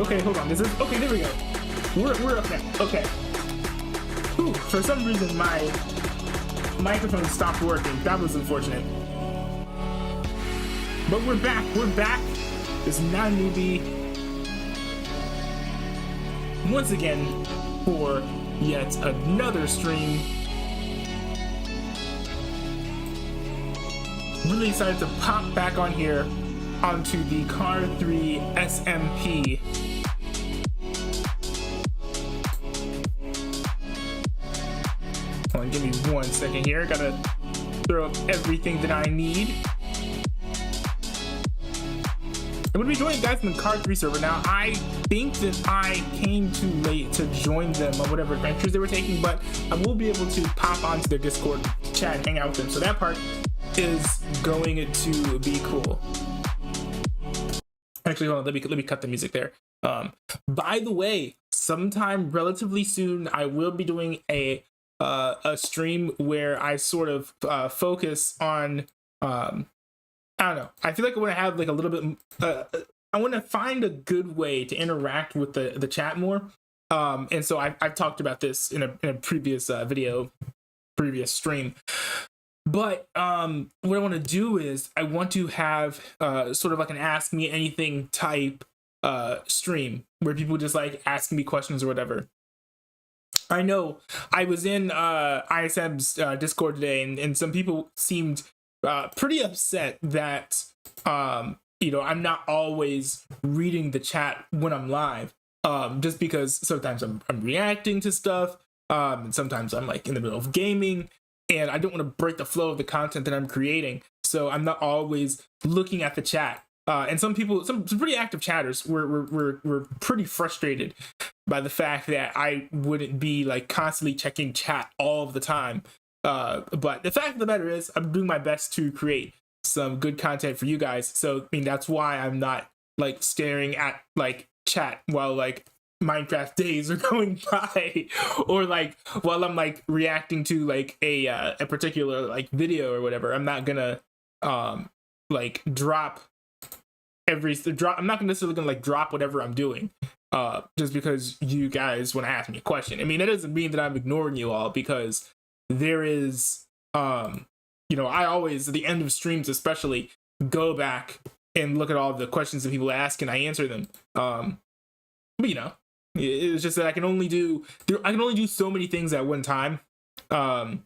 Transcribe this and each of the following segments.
Okay, hold on. This is okay. There we go. We're up now. Okay. Ooh, for some reason my microphone stopped working. That was unfortunate. But we're back. We're back. This non-newbie once again for yet another stream. Really excited to pop back on here onto the Carr 3 SMP. Hold on, give me 1 second here. Gotta throw up everything that I need. I'm gonna be joining guys from the Carr 3 server. Now, I think that I came too late to join them on whatever adventures they were taking, but I will be able to pop onto their Discord chat and hang out with them. So that part is going to be cool. Actually, hold on, let me cut the music there. By the way, sometime relatively soon, I will be doing a stream where I sort of focus on I don't know. I feel like I want to have like a little bit. I want to find a good way to interact with the chat more. And so I've talked about this in a previous previous stream. But what I want to do is I want to have sort of like an Ask Me Anything type stream where people just like ask me questions or whatever. I know I was in ISM's Discord today, and some people seemed pretty upset that you know, I'm not always reading the chat when I'm live, just because sometimes I'm reacting to stuff, and sometimes I'm like in the middle of gaming, and I don't want to break the flow of the content that I'm creating, so I'm not always looking at the chat. And some people, some pretty active chatters, were pretty frustrated by the fact that I wouldn't be like constantly checking chat all of the time. But the fact of the matter is, I'm doing my best to create some good content for you guys. So I mean, that's why I'm not like staring at like chat while like Minecraft days are going by, or like while I'm like reacting to like a particular like video or whatever. I'm not gonna like drop. I'm not necessarily gonna like drop whatever I'm doing just because you guys want to ask me a question. I mean, that doesn't mean that I'm ignoring you all, because there is you know, I always at the end of streams especially go back and look at all the questions that people ask and I answer them. But you know, it's just that I can only do so many things at one time. And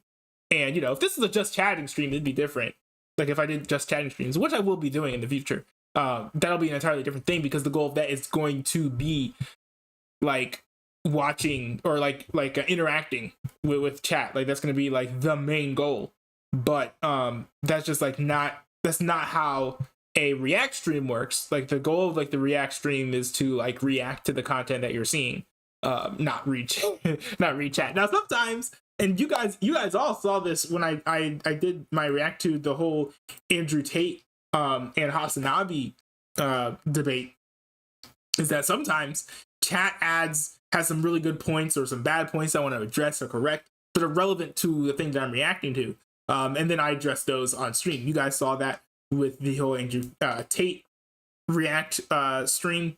you know, if this is a just chatting stream, it'd be different. Like if I did just chatting streams, which I will be doing in the future. That'll be an entirely different thing, because the goal of that is going to be like watching or like interacting with chat. Like that's going to be like the main goal. But that's just like that's not how a React stream works. Like the goal of like the React stream is to like react to the content that you're seeing, not read chat. Now sometimes, and you guys all saw this when I did my react to the whole Andrew Tate and Hasanabi debate, is that sometimes chat ads has some really good points or some bad points I want to address or correct that are relevant to the thing that I'm reacting to. And then I address those on stream. You guys saw that with the whole Andrew Tate react stream.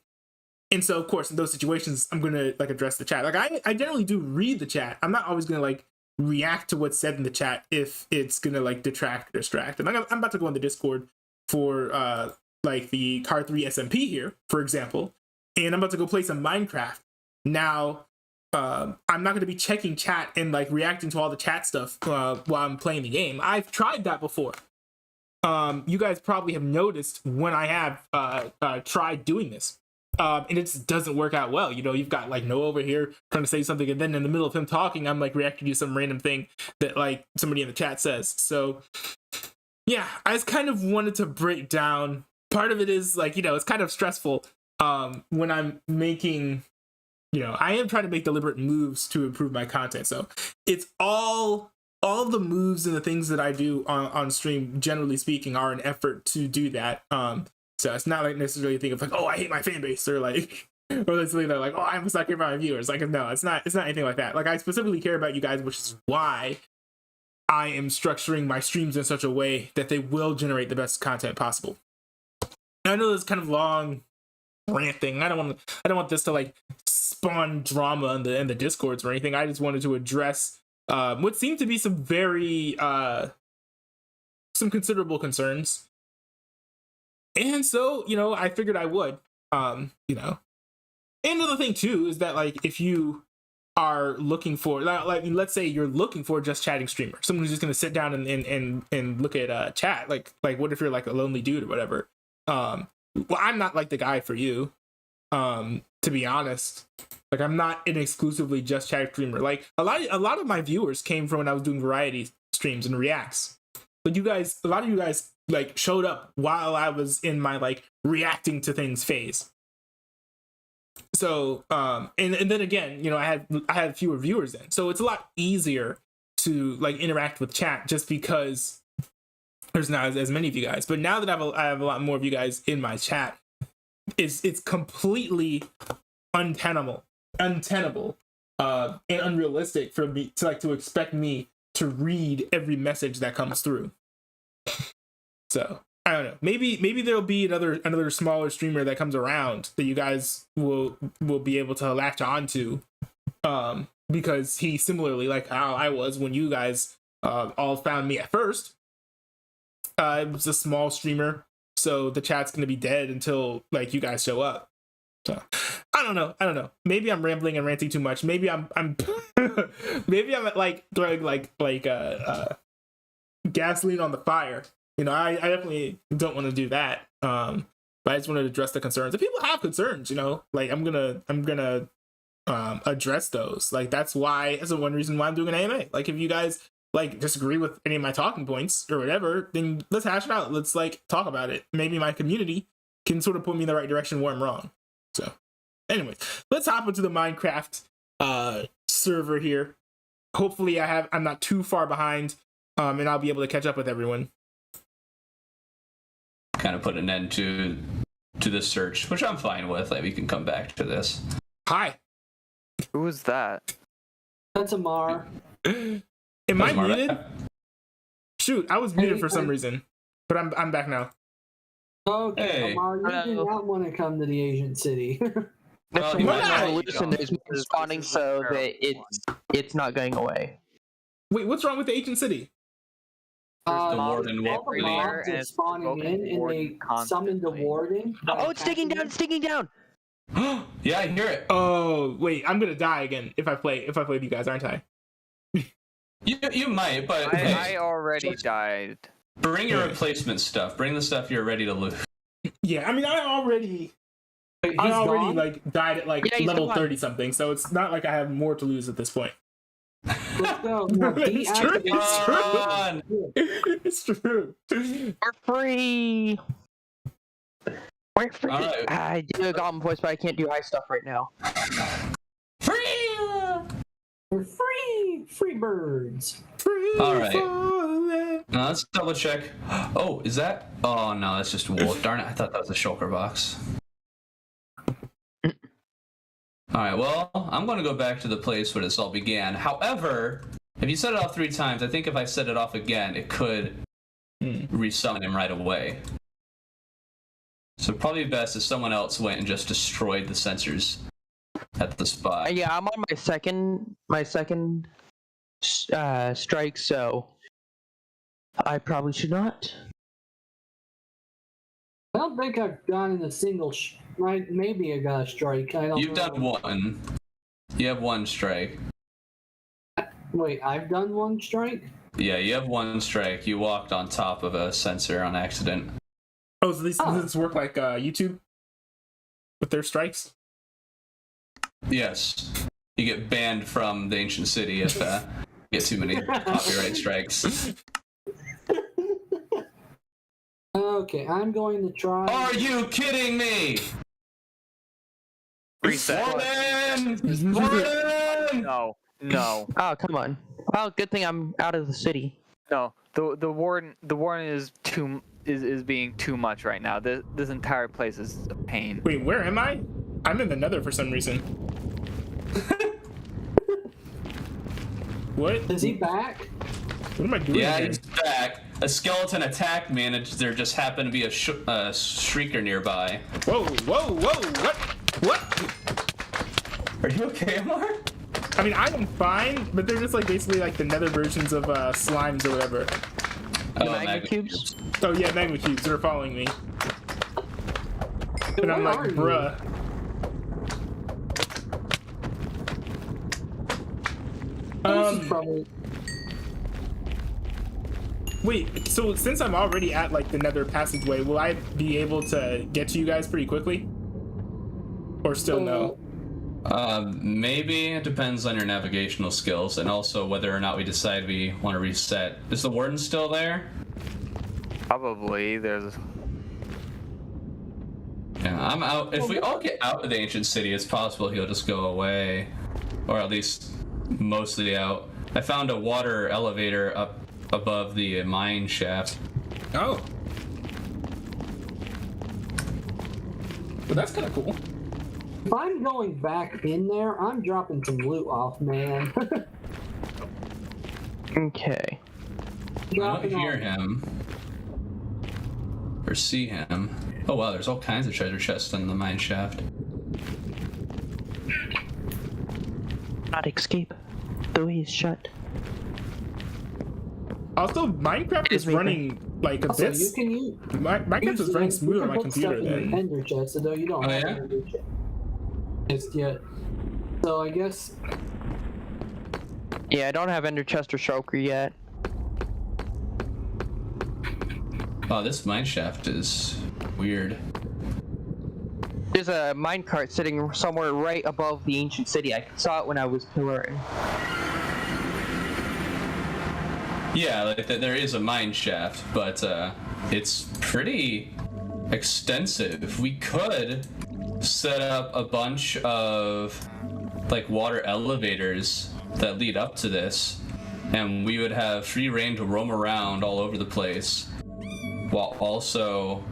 And so of course in those situations I'm gonna like address the chat. Like I generally do read the chat. I'm not always gonna like react to what's said in the chat if it's gonna like detract or distract. And I'm about to go on the Discord for like the Carr 3 SMP here, for example, and I'm about to go play some Minecraft. Now I'm not going to be checking chat and like reacting to all the chat stuff while I'm playing the game. I've tried that before. You guys probably have noticed when I have tried doing this, and it just doesn't work out well. You know, you've got like Noah over here trying to say something, and then in the middle of him talking, I'm like reacting to some random thing that like somebody in the chat says. So yeah, I just kind of wanted to break down. Part of it is like, you know, it's kind of stressful when I'm making, you know, I am trying to make deliberate moves to improve my content. So it's all the moves and the things that I do on stream, generally speaking, are an effort to do that. So it's not like necessarily think of like, oh, I hate my fan base, or like, or it's like, oh, I must not care about my viewers. Like, no, it's not anything like that. Like, I specifically care about you guys, which is why I am structuring my streams in such a way that they will generate the best content possible. And I know it's kind of long ranting. I don't want this to like spawn drama in the discords or anything. I just wanted to address what seemed to be some very some considerable concerns. And so, I figured I would. And another thing too is that like if you are looking for like let's say you're looking for a just chatting streamer, someone who's just gonna sit down and look at chat, like what if you're like a lonely dude or whatever. Well, I'm not like the guy for you. To be honest, like I'm not an exclusively just chat streamer. Like a lot of my viewers came from when I was doing variety streams and reacts. Like a lot of you guys like showed up while I was in my like reacting to things phase. So and then again, I had fewer viewers then, so it's a lot easier to like interact with chat just because there's not as many of you guys. But now that I have a lot more of you guys in my chat, it's completely untenable and unrealistic for me to expect me to read every message that comes through. So I don't know. Maybe there'll be another smaller streamer that comes around that you guys will be able to latch on to, because he similarly like how I was when you guys all found me at first. It was a small streamer, so the chat's gonna be dead until like you guys show up. So I don't know. Maybe I'm rambling and ranting too much. Maybe I'm maybe I'm like throwing like gasoline on the fire. I definitely don't want to do that. But I just wanted to address the concerns. If people have concerns, like I'm gonna address those. Like that's the one reason why I'm doing an AMA. Like if you guys like disagree with any of my talking points or whatever, then let's hash it out. Let's like talk about it. Maybe my community can sort of put me in the right direction where I'm wrong. So anyways, let's hop into the Minecraft server here. Hopefully I'm not too far behind, and I'll be able to catch up with everyone. Kind of put an end to this search, which I'm fine with. Like we can come back to this. Hi. Who was that? That's Amar. Am I muted? Shoot, I was muted for some reason, but I'm back now. Okay, Hey. Amar, you do not want to come to the Ancient City. Well, There's you one might- evolution that is responding so that it's not going away. Wait, what's wrong with the ancient city? the warden all the everywhere, mobs and are it's spawning in, and warden they summon the constantly. warden. Oh, it's digging down! It's digging down! Yeah, I hear it. Oh wait, I'm gonna die again if I play with you guys, aren't I? You might, but I already died. bring your replacement stuff. Bring the stuff you're ready to lose. Yeah, I mean I already gone? like died at like Yeah, he's level gone. 30 something, so it's not like I have more to lose at this point. Let's go. No, It's true. deactivate- It's true. We're free! We're free! All right. I do a goblin voice, but I can't do high stuff right now. Free! We're free birds. All right. Falling. Now let's double check. Oh, is that? Oh no, that's just wool. Darn it! I thought that was a shulker box. All right. Well, I'm going to go back to the place where this all began. However, if you set it off 3 times, I think if I set it off again, it could resummon him right away. So probably best if someone else went and just destroyed the sensors at the spot. Yeah, I'm on my second strike, so I probably should not. I don't think I've gone in a single. Maybe I got a strike. I don't. You've know. done 1. You have 1 strike. Wait, I've done 1 strike. Yeah, you have 1 strike. You walked on top of a sensor on accident. Oh, so does this work like YouTube with their strikes? Yes. You get banned from the ancient city if you get too many copyright strikes. Okay, I'm going to try. Are you kidding me? Reset. Warden! Warden! No. Oh, come on. Well, good thing I'm out of the city. No. The warden is being too much right now. This entire place is a pain. Wait, where am I? I'm in the Nether for some reason. What? Is he back? What am I doing? Yeah, here? he's back. a skeleton attacked me, and there just happened to be a shrieker nearby. Whoa, whoa, whoa! What? Are you okay, Amar? I mean, I am fine, but they're just like basically like the nether versions of slimes or whatever. Magma cubes? Oh yeah, magma cubes. They're following me. And I'm like, bruh. Wait, so since I'm already at like the nether passageway, will I be able to get to you guys pretty quickly? Or still no? Maybe. It depends on your navigational skills, and also whether or not we decide we want to reset. Is the warden still there? Probably. There's. Yeah, I'm out. If we all get out of the ancient city, it's possible he'll just go away. Or at least mostly out. I found a water elevator up above the mine shaft. Oh. Well, that's kind of cool. If I'm going back in there, I'm dropping some loot off, man. Okay. I don't hear him. Or see him. Oh wow, there's all kinds of treasure chests in the mine shaft. Not escape. The way is shut. Also, Minecraft is running like a Also, bit. you can use Minecraft is running smoother on my computer than than. Ender chest, although you don't have yeah? Ender chest just yet. So I guess. Yeah, I don't have Ender Chest or Shulker yet. Oh, this mine shaft is weird. There's a minecart sitting somewhere right above the ancient city. I saw it when I was pillaring. Yeah, like there is a mine shaft, but it's pretty extensive. We could set up a bunch of like water elevators that lead up to this, and we would have free reign to roam around all over the place while also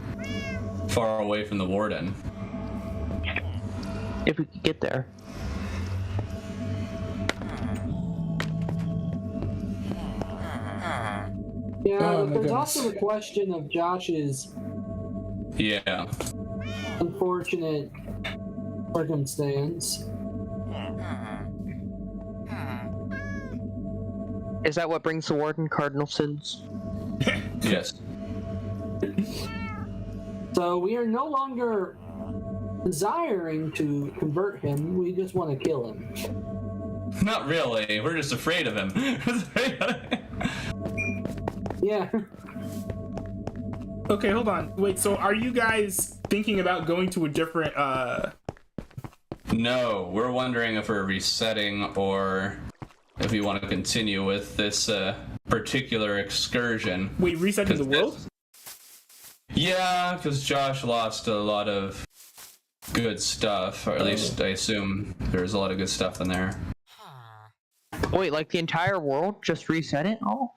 far away from the warden. If we could get there. Yeah, Oh, but my there's goodness. also the question of Josh's Yeah. unfortunate circumstance. Is that what brings the warden cardinal sins? Yes. So we are no longer desiring to convert him, we just want to kill him. Not really. We're just afraid of him. Yeah. Okay, hold on. Wait, so are you guys thinking about going to a different No, we're wondering if we're resetting or if we want to continue with this particular excursion. wait, resetting the world? Yeah, because Josh lost a lot of good stuff, or at least I assume there's a lot of good stuff in there. Wait, like the entire world? Just reset it? Oh.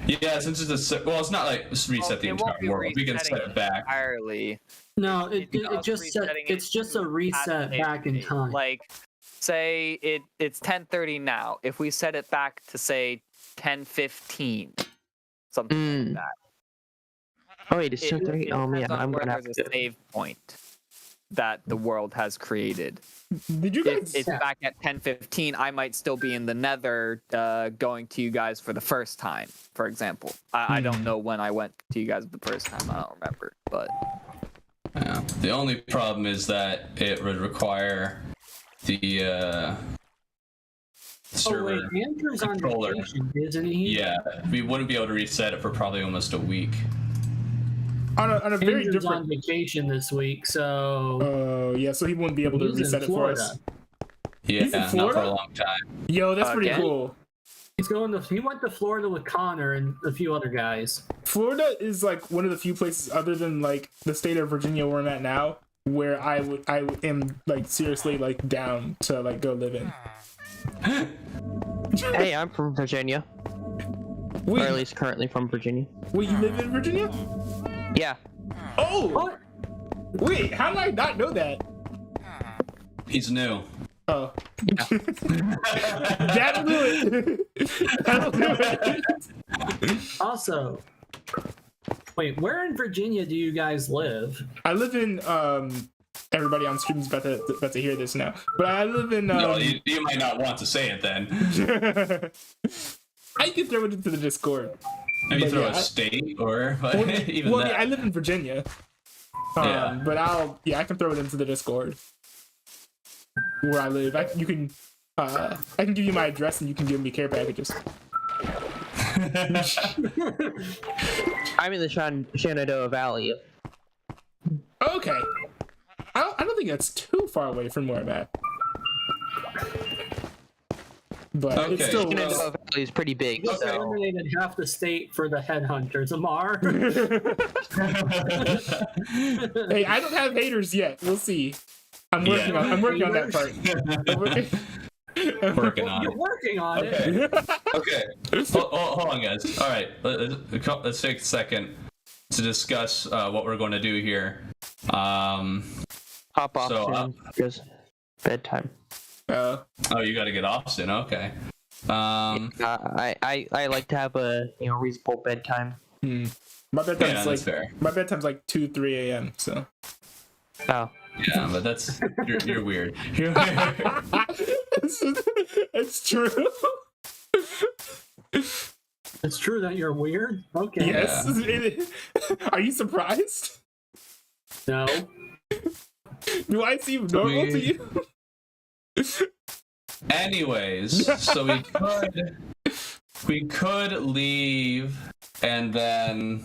Yeah, since it's it's not like reset the It won't entire be world. We can set resetting it back. entirely. No, it Just just resetting it's just a to reset past back in state. time. Like, say it's 10:30 now. If we set it back to say 10:15, something like that. Oh wait, it's It 10:30. Oh man, depends on I'm where gonna have there's to. a save point that the world has created. Did you If guys? it's back at 10:15, I might still be in the Nether, going to you guys for the first time, for example. I don't know when I went to you guys the first time. I don't remember, but Yeah. The only problem is that it would require the server. Oh wait, Andrew's on controller. vacation, isn't he? Yeah, we wouldn't be able to reset it for probably almost a week. On a very Andrew's on different. vacation this week, so Oh yeah, so he wouldn't be able to he's in reset it for Florida. us. Yeah, He's in not for Florida? a long time. Yo, that's pretty Okay. cool. He's going to. He went to Florida with Connor and a few other guys. Florida is like one of the few places other than like the state of Virginia where I'm at now where I am like seriously like down to like go live in. Hey, I'm from Virginia. Or at Wait, least currently from Virginia. wait, you live in Virginia? Yeah. Oh, What? wait, how did I not know that? He's new. Oh, that'll do it. That'll do it. Also, Wait, where in Virginia do you guys live? I live in everybody on stream is about to hear this now, but I live in No, you might not want to say it then. I can throw it into the Discord. Maybe But throw yeah, a state or even well, that. yeah, I live in Virginia. Yeah. But I can throw it into the Discord where I live. I can give you my address and you can give me care packages. I'm in the Shenandoah Valley. Okay. I don't think that's too far away from where I'm at. But it's Okay. still Shenandoah Valley is pretty big, Just so eliminated half the state for the headhunters, Amar. Hey, I don't have haters yet. We'll see. I'm working on that part. Working on You're it. working on it. Okay. Hold on, guys. All right. Let's take a second to discuss what we're going to do here. hop off So, soon because bedtime. Oh, you got to get off soon. Okay. I like to have a reasonable bedtime. My bedtime's that's fair. my bedtime's like 2-3 a.m. So Oh, Yeah, but that's you're weird. You're weird. it's true. It's true that you're weird. Okay. Yes. Are you surprised? No. Do I seem normal to you? Anyways, so we could leave, and then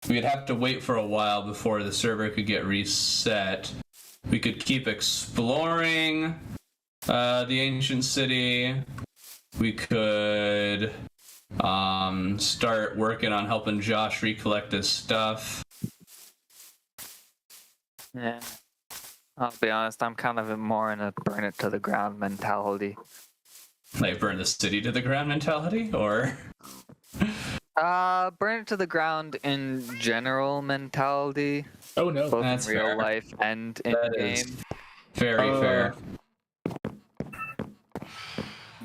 we'd have to wait for a while before the server could get reset. We could keep exploring the ancient city. We could start working on helping Josh recollect his stuff. Yeah. I'll be honest, I'm kind of more in a burn it to the ground mentality. Like burn the city to the ground mentality, or Burn it to the ground in general mentality, Oh no. both That's in real fair. life and in That game. is very fair.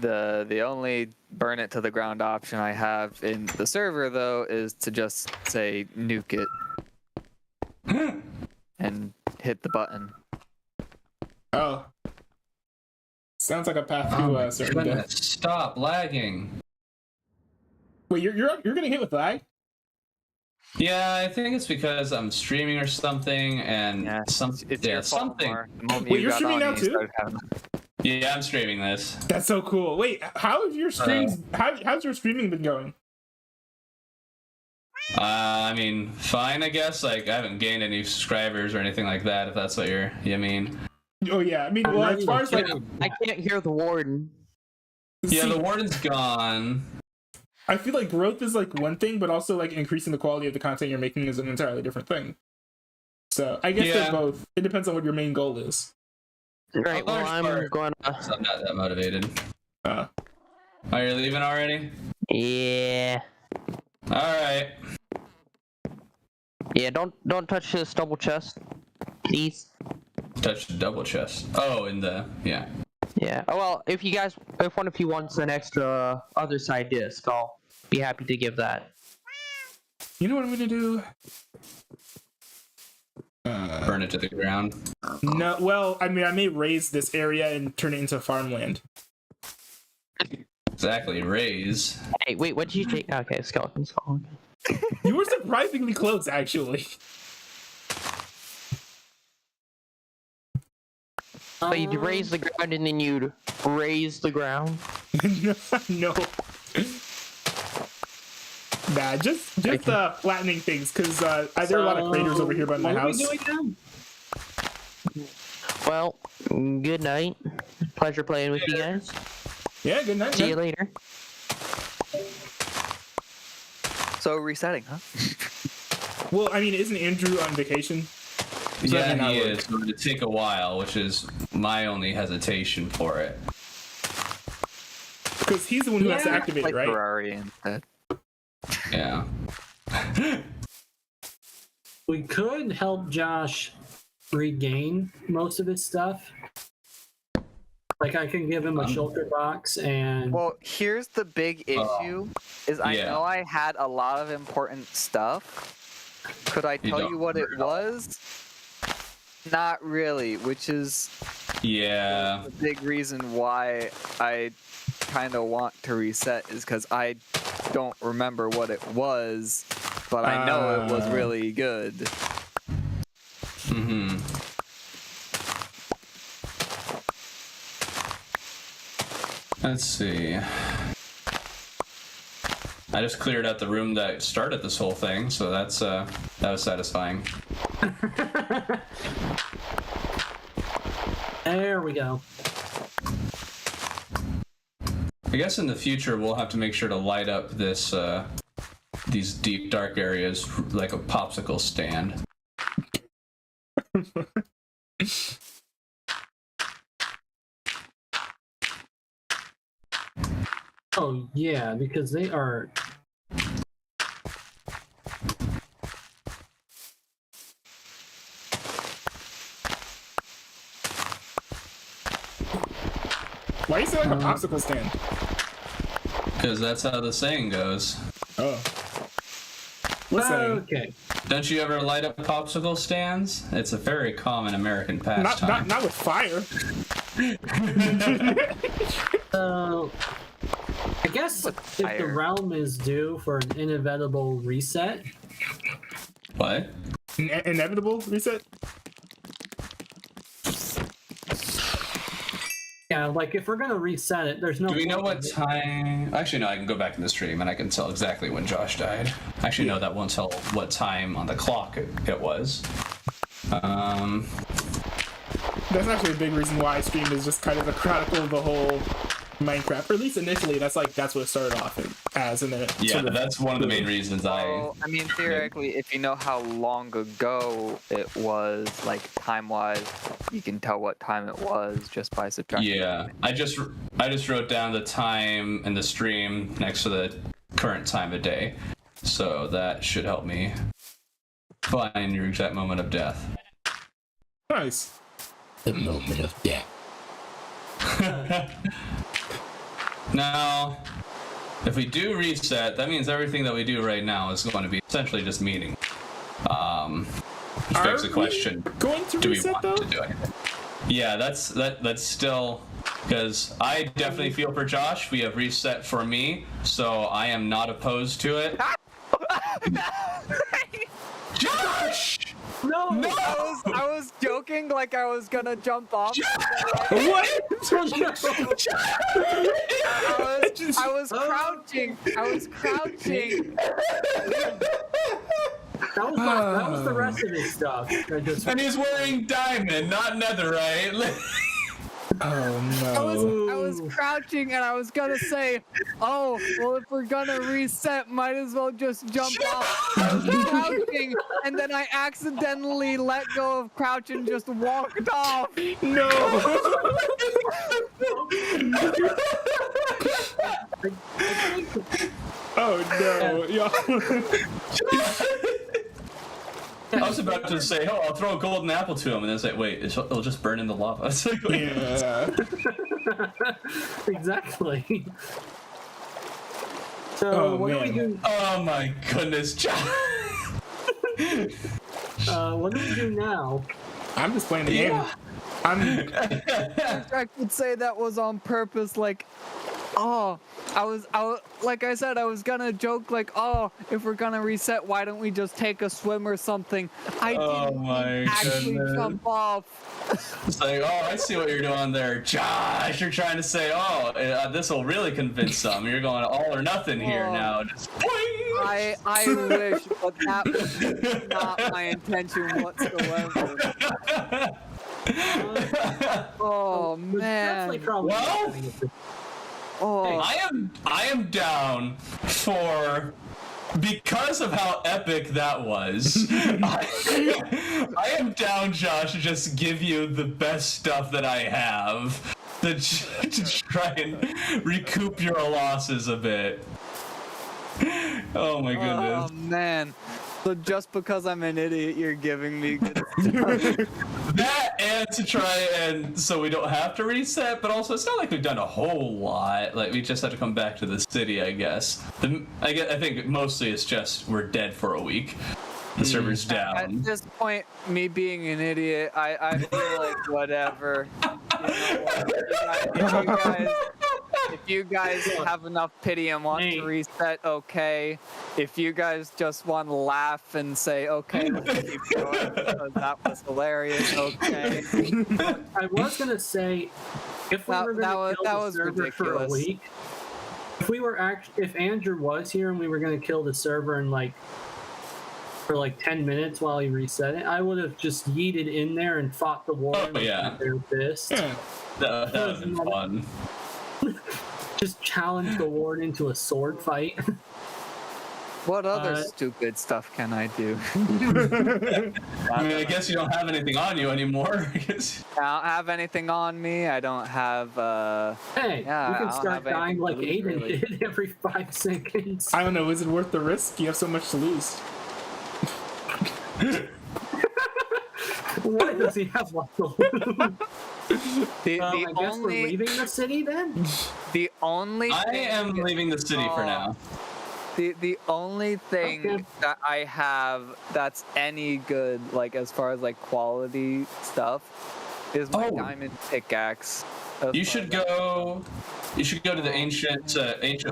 The only burn it to the ground option I have in the server though is to just say nuke it and hit the button. Oh. Sounds like a path to Oh, certain death. goodness, stop lagging. Wait, you're getting hit with lag? Yeah, I think it's because I'm streaming or something, and It's your fault, something. Mar. The moment Wait, you you're got streaming on, now you too? started having- Yeah, I'm streaming this. That's so cool. Wait, how have your streams? How's your streaming been going? I mean, fine, I guess. Like, I haven't gained any subscribers or anything like that. If that's what you mean. Oh yeah, I mean, well, as far as like, I can't hear the warden. Yeah, see, the warden's gone. I feel like growth is like one thing, but also like increasing the quality of the content you're making is an entirely different thing. So I guess Yeah. they're both. It depends on what your main goal is. Right. Well, I'm gonna. So I'm not that motivated. Uh, Oh, you're leaving already? Yeah. All right. Yeah. Don't touch this double chest, please. Touch the double chest. Oh, in the yeah. Yeah. Oh well, if one of you wants an extra other side disc, I'll be happy to give that. you know what I'm gonna do? Burn it to the ground. No, well, I mean, I may raise this area and turn it into farmland. Exactly. Raise. Hey, wait. What did you take? Okay, skeleton skull. You were surprisingly close, actually. So you'd raise the ground and then you'd raise the ground. No. Nah, just flattening things, because there are a lot of craters over here by my what house. Are we doing now? Well, good night. Pleasure playing with you guys. Yeah, good night. See you man. later. So resetting, huh? Well, I mean, isn't Andrew on vacation? So that Yeah, may not he work. is. But it'd take a while, which is my only hesitation for it. Because he's the one who has to activate Like it, right? Ferrari instead. Yeah. We could help Josh regain most of his stuff. Like I can give him a shelter box and Well, here's the big issue: is I yeah. know I had a lot of important stuff. Could I tell you what it was? Not really, which is Yeah. the big reason why I kind of want to reset is because I don't remember what it was, but I know it was really good. Mm-hmm. Let's see. I just cleared out the room that started this whole thing, so that was satisfying. there we go. I guess in the future we'll have to make sure to light up this these deep dark areas like a popsicle stand. Oh yeah, because they are. Why you say like a popsicle stand? Because that's how the saying goes. Oh. What saying? Okay. Don't you ever light up popsicle stands? It's a very common American pastime. Not with fire. I guess if the realm is due for an inevitable reset. What? Inevitable reset? Yeah, like if we're gonna reset it, there's no. Do we know point what in it. time? Actually, no, I can go back in the stream and I can tell exactly when Josh died. Actually, no, that won't tell what time on the clock it was. That's actually a big reason why I stream is just kind of a chronicle of the whole Minecraft. Or at least initially, that's what it started off as, and then it Yeah, sort of, that's one of the main reasons Well, I mean, theoretically, if you know how long ago it was, like time-wise, you can tell what time it was just by subtracting. Yeah, I just wrote down the time and the stream next to the current time of day, so that should help me find your exact moment of death. nice. The moment of death. Now, if we do reset, that means everything that we do right now is going to be essentially just meaning. Which begs the question: Going to do we reset want though? to do anything? Yeah, that's still, because I definitely feel for Josh. We have reset for me, so I am not opposed to it. Josh! No. I was joking like I was gonna jump off. What? I was crouching. I was crouching. That was the rest of his stuff. I just. And he's wearing diamond, not netherite. Oh no. I was crouching and I was gonna say, oh, well, if we're gonna reset, might as well just jump off. I was crouching and then I accidentally let go of crouch and just walked off. No. Oh no. I was about to say, oh, I'll throw a golden apple to him, and then say, wait, it'll just burn in the lava. It's like, Yeah. Exactly. So Oh, what do we man. do? oh my goodness, Josh. What do we do now? I'm just playing the game. I'm. I could say that was on purpose, like, oh, I was like I said, I was gonna joke like, oh, if we're gonna reset, why don't we just take a swim or something? I didn't actually jump off. It's like, oh, I see what you're doing there, Josh. You're trying to say, oh, this will really convince some. You're going all or nothing here now. Just I wish, but that was not my intention whatsoever. Oh man. Definitely probably. Well, Oh, I am down for, because of how epic that was. I am down, Josh, to just give you the best stuff that I have to try and recoup your losses a bit. Oh my goodness. oh man. So just because I'm an idiot, you're giving me good That and to try and so we don't have to reset, but also it's not like we've done a whole lot. Like we just have to come back to the city, I guess. I think mostly it's just we're dead for a week. The server's down. At this point, me being an idiot, I feel like whatever. You know what? If you guys have enough pity and want to reset, okay. If you guys just want to laugh and say, okay, let's keep going because that was hilarious, okay. I was gonna say, if we were gonna kill the server for a week, if Andrew was here and we were gonna kill the server in for 10 minutes while he reset it, I would have just yeeted in there and fought the war with their fist. Yeah. That would have been fun. Just challenge the ward into a sword fight. What other stupid stuff can I do? I guess you don't have anything on you anymore. I don't have anything on me. I don't have. Hey, you can start dying like Aiden did every 5 seconds. I don't know. Is it worth the risk? You have so much to lose. What does he have left to lose? I guess we're leaving the city then? The only I am leaving the city for now. The only thing that I have that's any good, as far as quality stuff, is my diamond pickaxe. You should go to the ancient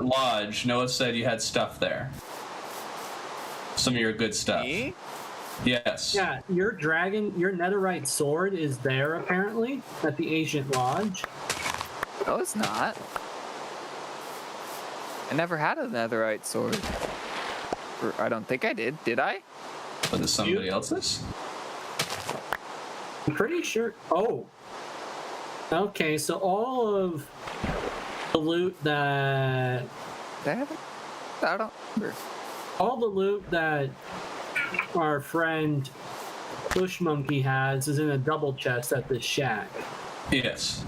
lodge. Noah said you had stuff there. Some of your good stuff. Me? Yes. Yeah, your netherite sword is there apparently at the ancient lodge. No, it's not. I never had a netherite sword. I don't think I did. Did I? Was it somebody else's? I'm pretty sure. Oh. Okay, so all of the loot that... I don't remember. All the loot that our friend Bush Monkey has is in a double chest at this shack. Yes.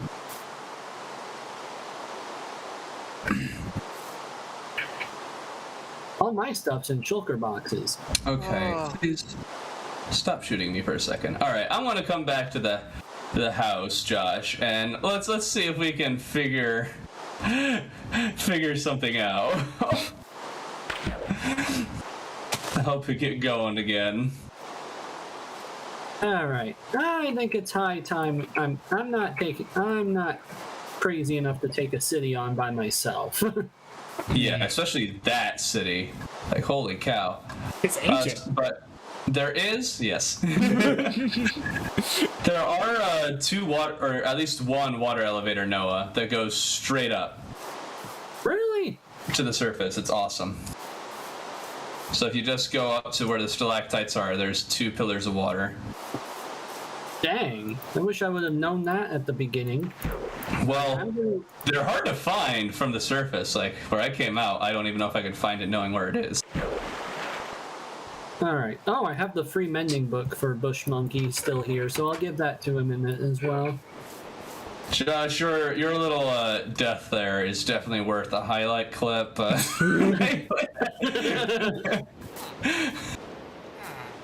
All my stuff's in shulker boxes. Okay. Please stop shooting me for a second. All right, I'm gonna come back to the house, Josh, and let's see if we can figure something out. I hope we get going again. All right, I think it's high time. I'm not crazy enough to take a city on by myself. Yeah, especially that city. Like, holy cow. It's ancient. But there is, yes. There are two water, or at least one water elevator, Noah, that goes straight up. Really? To the surface. It's awesome. So if you just go up to where the stalactites are, there's 2 pillars of water. Dang, I wish I would have known that at the beginning. Well, they're hard to find from the surface. Like, where I came out, I don't even know if I could find it knowing where it is. Alright. Oh, I have the free mending book for Bush Monkey still here, so I'll give that to him in it as well. Josh, your little death there is definitely worth a highlight clip. Has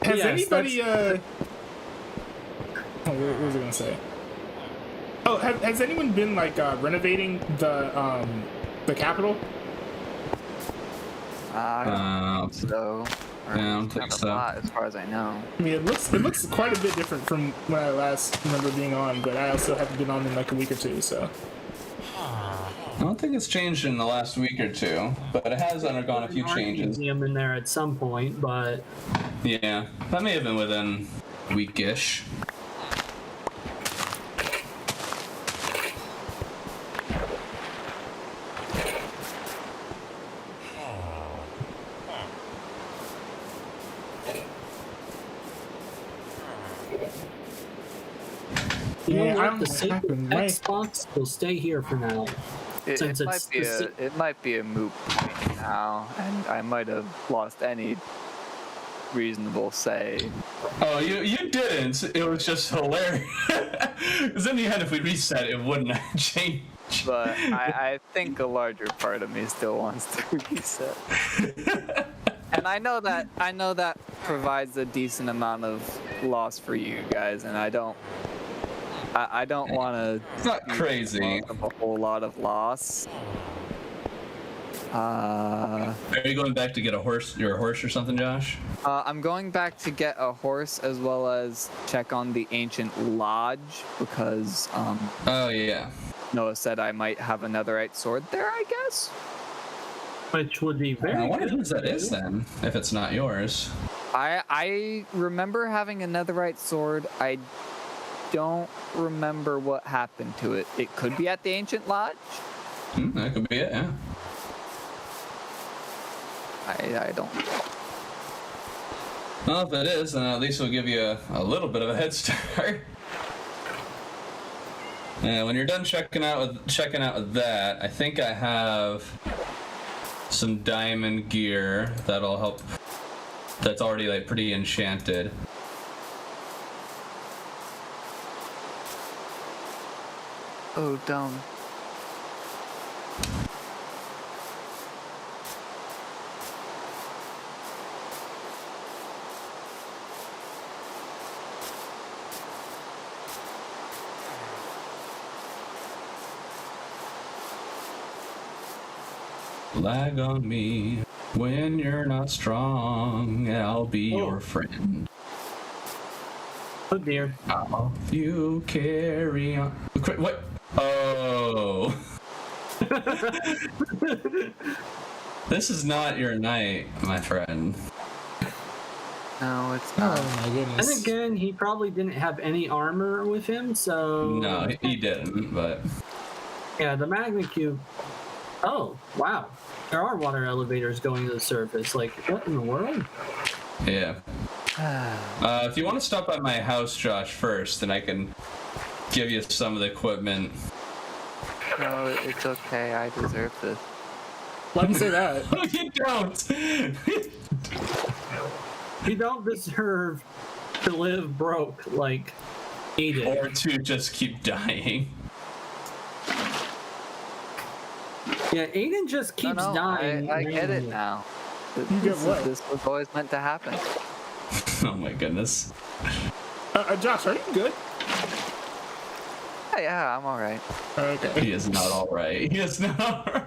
Yes, anybody what was I gonna say? Oh, has anyone been renovating the capital? I don't think so. Yeah, I don't think so. A lot, as far as I know. I mean, it looks quite a bit different from when I last remember being on, but I also haven't been on in a week or two, so. I don't think it's changed in the last week or two, but it has undergone a few changes. Museum in there at some point, but Yeah, that may have been within a week-ish. Xbox will stay here for now. It might be a moot point now, and I might have lost any reasonable say. Oh, you didn't. It was just hilarious. Because in the end, if we reset, it wouldn't change. But I think a larger part of me still wants to reset. And I know that provides a decent amount of loss for you guys, and I don't want to. It's not crazy. A whole lot of loss. Are you going back to get a horse? Your horse or something, Josh? I'm going back to get a horse as well as check on the ancient lodge because Oh yeah. Noah said I might have a netherite sword there, I guess. Which would be very. I wonder good. whose that is then, if it's not yours. I remember having a netherite sword. I don't remember what happened to it. It could be at the ancient lodge. That could be it. Yeah. I don't. Well, if it is, then at least we'll give you a little bit of a head start. And when you're done checking out with that, I think I have some diamond gear that'll help. That's already like pretty enchanted. Oh, dumb. Lag on me when you're not strong. I'll be your friend. Oh dear. I'll you carry on. What? Oh. This is not your night, my friend. No, it's not. Oh my goodness. And again, he probably didn't have any armor with him, so. No, he didn't, but. Yeah, the magma cube. Oh, wow. There are water elevators going to the surface. Like, what in the world? Yeah. If you want to stop by my house, Josh, first, then I can give you some of the equipment. No, it's okay. I deserve this. Let me say that. No, you don't. You don't deserve to live broke like he did. Or to just keep dying. Yeah, Aiden just keeps No, dying. I get it now. You get what? This was always meant to happen. Oh my goodness. Josh, are you good? Yeah, I'm alright. Okay. He is not alright. He is not alright.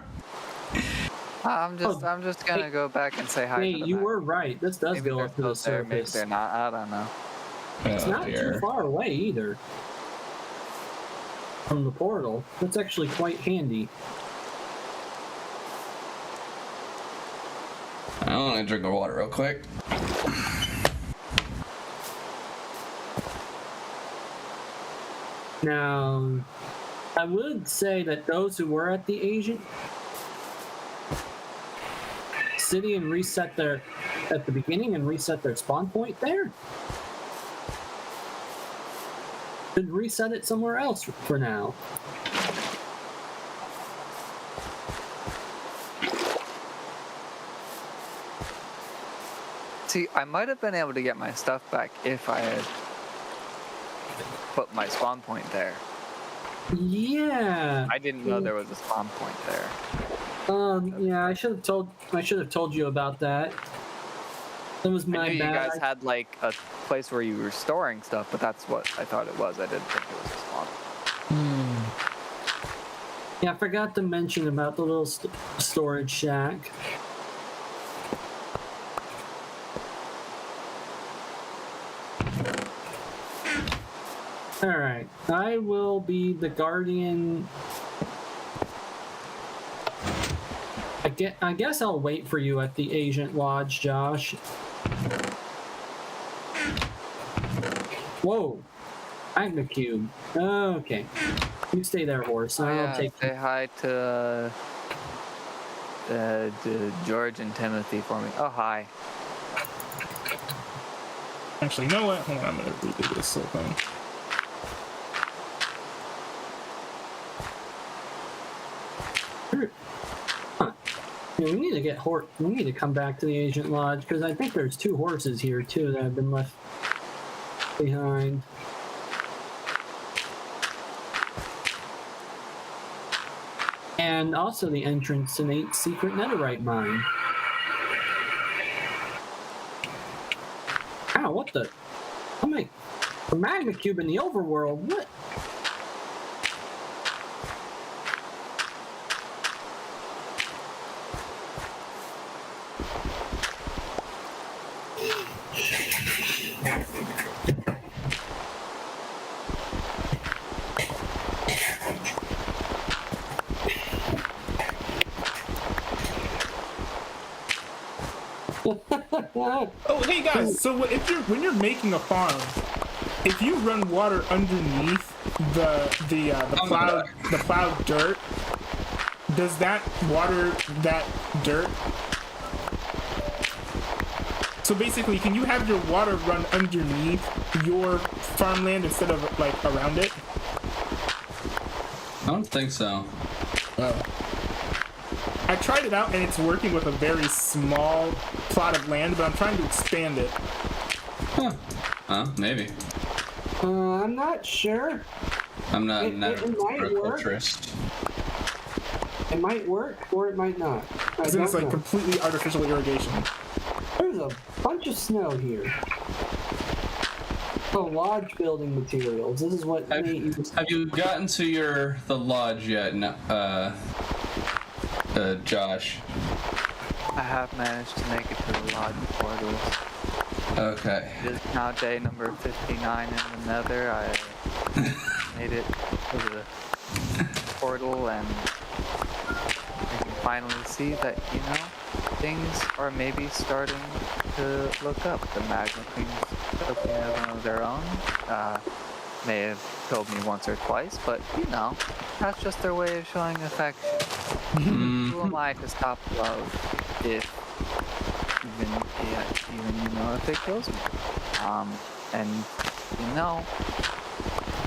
I'm just gonna go back and say hi Hey, to the you back. were right. This does Maybe go they're up to the still there, maybe surface. they're not. I don't know. It's Oh, not dear. too far away either from the portal. That's actually quite handy. I want to drink the water real quick. Now, I would say that those who were at the Asian city and reset their at the beginning and reset their spawn point there should reset it somewhere else for now. See, I might have been able to get my stuff back if I had put my spawn point there. Yeah. I didn't know there was a spawn point there. Yeah, I should have told you about that. That was I my knew you bad. guys had like a place where you were storing stuff, but that's what I thought it was. I didn't think it was a spawn. Yeah, I forgot to mention about the little storage shack. Alright, I will be the guardian. I guess I'll wait for you at the Ancient Lodge, Josh. Whoa. Magna Cube. Okay. You stay there, horse. I'll take say hi to George and Timothy for me. Oh, hi. Actually, you know what? Hold on, I'm gonna redo this whole thing. Huh. Yeah, we need to get we need to come back to the Ancient Lodge because I think there's 2 horses here too that have been left behind. And also the entrance to Nate's secret netherite mine. Wow, what the? I'm like a magma cube in the overworld. What? Oh, hey guys. So if when you're making a farm, if you run water underneath the plowed dirt, does that water that dirt? So basically, can you have your water run underneath your farmland instead of like around it? I don't think so. Oh. I tried it out and it's working with a very small plot of land, but I'm trying to expand it. Huh. Maybe. I'm not sure. I'm not It might a work. culturist. It might work or it might not. I Because don't it's like know. completely artificial irrigation. There's a bunch of snow here. Oh, lodge building materials. This is what Nate used. Have you gotten to the lodge yet? No, Josh. I have managed to make it to the lodge portals. Okay. It is now day number 59 in the nether. I made it to the portal and I can finally see that, you know, things are maybe starting to look up. The magma queens looking at one of their own. May have killed me once or twice, but you know, that's just their way of showing affection. Who am I to stop love if even you know if it kills me? And you know,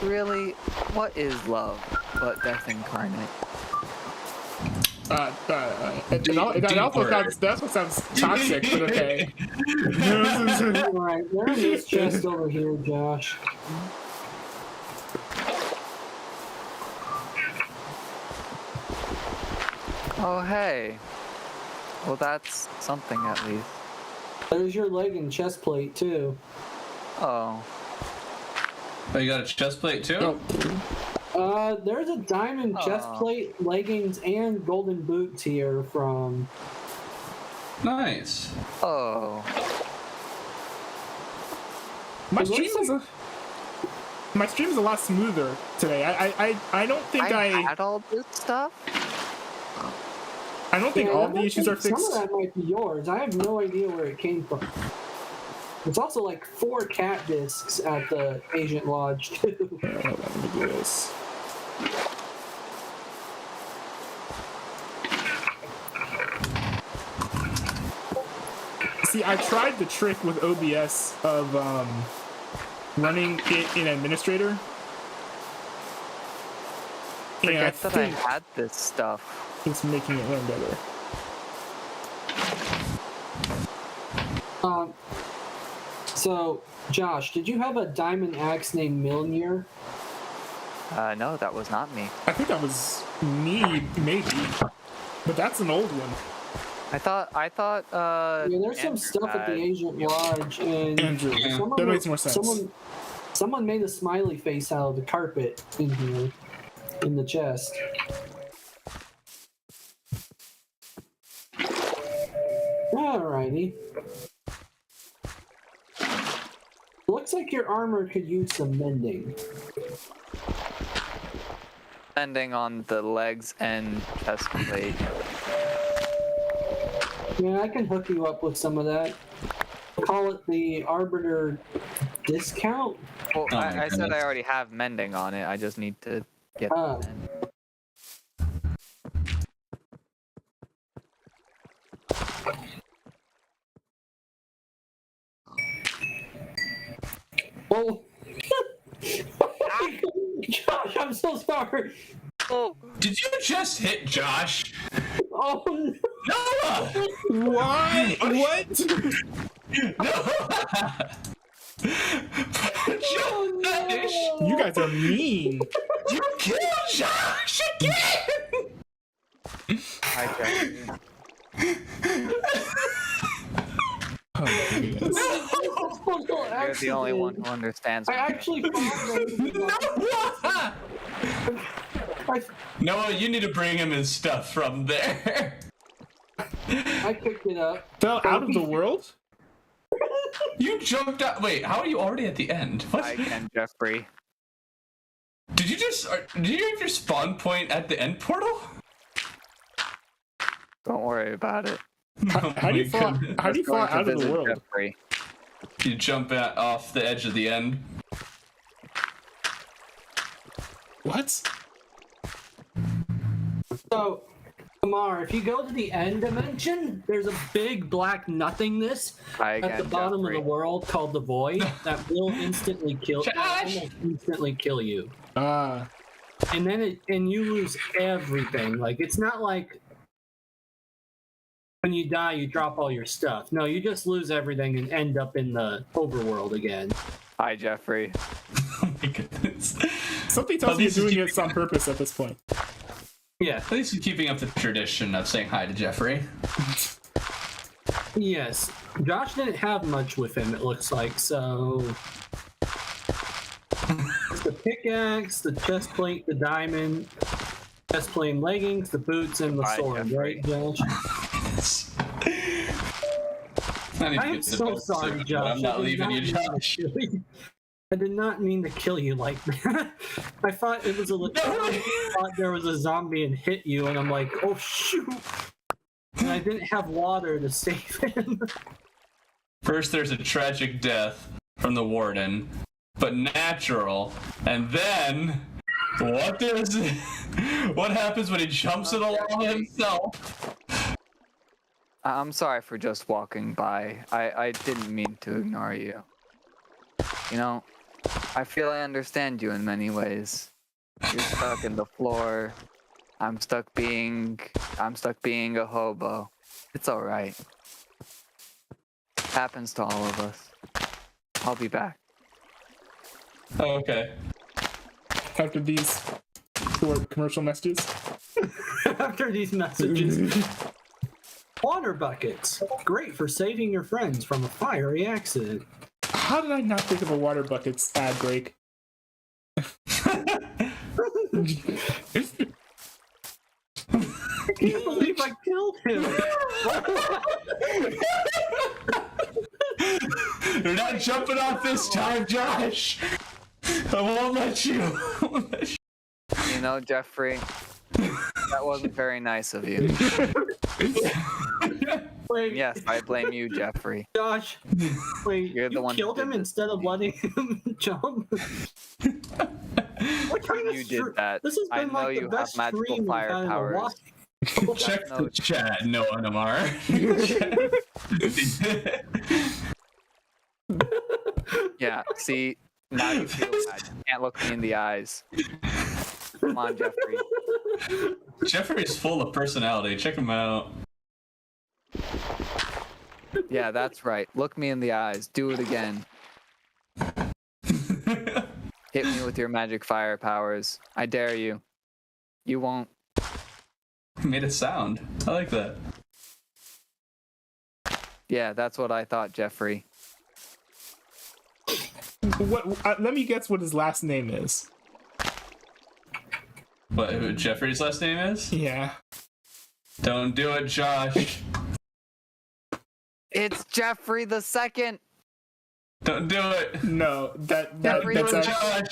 really, what is love but death incarnate? It also sounds toxic, but okay. Alright, there's this chest over here, Josh. Oh hey. Well, that's something at least. There's your leg and chest plate too. Oh. Oh, you got a chest plate too? There's a diamond chest plate, leggings, and golden boots here from. Nice. Oh. My stream is a lot smoother today. I don't think I had all this stuff? I don't think all the issues are fixed. Some of that might be yours. I have no idea where it came from. It's also like 4 cat discs at the Agent Lodge too. Hold on, let me do this. See, I tried the trick with OBS of running it in Administrator. And I Forget that I think had this stuff. it's making it run better. So, Josh, did you have a diamond axe named Milnir? No, that was not me. I think that was me, maybe. But that's an old one. I thought, Yeah, there's some Andrew stuff at the had- Agent Lodge, and Andrew. someone That makes more sense. Someone made a smiley face out of the carpet in here, in the chest. Alrighty. Looks like your armor could use some mending. Ending on the legs and chest plate. Yeah, I can hook you up with some of that. Call it the Arbiter discount. Well, Oh my I said goodness. I already have mending on it. I just need to get Ah. the mend. Oh. Josh, I'm so sorry. Oh, Did you just hit Josh? Oh no. Noah! Why? What? Josh! You guys are mean. You killed Josh again! hi, Jackie. goodness. You're the only one who understands. I me. actually thought Noah, you need to bring him his stuff from there. I picked it up. Fell out of the world? You jumped out. Wait, how are you already at the end? What? I can, Jeffrey. Did you have your spawn point at the end portal? Don't worry about it. How do you fall? How do you fall Going to out of the visit world? Jeffrey. You jump off the edge of the end. What? So, Kamar, if you go to the end dimension, there's a big black nothingness at the bottom of the world called the Void that will instantly kill. Almost instantly kill you. And then you lose everything. Like, it's not like when you die, you drop all your stuff. No, you just lose everything and end up in the overworld again. Hi, Jeffrey. Oh my goodness. Something tells me you're doing this on purpose at this point. Yeah. At least you're keeping up the tradition of saying hi to Jeffrey. Yes. Josh didn't have much with him, it looks like, so... the pickaxe, the chest plate, the diamond, chest plate and leggings, the boots, and the sword, Jeffrey. right, Josh? I am so sorry, Josh. I'm not leaving you, Josh. I did not mean to kill you like that. I thought it was I thought there was a zombie and hit you, and I'm like, oh shoot! And I didn't have water to save him. First, there's a tragic death from the warden, but natural, and then what happens when he jumps it along himself? I'm sorry for just walking by. I didn't mean to ignore you. You know, I feel I understand you in many ways. You're stuck in the floor. I'm stuck being a hobo. It's alright. Happens to all of us. I'll be back. Oh, okay. After these short commercial messages. After these messages. Water buckets. Great for saving your friends from a fiery accident. How did I not think of a water buckets ad break? I can't believe I killed him. You're not jumping off this time, Josh. I won't let you. You know, Jeffrey, that wasn't very nice of you. Wait, Yes, I blame you, Jeffrey. Josh. Wait, You're the you one who killed did him this instead to of me. letting him jump? What kind of You did that. This has I been know like the you have best magical stream we've fire had in a powers. while. Check the chat, Noah Namar. Yeah, see, now you feel bad. You can't look me in the eyes. Come on, Jeffrey. Jeffrey's full of personality. Check him out. Yeah, that's right. Look me in the eyes. Do it again. Hit me with your magic fire powers. I dare you. You won't. Made a sound. I like that. Yeah, that's what I thought, Jeffrey. What? Let me guess what his last name is. What, who Jeffrey's last name is? Yeah. Don't do it, Josh. It's Jeffrey the Second. Don't do it. No, that's Josh.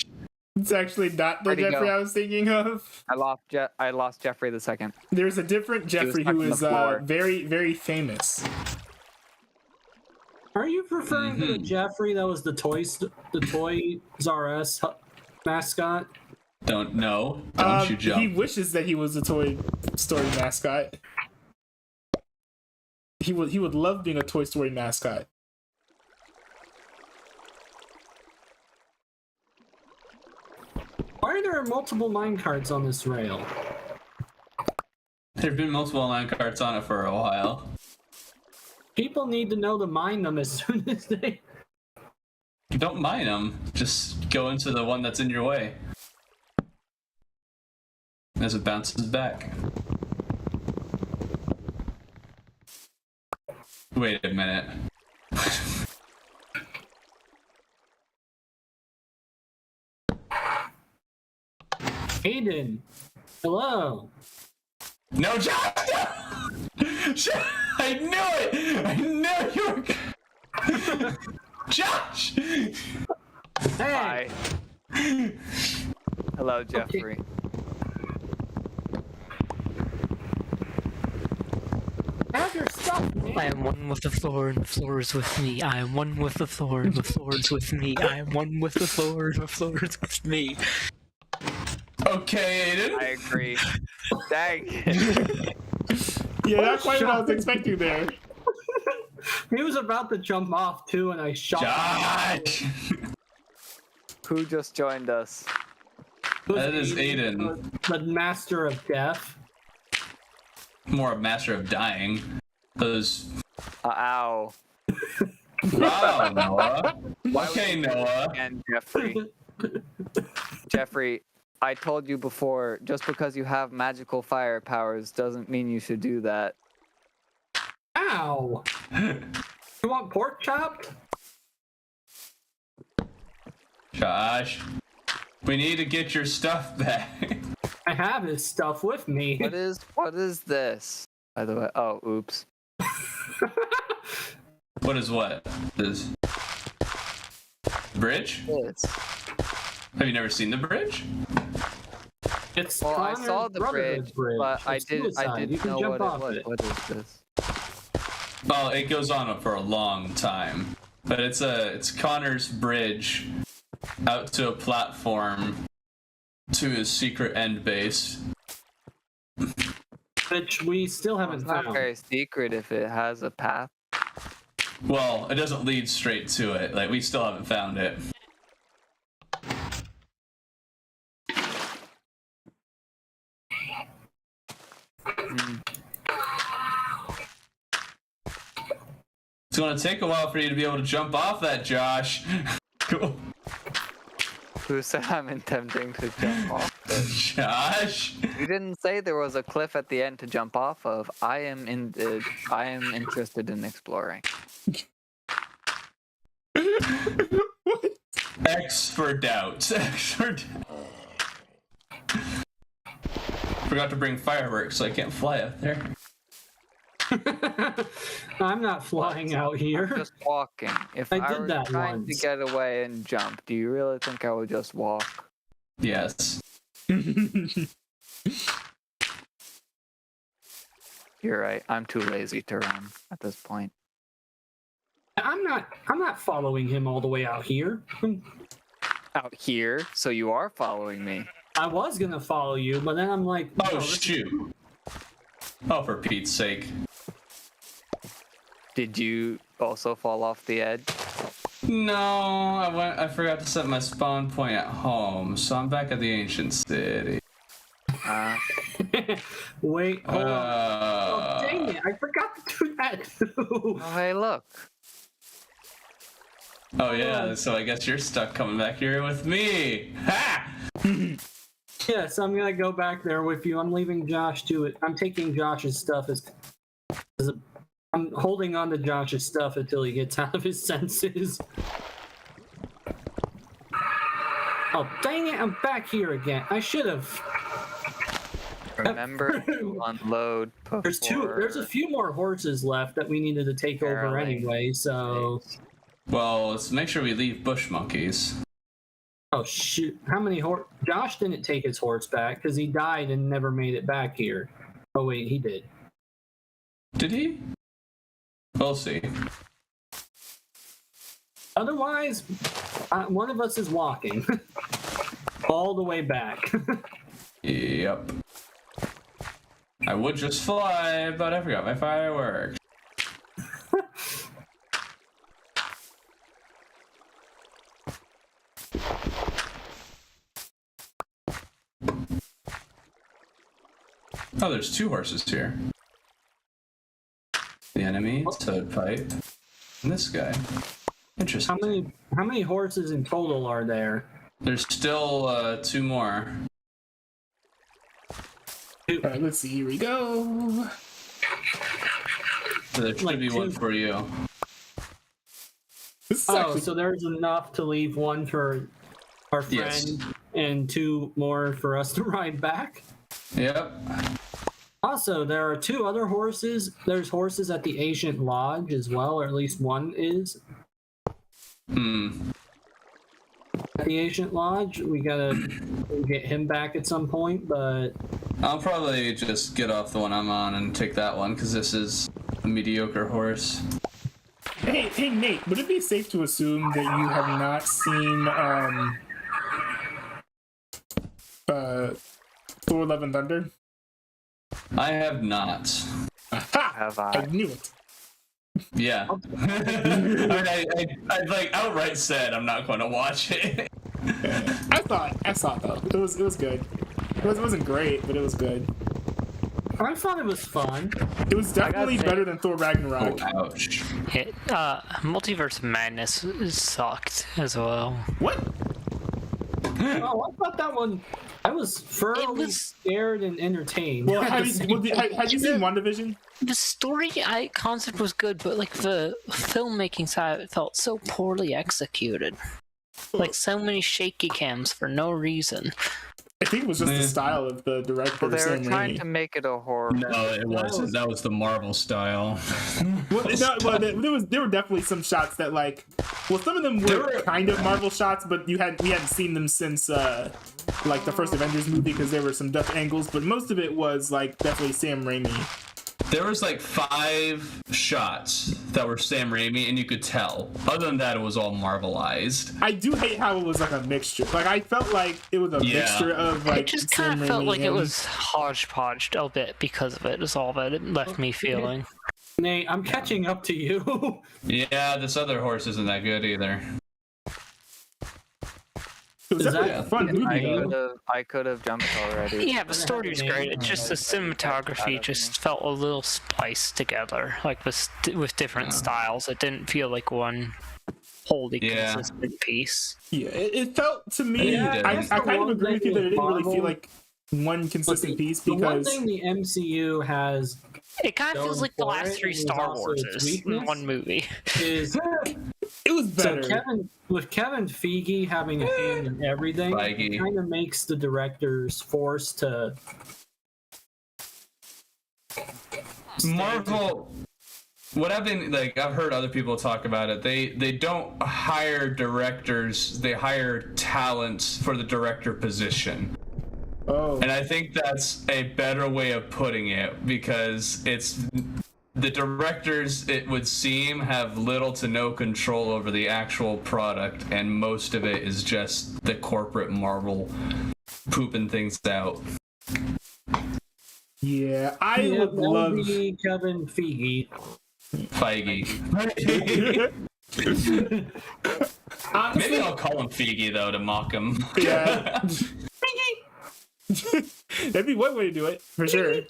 it's actually not the Where'd he Jeffrey go? I was thinking of. I lost Jeffrey the Second. There's a different Jeffrey stuck who on the is floor. very, very famous. Are you referring to the Jeffrey that was the Toys R Us mascot? Don't you jump. He wishes that he was a Toy Story mascot. He would love being a Toy Story mascot. Why are there multiple minecarts on this rail? There've been multiple line carts on it for a while. People need to know to mine them as soon as they... Don't mine them. Just go into the one that's in your way. As it bounces back. Wait a minute. Aiden, hello. No, Josh! I knew it! I knew you were... Josh! Hey. Hi. Hello, Jeffrey. Have your stuff, man. I am one with the floor, and the floor is with me. I am one with the floor, and the floor is with me. I am one with the floor, and the floor is with me. Okay, Aiden. I agree. Dang it. Yeah, not quite what I was expecting there. He was about to jump off too, and I shot him. Josh! Who just joined us? That is Aiden. The master of death. More a master of dying. Those... Ow. Wow, Noah. Okay, Noah. And Jeffrey. Jeffrey, I told you before, just because you have magical fire powers doesn't mean you should do that. Ow! You want pork chopped? Josh, we need to get your stuff back. I have his stuff with me. What is this? By the way, oh, oops. What is what? This bridge? This. Have you never seen the bridge? It's Well, I Connor's saw the Brotherhood bridge, but I It's didn't suicide. You can know jump what off it was. What is this? Well, it goes on for a long time, but it's Connor's bridge out to a platform to his secret end base. Which we still haven't It's not found. very secret if it has a path. Well, it doesn't lead straight to it. Like, we still haven't found it. It's gonna take a while for you to be able to jump off that, Josh. Cool. Who said I'm attempting to jump off this? Josh? You didn't say there was a cliff at the end to jump off of. I am interested in exploring. X for doubt. X for doubt. Forgot to bring fireworks, so I can't fly out there. I'm not flying out I'm here. just walking. If I I, did were that trying once. to get away and jump, do you really think I would just walk? Yes. You're right. I'm too lazy to run at this point. I'm not following him all the way out here. Out here, so you are following me. I was gonna follow you, but then I'm like, Oh, no, this- shoot. Oh, for Pete's sake. Did you also fall off the edge? No, I forgot to set my spawn point at home, so I'm back at the ancient city. Wait, hold on. Oh, dang it! I forgot to do that too. Oh, hey, look. Oh yeah, so I guess you're stuck coming back here with me. Ha! Yes, I'm gonna go back there with you. I'm leaving Josh to it. I'm taking Josh's stuff I'm holding on to Josh's stuff until he gets out of his senses. Oh, dang it, I'm back here again. I should have. Remember to unload before... There's a few more horses left that we needed to take over Caroling. anyway, so. Well, let's make sure we leave bush monkeys. Oh, shoot. How many Josh didn't take his horse back because he died and never made it back here. Oh, wait, he did. Did he? We'll see. Otherwise, one of us is walking all the way back. Yep. I would just fly, but I forgot my fireworks. Oh, there's two horses here. The enemy, toad pipe, and this guy. Interesting. How many horses in total are there? There's still two more. All right, let's see. Here we go. So there should Like be one two. for you. This is Oh, actually so there's enough to leave one for our friend Yes. and 2 more for us to ride back. Yep. Also, there are 2 other horses. There's horses at the Ancient Lodge as well, or at least one is. At the Ancient Lodge, we gotta get him back at some point, but I'll probably just get off the one I'm on and take that one because this is a mediocre horse. Hey, Nate, would it be safe to assume that you have not seen Thor: Love and Thunder? I have not. Aha! Have I I? knew it. Yeah. I like outright said I'm not going to watch it. I thought though it was good. It wasn't great, but it was good. I thought it was fun. It was definitely say- better than Thor Ragnarok. Oh, ouch. Multiverse of Madness sucked as well. What? Oh, I thought that one. I was thoroughly scared and entertained. Well, had you seen WandaVision? The story concept was good, but like the filmmaking side of it felt so poorly executed. Like so many shaky cams for no reason. I think it was just the style of the director. Well, they were Sam trying Raimi. to make it a horror. No, it wasn't. That was the Marvel style. There were definitely some shots that some of them were kind of Marvel shots, but we hadn't seen them since the first Avengers movie because there were some Dutch angles, but most of it was definitely Sam Raimi. There was 5 shots that were Sam Raimi, and you could tell. Other than that, it was all Marvelized. I do hate how it was a mixture. I felt like it was a mixture of It just kind Sam of felt Raimi like it and- was hodgepodge a bit because of it. Is all that it left me feeling. Nate, I'm catching up to you. Yeah, this other horse isn't that good either. It was Is definitely that- a fun movie though. I could have jumped already. Yeah, the story was great. It's just the cinematography just felt a little spliced together, with different styles. It didn't feel like one wholly Yeah. consistent piece. Yeah, it felt to me. Yeah, I that's kind of one agree with you thing that it with didn't really feel Marvel. like one consistent piece The one because thing the MCU has It kind of feels Going like the for last it, 3 and it's Star also its Warses in weakness. one movie. is it was better. so Kevin Feige having a hand in everything, Feige. kind of makes the directors forced to. Marvel, what I've been I've heard other people talk about it. They don't hire directors; they hire talents for the director position. Oh, And I think that's a better way of putting it because it's the directors, it would seem, have little to no control over the actual product, and most of it is just the corporate Marvel pooping things out. yeah, I Yeah, would that would love. be Kevin Feige. Feige. Honestly, Maybe I'll call him Feige though to mock him. yeah. That'd be one way to do it for sure.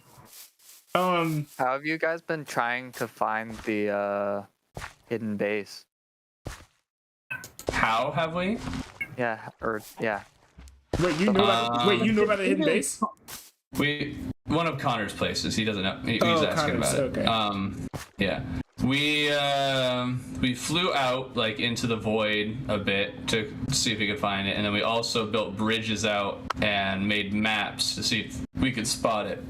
How have you guys been trying to find the hidden base? How have we? Yeah, yeah. Wait, you know about the hidden base? One of Connor's places. He doesn't know. He's Oh, asking Connor's, about it. okay. Yeah. We flew out into the void a bit to see if we could find it, and then we also built bridges out and made maps to see if we could spot it.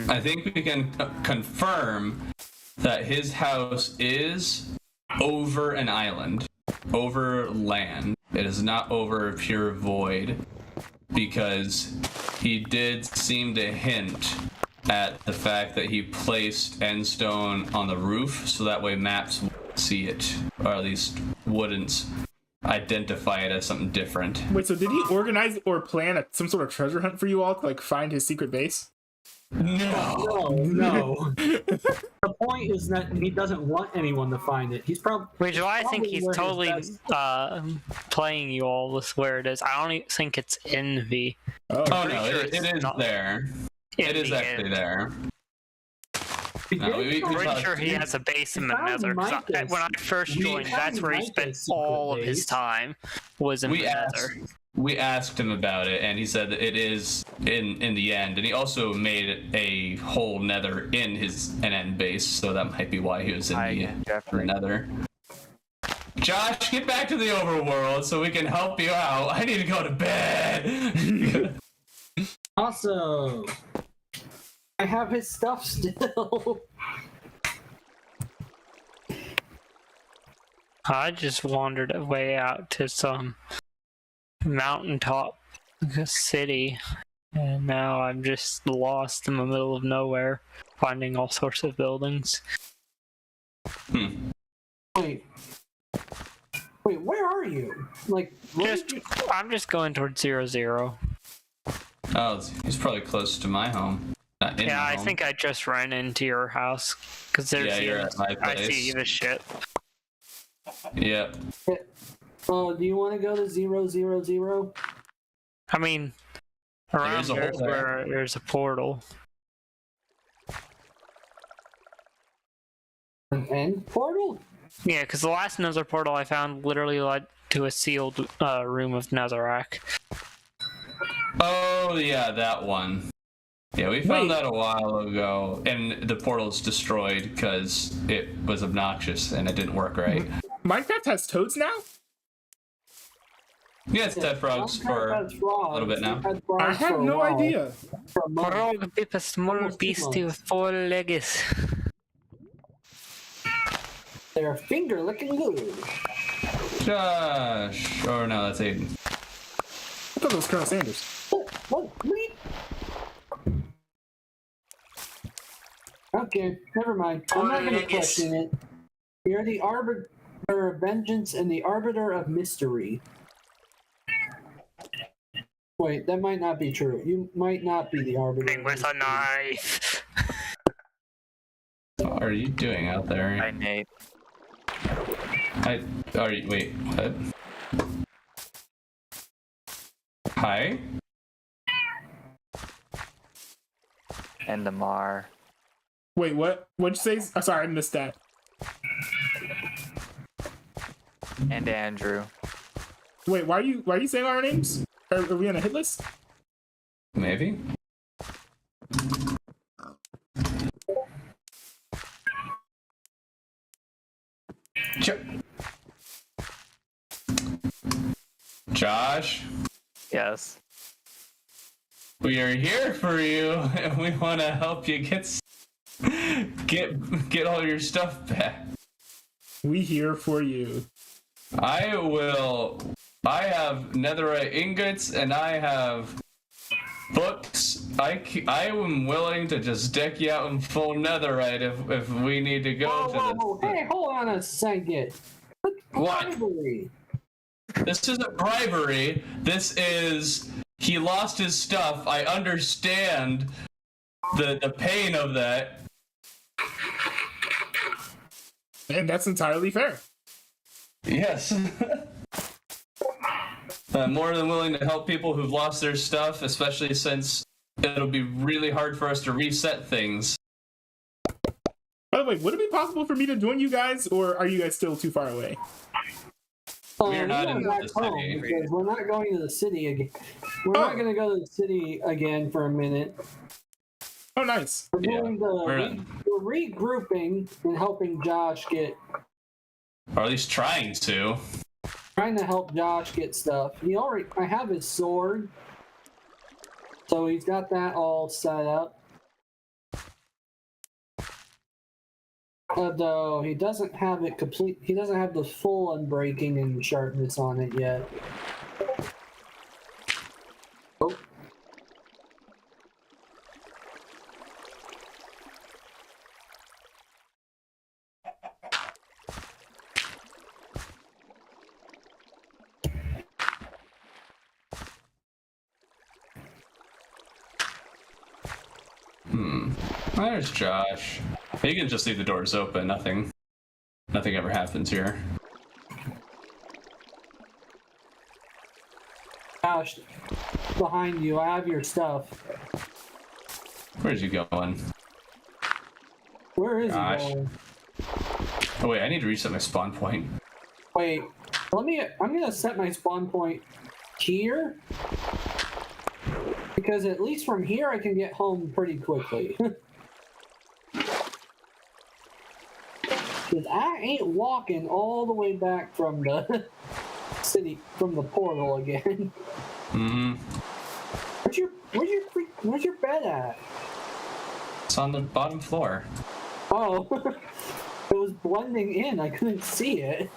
I think we can confirm that his house is over an island, over land. It is not over a pure void, because he did seem to hint at the fact that he placed endstone on the roof, so that way maps wouldn't see it, or at least wouldn't identify it as something different. Wait, so did he organize or plan some sort of treasure hunt for you all to find his secret base? No. No. The point is that he doesn't want anyone to find it. He's probably. Which is why I think Probably he's where his totally best- playing you all with where it is. I don't even think it's in the. Oh, Oh Pretty no, sure it it's is not there. It is actually there. No, we I'm pretty talked- sure he has a base in the found Nether. 'Cause Micah's- when I first we joined, found that's where he spent Micah's secret all of his base. time. Was in We the asked. Nether. we asked him about it, and he said that it is in the end. And he also made a whole nether in his NN base, so that might be why he was in the nether. Josh, get back to the overworld so we can help you out. I need to go to bed. Also, I have his stuff still. I just wandered way out to some mountaintop city, and now I'm just lost in the middle of nowhere, finding all sorts of buildings. Wait, where are you? Like, I'm just going towards 0-0. Oh, he's probably close to my home. Yeah, I think I just ran into your house because there's you're at my place. I see the shit. Yeah. Do you want to go to 0-0-0? I mean, around there's where there's a portal. An end portal? Yeah, because the last nether portal I found literally led to a sealed room of netherrack. Oh, yeah, that one. Yeah, we found that a while ago, and the portal's destroyed because it was obnoxious and it didn't work right. Minecraft has toads now? Yeah, it's dead frogs for a little bit now. I have no idea. Frog is a small beast with 4 legs. Their finger looking good. Josh! Oh no, that's Aiden. I thought it was Colonel Sanders. What? Okay, never mind. I'm not going to question it. You're the arbiter of vengeance and the arbiter of mystery. Wait, that might not be true. You might not be the arbiter. With a knife. What are you doing out there? Hi, Nate. Wait, what? Hi? And Amar. Wait, what? What'd you say? Oh, sorry, I missed that. And Andrew. Wait, why are you saying our names? Are we on a hit list? Maybe? Josh? Yes. We are here for you, and we want to help you get all your stuff back. We here for you. I have netherite ingots, and I have books. I am willing to just deck you out in full netherite if we need to go whoa. Hey, hold on a second. What? Bribery. This isn't bribery. This is... He lost his stuff. I understand the pain of that. And that's entirely fair. Yes. I'm more than willing to help people who've lost their stuff, especially since it'll be really hard for us to reset things. By the way, would it be possible for me to join you guys, or are you guys still too far away? We're not in the city. Because we're not going to the city again. We're not going to go to the city again for a minute. Oh, nice. We're regrouping and helping Josh get... Or at least trying to. Trying to help Josh get stuff. I have his sword. So he's got that all set up. Although he doesn't have it complete, he doesn't have the full unbreaking and sharpness on it yet. Oh. There's Josh. You can just leave the doors open. Nothing ever happens here. Josh, behind you, I have your stuff. Where's he going? Where is Gosh. he going? Oh wait, I need to reset my spawn point. Wait, I'm gonna set my spawn point here. Because at least from here I can get home pretty quickly. Because I ain't walking all the way back from the city, from the portal again. Mm-hmm. Where's your bed at? It's on the bottom floor. Oh, it was blending in. I couldn't see it.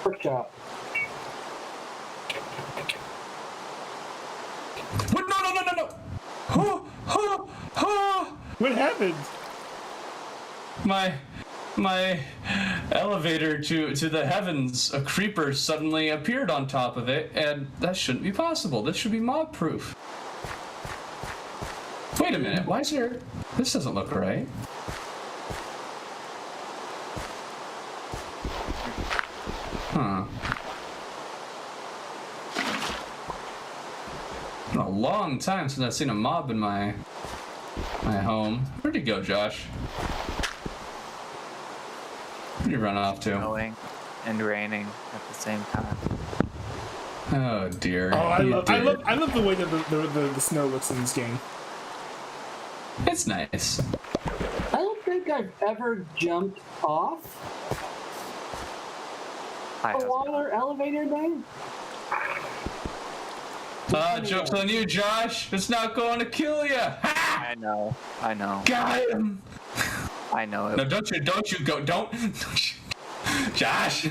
Workshop. What? No! What happened? My elevator to the heavens, a creeper suddenly appeared on top of it, and that shouldn't be possible. This should be mob proof. Wait a minute, why is there... This doesn't look right. Huh. Been a long time since I've seen a mob in my home. Where'd you go, Josh? Where'd you run off to? Snowing and raining at the same time. Oh dear. Oh, I You love the way that the snow looks in this game. It's nice. I don't think I've ever jumped off a water elevator thing. Joke's on you, Josh. It's not going to kill you. Ha! I know. Got him. I know it. No, don't you go. Don't. Josh.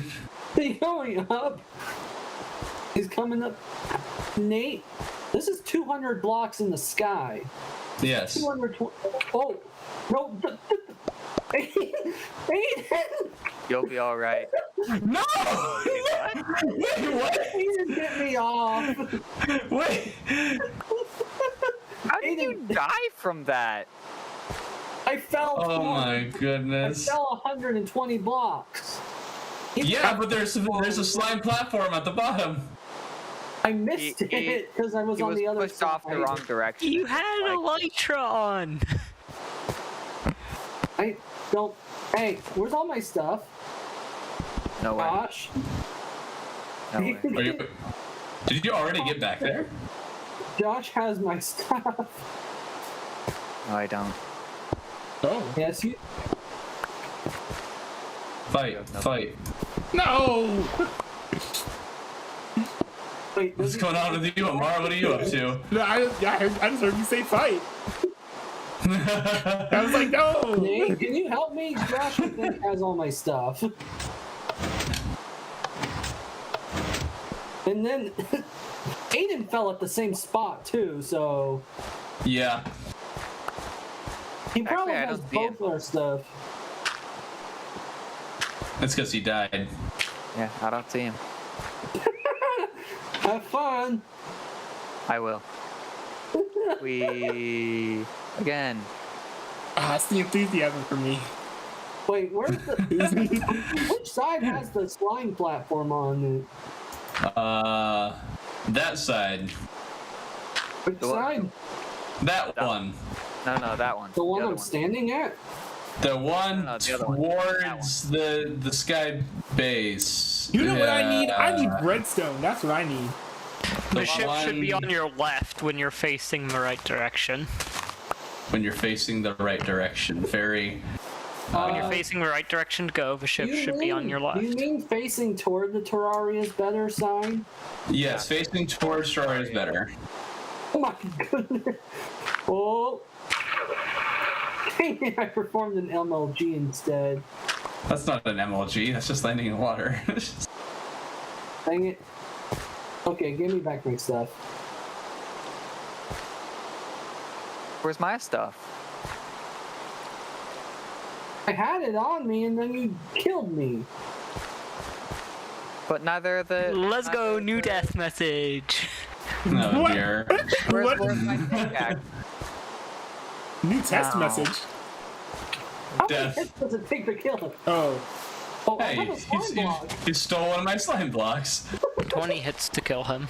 He's going up. He's coming up. Nate, this is 200 blocks in the sky. Yes. 220. Oh, no. You'll be all right. No! Wait, what? He didn't get me off. Wait. How did you die from that? I fell. Oh my I goodness. fell 120 blocks. Yeah, but there's a slime platform at the bottom. I missed it because I was on the other pushed side. off the wrong direction. You had Elytra on. I don't. Hey, where's all my stuff? No way. Gosh. No way. Did you already get back there? Josh has my stuff. No, I don't. Oh. Yes, you. Fight. No! Wait, What's going on with you, Amar? What are you up to? No, I just heard you say fight. I was like, no! Nate, can you help me? Josh, I think, has all my stuff. And then Aiden fell at the same spot too, so Yeah. he probably Actually, I has don't see both our stuff. That's because he died. Yeah, I don't see him. Have fun. I will. We again. That's the enthusiasm for me. Wait, where's the? Which side has the slime platform on it? That side. Which side? That one. No, that one. The one other I'm standing at? The one No, the other one. towards the sky base. You know what I need? I need Yeah. redstone. That's what I need. The ship should be one- on your left when you're facing the right direction. When you're facing the right direction. Very. When you're facing the right direction to go, the ship should be on your left. You mean facing toward the Terraria's better side? Yes, facing towards Terraria is better. Oh my goodness. Oh. Dang it, I performed an MLG instead. That's not an MLG. That's just landing in water. Dang it. Okay, give me back my stuff. Where's my stuff? I had it on me and then you killed me. But neither of the. Let's go, neither new the- death message. No, What? dear. What? Where's my pickaxe? New text No. message. How many Death. hits does it take to kill him? Oh. Oh, I Hey, have a slime block. you stole one of my slime blocks. 20 hits to kill him,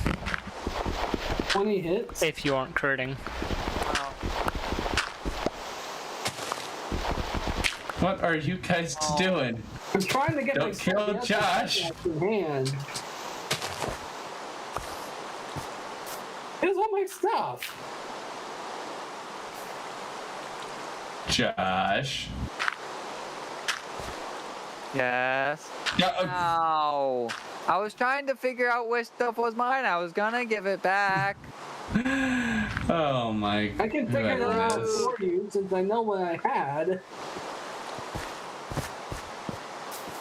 20 hits. if you aren't critting. What are you guys doing? I'm trying to get my Don't kill Josh. in hand. Here's all my stuff. Josh. Yes. Yeah, Ow. I was trying to figure out which stuff was mine. I was gonna give it back. oh my I can figure that out goodness. for you since I know what I had.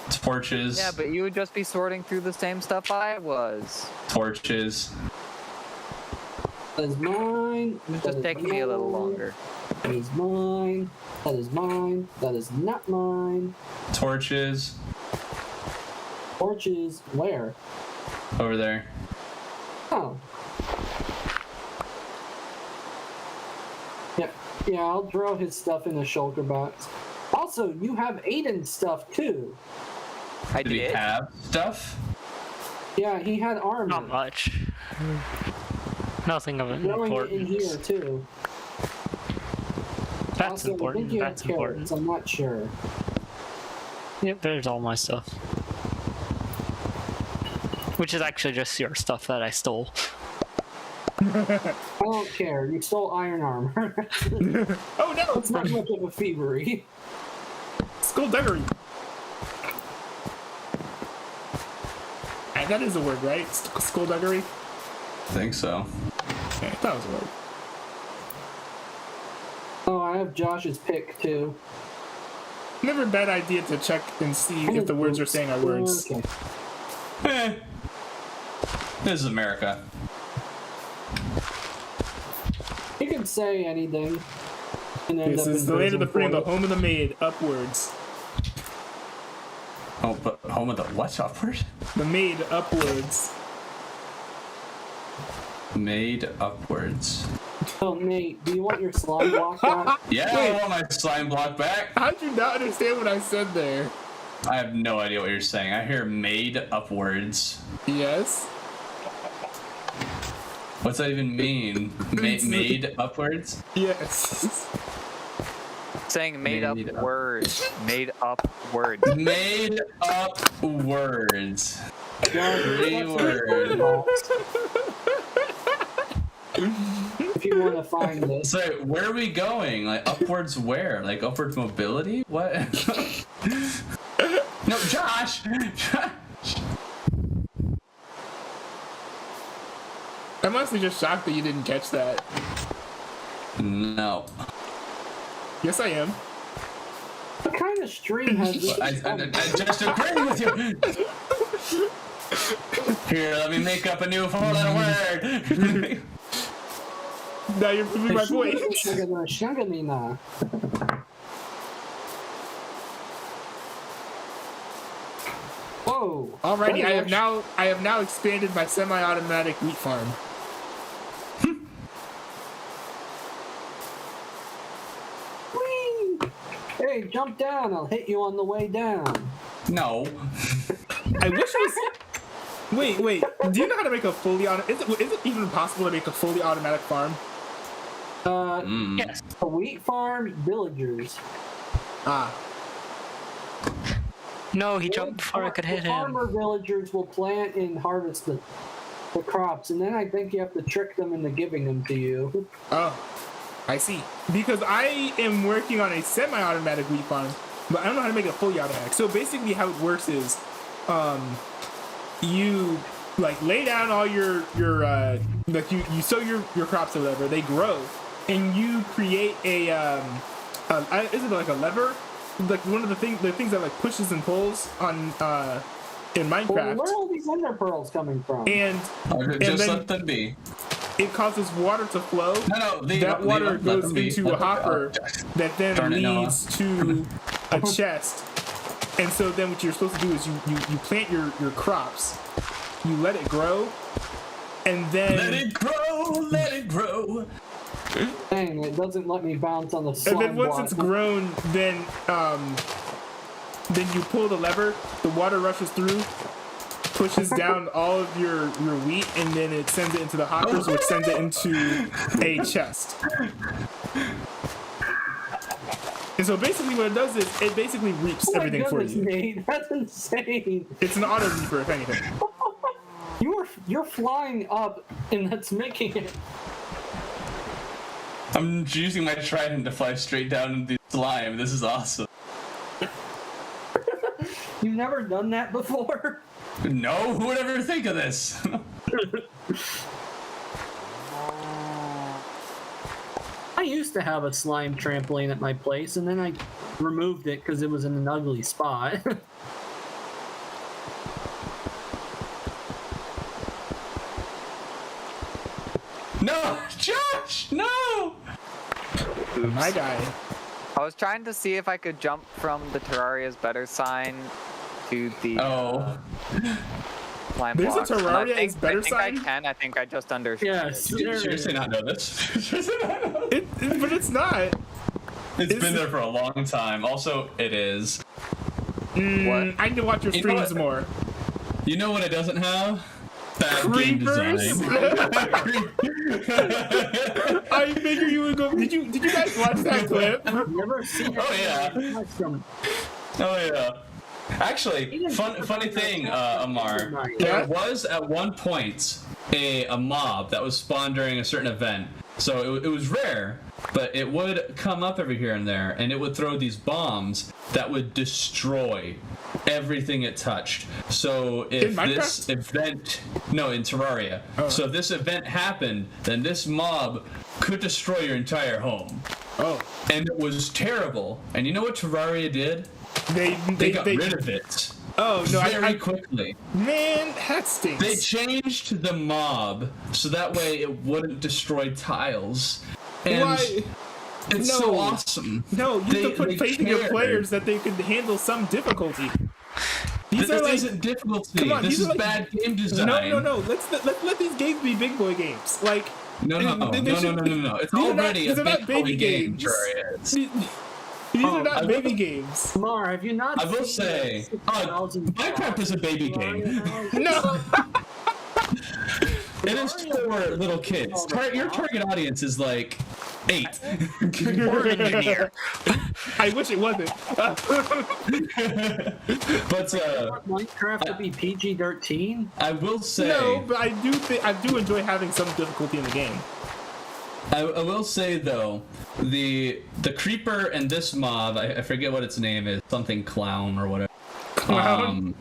Torches. Yeah, but you would just be sorting through the same stuff I was. Torches. That is mine. It's just taking me a little longer. That is mine. That is mine. That is not mine. Torches. Torches, where? Over there. Oh. Yeah, I'll throw his stuff in a shulker box. Also, you have Aiden's stuff too. I Did he did. have stuff? Yeah, he had armor. Not much. Nothing of Throwing it in here importance. too. That's Also, I important. think you have That's carrots. important. I'm not sure. Yep, there's all my stuff. Which is actually just your stuff that I stole. I don't care. You stole iron armor. Oh no! It's not much of a thievery. Skullduggery. That is a word, right? Skullduggery? I think so. Okay, I thought it was a word. Oh, I have Josh's pick too. Never a bad idea to check and see if the words you're saying are words. Okay. Eh. This is America. You can say anything. And end This up is in the land of the prison free, for the it. home of the maid, upwards. Oh, but home of the what upward? The maid, upwards. Made upwards. Oh, Nate, do you want your slime block back? Yeah, Wait. I want my slime block back. How'd you not understand what I said there? I have no idea what you're saying. I hear made upwards. Yes. What's that even mean? Made upwards? Yes. Saying made up Made up. words. Made up words. Made up words. Three words. If you want to find this. So where are we going? Like upwards where? Like upwards mobility? What? No, Josh! I'm honestly just shocked that you didn't catch that. No. Yes, I am. What kind of stream has this? I just agree with you. Here, let me make up a new four-letter word. Now you're proving my point. Shaganina. Whoa. Alrighty, That I have now expanded my semi-automatic wheat farm. Whee! Hey, jump down. I'll hit you on the way down. No. I wish it was. Wait. Do you know how to make a fully automatic? Is it even possible to make a fully automatic farm? Yes. A wheat farm, villagers. Ah, No, he jumped before I could hit The him. farmer villagers will plant and harvest the crops, and then I think you have to trick them into giving them to you. oh, I see. Because I am working on a semi-automatic wheat farm, but I don't know how to make it fully automatic. So basically, how it works is, you like lay down all your like you sow your crops or whatever, they grow, and you create a is it like a lever, like one of the things that like pushes and pulls on in Well, Minecraft, where are all these ender pearls coming from? and Just then- let them be. it causes water to flow. No, That water let goes them be. into Let a them be. hopper that then Darn it, Noah. leads to a chest. And so then what you're supposed to do is you plant your crops, you let it grow, and then Let it grow. Dang, it doesn't let me bounce on the and slime then once block. it's grown, then you pull the lever, the water rushes through, pushes down all of your wheat, and then it sends it into the hoppers, which sends it into a chest. And so basically what it does is it basically reaps Oh my everything goodness, for you. Nate, that's insane. It's an auto reaper, if anything. You're flying up, and that's making it. I'm using my trident to fly straight down into the slime. This is awesome. You've never done that before? No, who would ever think of this? I used to have a slime trampoline at my place, and then I removed it because it was in an ugly spot. No, Josh, no! My guy. I was trying to see if I could jump from the Terraria's better sign to the slime There's blocks. a And Terraria is better I think sign? I can. I think I just understood. Yes. Did you seriously not know this? Seriously not know? But it's not. It's been there for a long time. Also, it is. What? I need to watch your You know streams what? more. You know what it doesn't have? Bad game Creepers? design. I figure you would go. Did you guys watch that clip? I've never seen it. Oh, yeah. Oh yeah. Actually, funny thing, Amar. There was at one point a mob that was spawned during a certain event. So it was rare, but it would come up every here and there, and it would throw these bombs that would destroy everything it touched. So if this event, no, in Terraria. Oh. So if this event happened, then this mob could destroy your entire home. Oh. And it was terrible. And you know what Terraria did? They got rid of it. Oh no! Very quickly. Man, that stinks. They changed the mob so that way it wouldn't destroy tiles. And Why? it's No. so awesome. No, you have to put faith in your cared. players that they could handle some difficulty. This These are like, isn't difficulty. come on, this these is are like- bad game design. no. Let's let these games be big boy games. Like No. It's these are already not, these a are not big baby boy game. games. Terraria is. These are not I baby will- games. Mar, have you not I will seen say, the 6,000 Minecraft is a baby game. No. It is for little kids. Your target audience is like 8. Or engineer. I wish it wasn't. But Minecraft to be PG-13? I will say, No, but I do enjoy having some difficulty in the game. I will say though, the creeper and this mob, I forget what its name is, something clown or whatever. Clown?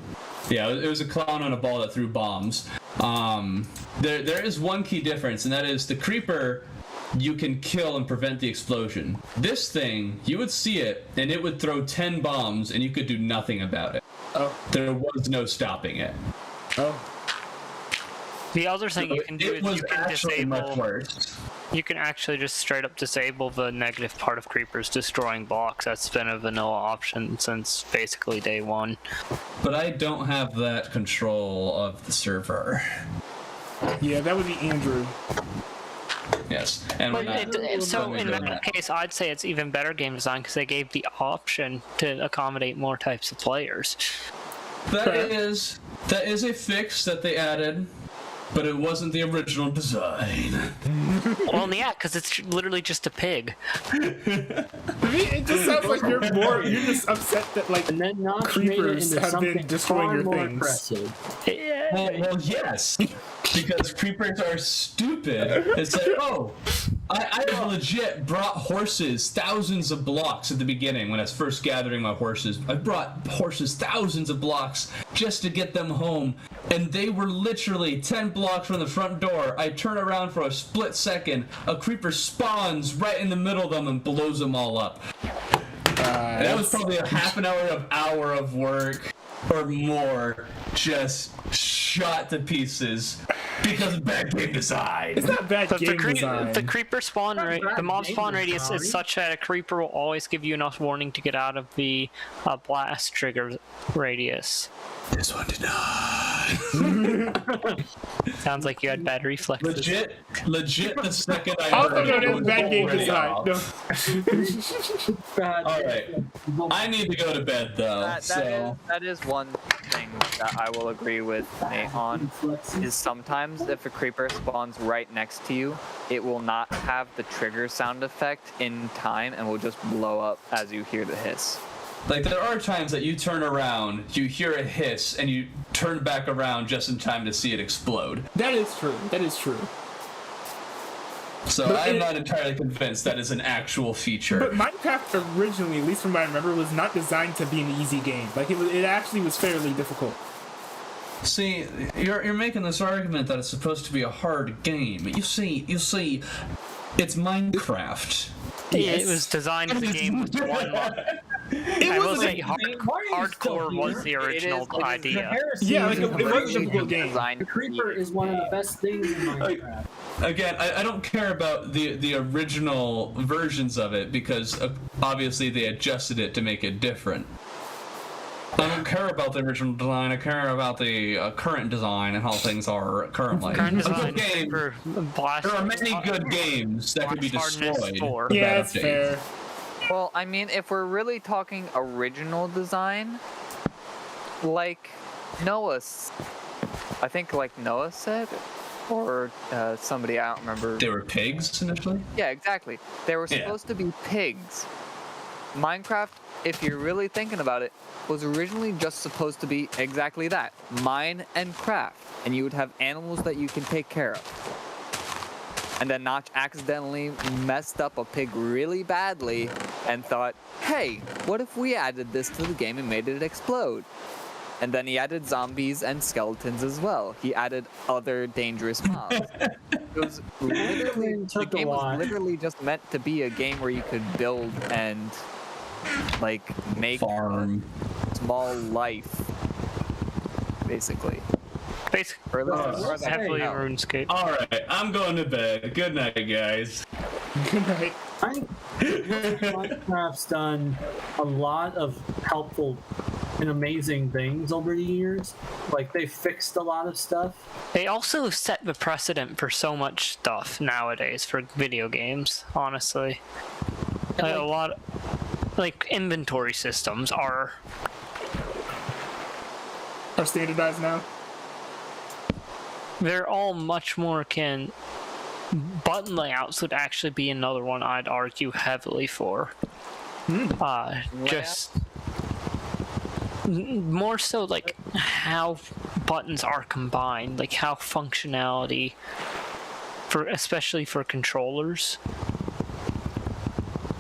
Yeah, it was a clown on a ball that threw bombs. There is one key difference, and that is the creeper you can kill and prevent the explosion. This thing, you would see it, and it would throw 10 bombs, and you could do nothing about it. Oh. There was no stopping it. Oh. The other thing you can do It is was you can actually much disable. worse. You can actually just straight up disable the negative part of creepers destroying blocks. That's been a vanilla option since basically day one. But I don't have that control of the server. Yeah, that would be Andrew. Yes, and we're But not. so in doing that case, I'd say it's even better game design because they gave the option to accommodate more types of players. That is a fix that they added, but it wasn't the original design. Well, yeah, because it's literally just a pig. To me, it just sounds like you're just upset that like And then Notch made it creepers into have something been destroying far your more things. impressive. Well, yes, because creepers are stupid. It's like, oh, I legit brought horses thousands of blocks at the beginning when I was first gathering my horses. I brought horses thousands of blocks just to get them home, and they were literally 10 blocks from the front door. I turn around for a split second, a creeper spawns right in the middle of them and blows them all up. And that was probably a half an hour of work or more, just shot to pieces because of bad game design. It's not bad game design. The creeper spawn rate, the mob spawn radius is such that a creeper will always give you enough warning to get out of the blast trigger radius. This one did not. Sounds like you had bad reflexes. Legit. The second I Also heard known it, as was bad game already design. off. No. All right, I need to go to bed though. That is one thing that I will agree with Nate on is sometimes if a creeper spawns right next to you, it will not have the trigger sound effect in time and will just blow up as you hear the hiss. Like, there are times that you turn around, you hear a hiss, and you turn back around just in time to see it explode. That is true. That is true. So I'm not entirely convinced that is an actual feature. But Minecraft originally, at least from what I remember, was not designed to be an easy game. Like, it actually was fairly difficult. See, you're making this argument that it's supposed to be a hard game. You see, it's Minecraft. Yeah, it was designed as a game with 1 month. I will say hardcore was the original idea. Yeah, like, it was a difficult game. The creeper is one of the best things in Minecraft. Again, I don't care about the original versions of it because obviously they adjusted it to make it different. I don't care about the original design. I care about the current design and how things are currently. Current design game, for blast. there are many good games that could be destroyed. Yeah, that's fair. Well, I mean, if we're really talking original design, like Noah's, I think like Noah said, or somebody, I don't remember. They were pigs initially? Yeah, exactly. They were supposed to be pigs. Minecraft, if you're really thinking about it, was originally just supposed to be exactly that. Mine and craft. And you would have animals that you can take care of. And then Notch accidentally messed up a pig really badly and thought, hey, what if we added this to the game and made it explode? And then he added zombies and skeletons as well. He added other dangerous mobs. The game was literally just meant to be a game where you could build and like make farm a small life, basically. Basically, heavily RuneScape. Alright, I'm going to bed. Good night, guys. Good night. I think Minecraft's done a lot of helpful and amazing things over the years. Like, they fixed a lot of stuff. They also set the precedent for so much stuff nowadays for video games, honestly. Like, a lot of, like, inventory systems are standardized now. They're all much more akin. Button layouts would actually be another one I'd argue heavily for. Just more so like how buttons are combined, like how functionality for, especially for controllers,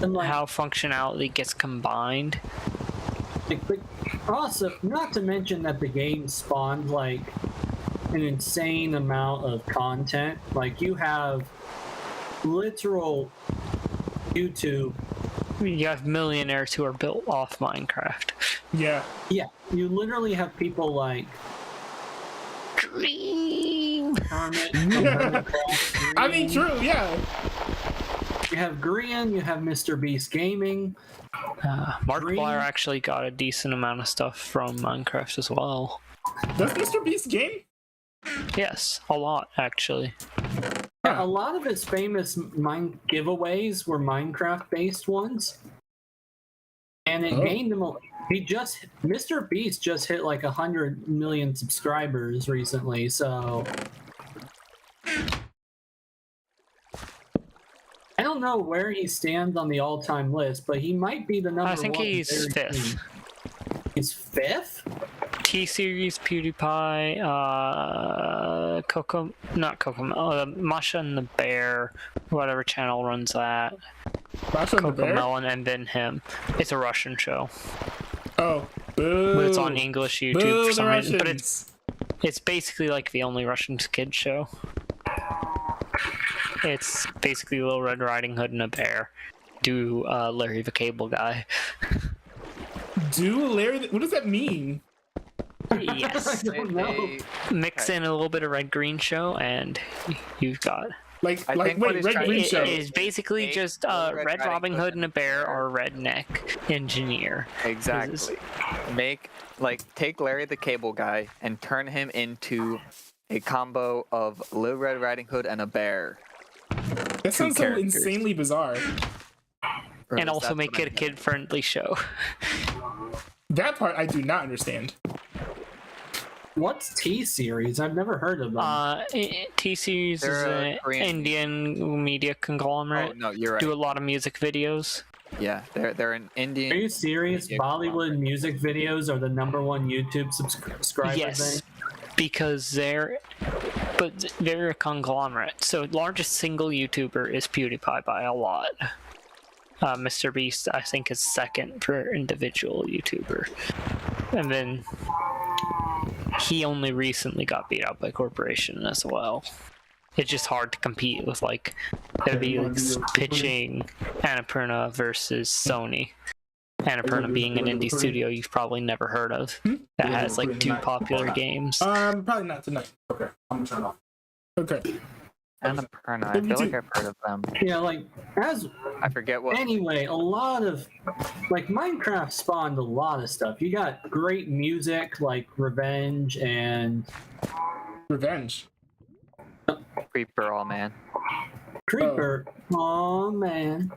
And like, how functionality gets combined. but also, not to mention that the game spawned like an insane amount of content. Like, you have literal YouTube. You have millionaires who are built off Minecraft. Yeah. Yeah, you literally have people like Dream. Kermit. I mean, true, yeah. You have Grian, you have Mr. Beast Gaming. Markiplier actually got a decent amount of stuff from Minecraft as well. Does Mr. Beast game? Yes, a lot actually. Yeah, a lot of his famous mine giveaways were Minecraft-based ones, and it gained him. Mr. Beast just hit like 100 million subscribers recently, so I don't know where he stands on the all-time list, but he might be the number one. I think he's fifth. He's fifth? T-Series, PewDiePie, Masha and the Bear, whatever channel runs that. Masha and the Bear? Melon, and then him. It's a Russian show. Oh, boo. But it's on English YouTube Boo, for some the reason. But Russians. it's basically like the only Russian kid show. It's basically Little Red Riding Hood and a bear. Do Larry the Cable Guy. Do Larry? What does that mean? Yes. Mix in a little bit of Red Green Show, and you've got. Wait, Red Green Show. It is basically just Red Robin Hood and a bear or a redneck engineer. Exactly. Take Larry the Cable Guy and turn him into a combo of Little Red Riding Hood and a bear. That sounds so insanely bizarre. And also make it a kid-friendly show. That part I do not understand. What's T Series? I've never heard of them. T-Series is They're a an Korean Indian media conglomerate. Oh no, you're right. Do a lot of music videos. Yeah, they're an Indian. Are you serious? media Bollywood conglomerate. music videos are the #1 YouTube subscriber Yes, thing? because they're a conglomerate. So largest single YouTuber is PewDiePie by a lot. Mr. Beast, I think, is second for individual YouTuber, and then he only recently got beat out by corporation as well. It's just hard to compete with, like, it'd be like pitching Annapurna versus Sony. Annapurna being an indie studio you've probably never heard of that has like 2 popular games. Probably not tonight. Okay, I'm gonna turn it off. Okay. Annapurna. I feel like I've heard of them. Yeah, like, as I forget what. anyway, a lot of, like, Minecraft spawned a lot of stuff. You got great music like Revenge and Revenge. Creeper, all man. Creeper. Oh man.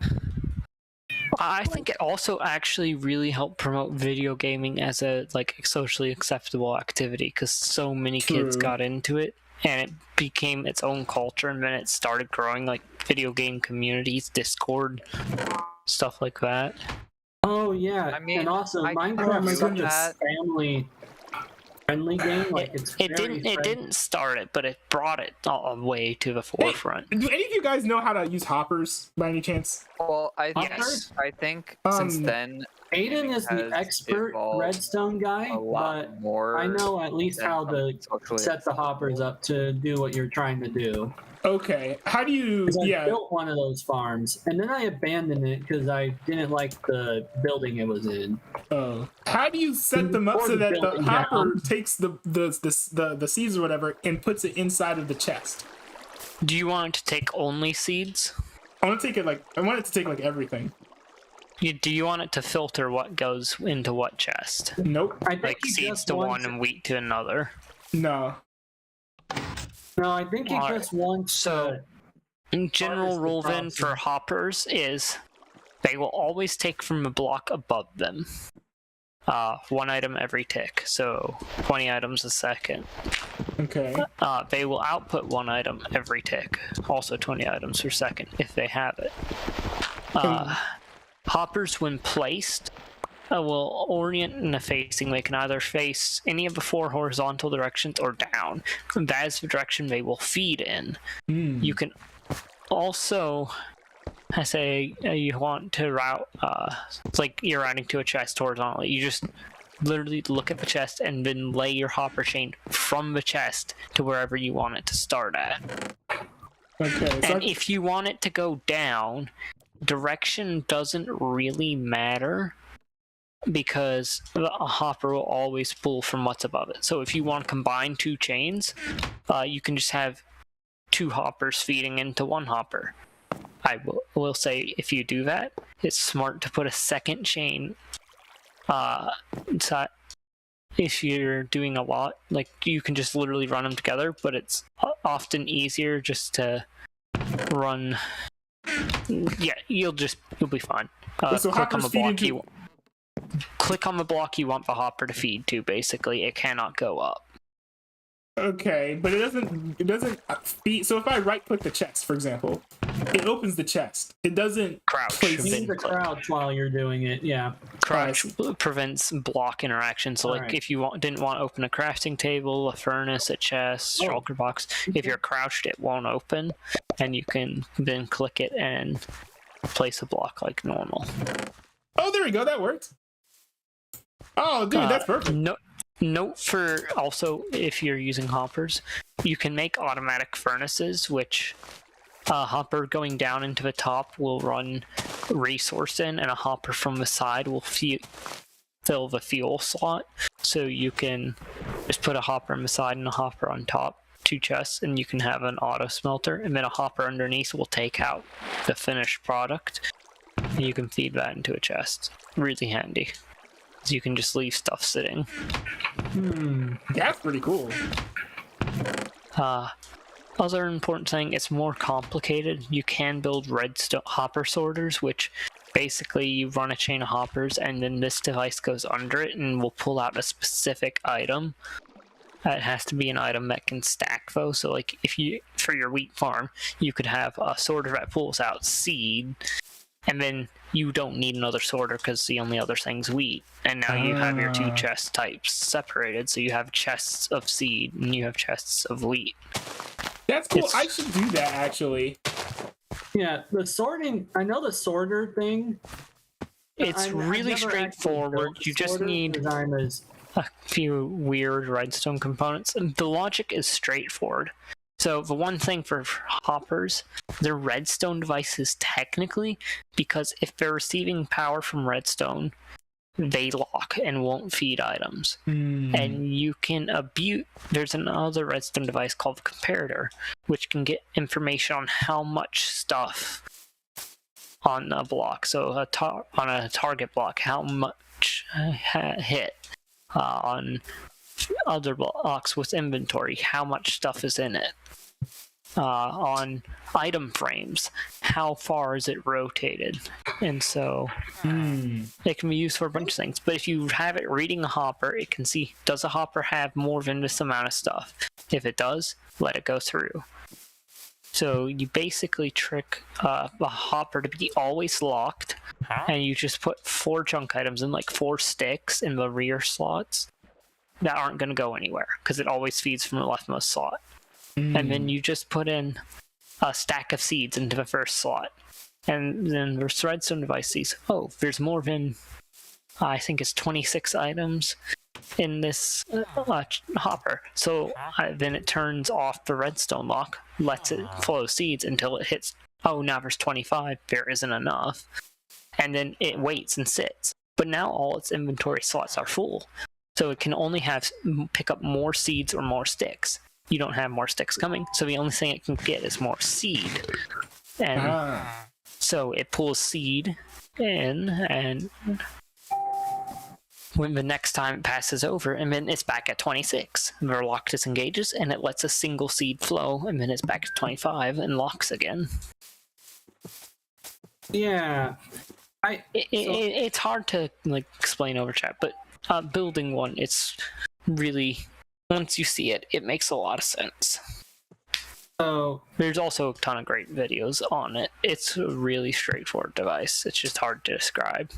I think it also actually really helped promote video gaming as a like socially acceptable activity because so many kids True. got into it and it became its own culture, and then it started growing like video game communities, Discord, stuff like that. Oh yeah, I mean, and also I can Minecraft is do such a that. family friendly game. Like It didn't start it, but it brought it all way to the forefront. Do any of you guys know how to use hoppers by any chance? Well, Yes. I think since then Aiden is the has expert evolved redstone guy, a lot but more. I know at least than how to socially set the hoppers up to do what you're trying to do. Okay. How do you? 'Cause I Yeah. built one of those farms, and then I abandoned it because I didn't like the building it was in. Oh. How do you set them up Or so the that the building hopper down. takes the seeds or whatever and puts it inside of the chest? Do you want it to take only seeds? I want it to take like everything. Do you want it to filter what goes into what chest? Nope. I think Like he seeds just to wants, one and wheat to another. No. No, I think he Alright, just wants. so- General Harvest the rule then crops. for hoppers is they will always take from a block above them. 1 item every tick, so 20 items a second. Okay. They will output 1 item every tick, also 20 items per second if they have it. Hoppers, when placed, will orient in a facing. They can either face any of the 4 horizontal directions or down. That is the direction they will feed in. You can also, I say, you want to route, it's like you're routing to a chest horizontally. You just literally look at the chest and then lay your hopper chain from the chest to wherever you want it to start at. Okay. So And if you want it to go down, direction doesn't really matter because a hopper will always pull from what's above it. So if you want to combine 2 chains, you can just have 2 hoppers feeding into 1 hopper. I will say if you do that, it's smart to put a second chain inside. If you're doing a lot, like you can just literally run them together, but it's often easier just to run. Yeah, you'll be fine. so Click on hoppers the feed block into. click on the block you want the hopper to feed to. Basically, it cannot go up. Okay, but it doesn't feed. So if I right click the chest, for example, it opens the chest. It doesn't Crouch. place- You then need to click. crouch while you're doing it. Yeah. Crouch prevents block interaction. So, like, Alright. if you didn't want to open a crafting table, a furnace, a chest, Oh. shulker box, if you're crouched, it won't open, and you can then click it and place a block like normal. Oh, there we go. That worked. Oh, dude, that's perfect. Note for also if you're using hoppers, you can make automatic furnaces, which a hopper going down into the top will run resource in, and a hopper from the side will fill the fuel slot. So you can just put a hopper on the side and a hopper on top, 2 chests, and you can have an auto smelter, and then a hopper underneath will take out the finished product, and you can feed that into a chest. Really handy. So you can just leave stuff sitting. That's pretty cool. Other important thing, it's more complicated. You can build redstone hopper sorters, which basically you run a chain of hoppers and then this device goes under it and will pull out a specific item. It has to be an item that can stack, though. So, like, if you, for your wheat farm, you could have a sorter that pulls out seed, and then you don't need another sorter because the only other thing's wheat. And now you have your two chest types separated. So you have chests of seed and you have chests of wheat. That's cool. I should do that, actually. Yeah, the sorting. I know the sorter thing. It's really straightforward. You just need a few weird redstone components. And the logic is straightforward. So the one thing for hoppers, they're redstone devices technically, because if they're receiving power from redstone, they lock and won't feed items. And you can there's another redstone device called the comparator, which can get information on how much stuff on a block. So on a target block, how much hit on other blocks with inventory, how much stuff is in it. On item frames, how far is it rotated? And so it can be used for a bunch of things. But if you have it reading a hopper, it can see, does a hopper have more than this amount of stuff? If it does, let it go through. So you basically trick the hopper to be always locked, and you just put 4 junk items in, like 4 sticks in the rear slots that aren't going to go anywhere because it always feeds from the leftmost slot. And then you just put in a stack of seeds into the first slot. And then the redstone device sees, oh, there's more than, I think it's 26 items in this hopper. So then it turns off the redstone lock, lets it flow seeds until it hits, oh, now there's 25, there isn't enough. And then it waits and sits. But now all its inventory slots are full. So it can only pick up more seeds or more sticks. You don't have more sticks coming, so the only thing it can get is more seed. And so it pulls seed in, and when the next time it passes over, and then it's back at 26. The lock disengages, and it lets a single seed flow, and then it's back at 25 and locks again. Yeah. It's hard to like explain over chat, but building one, it's really, once you see it, it makes a lot of sense. So there's also a ton of great videos on it. It's a really straightforward device. It's just hard to describe.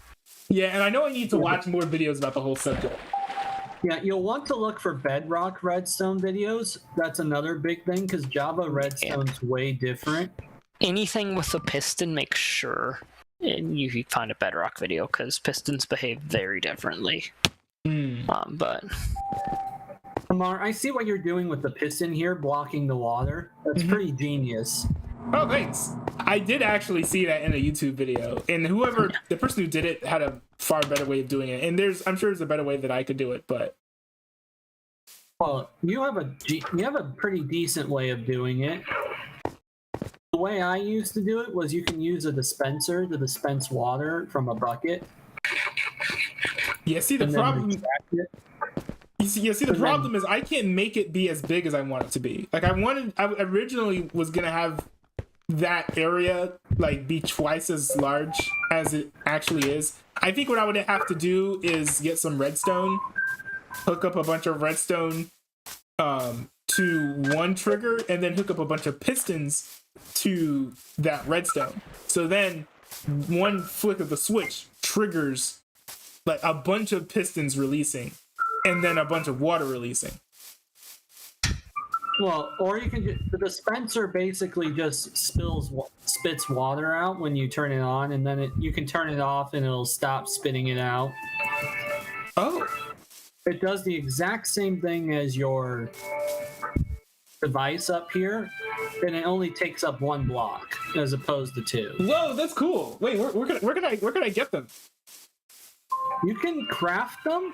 Yeah, and I know I need to watch more videos about the whole subject. Yeah, you'll want to look for Bedrock Redstone videos. That's another big thing, because Java Redstone's way different. Anything with a piston, make sure you find a Bedrock video, because pistons behave very differently. But Amar, I see what you're doing with the piston here, blocking the water. That's pretty genius. Oh, thanks. I did actually see that in a YouTube video, and the person who did it had a far better way of doing it. And I'm sure there's a better way that I could do it, but well, you have a pretty decent way of doing it. The way I used to do it was you can use a dispenser to dispense water from a bucket. Yeah, see the problem. The problem is I can't make it be as big as I want it to be. Like I originally was gonna have that area like be twice as large as it actually is. I think what I would have to do is get some redstone, hook up a bunch of redstone to one trigger, and then hook up a bunch of pistons to that redstone. So then one flick of the switch triggers like a bunch of pistons releasing, and then a bunch of water releasing. Well, or you can the dispenser basically just spits water out when you turn it on, and then you can turn it off and it'll stop spitting it out. Oh. It does the exact same thing as your device up here, and it only takes up 1 block as opposed to 2. Whoa, that's cool. Wait, where can I get them? You can craft them.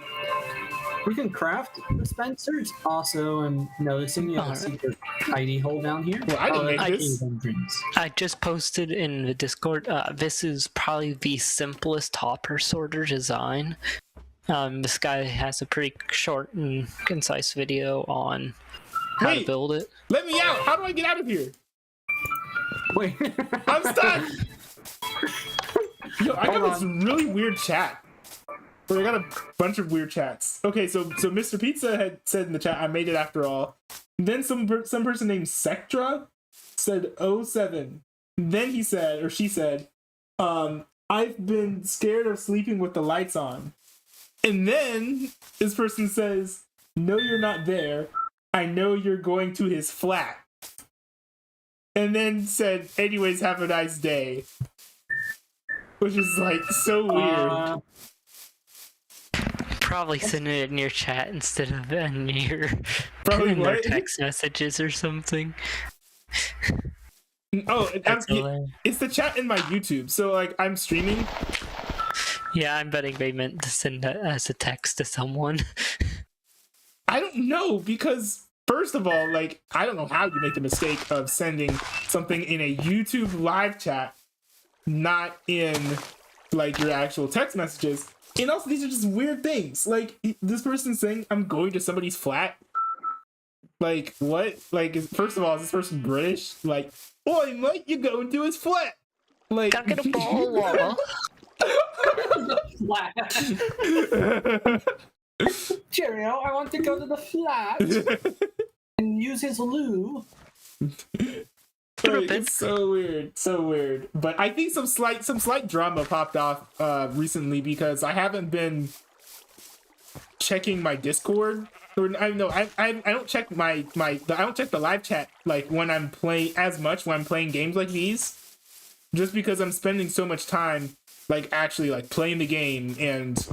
You can craft dispensers. Also, I'm noticing you have a secret ID hole down here. Well, I didn't make this. I just posted in the Discord. This is probably the simplest hopper sorter design. This guy has a pretty short and concise video on how to build it. Let me out! How do I get out of here? Wait, I'm stuck. Yo, I got this really weird chat. But I got a bunch of weird chats. Okay, so Mr. Pizza had said in the chat, I made it after all. Then some person named Sectra said 07. Then he said, or she said, I've been scared of sleeping with the lights on. And then this person says, no, you're not there. I know you're going to his flat. And then said, anyways, have a nice day. Which is like so weird. Probably send it in your chat instead of in your, Probably in your what? text messages or something. Oh, That's hilarious. it's the chat in my YouTube. So like I'm streaming. Yeah, I'm betting they meant to send that as a text to someone. I don't know, because first of all, like I don't know how you make the mistake of sending something in a YouTube live chat, not in like your actual text messages. And also, these are just weird things. Like this person saying, "I'm going to somebody's flat." Like what? Like first of all, is this person British? Like, boy, might you go into his flat? Like, Gotta get a ball. Cheerio, I want to go to the flat and use his loo. Like, it's so weird. But I think some slight drama popped off recently because I haven't been checking my Discord. Or I don't check I don't check the live chat like when I'm playing as much when I'm playing games like these, just because I'm spending so much time like actually like playing the game and.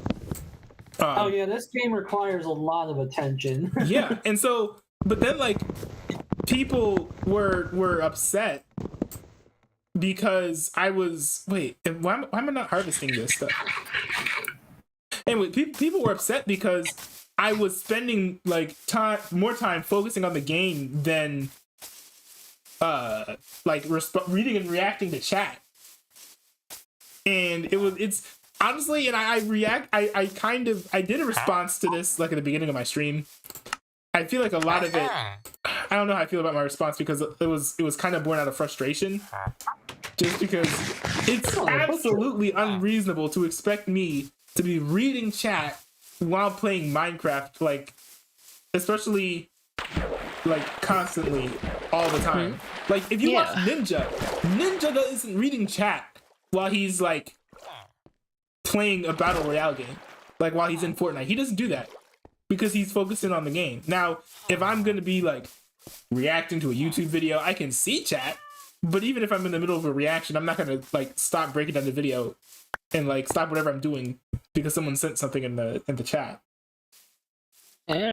Oh yeah, this game requires a lot of attention. Yeah, and so, but then like people were upset because I was why am I not harvesting this stuff? Anyway, people were upset because I was spending like more time focusing on the game than like reading and reacting to chat, and it's. Honestly, and I did a response to this like at the beginning of my stream. I feel like a lot of it, I don't know how I feel about my response because it was kind of born out of frustration. Just because it's absolutely unreasonable to expect me to be reading chat while playing Minecraft, like, especially like constantly all the time. Like if you watch Ninja isn't reading chat while he's like playing a battle royale game, like while he's in Fortnite. He doesn't do that because he's focusing on the game. Now, if I'm gonna be like reacting to a YouTube video, I can see chat, but even if I'm in the middle of a reaction, I'm not gonna like stop breaking down the video and like stop whatever I'm doing because someone sent something in the chat. And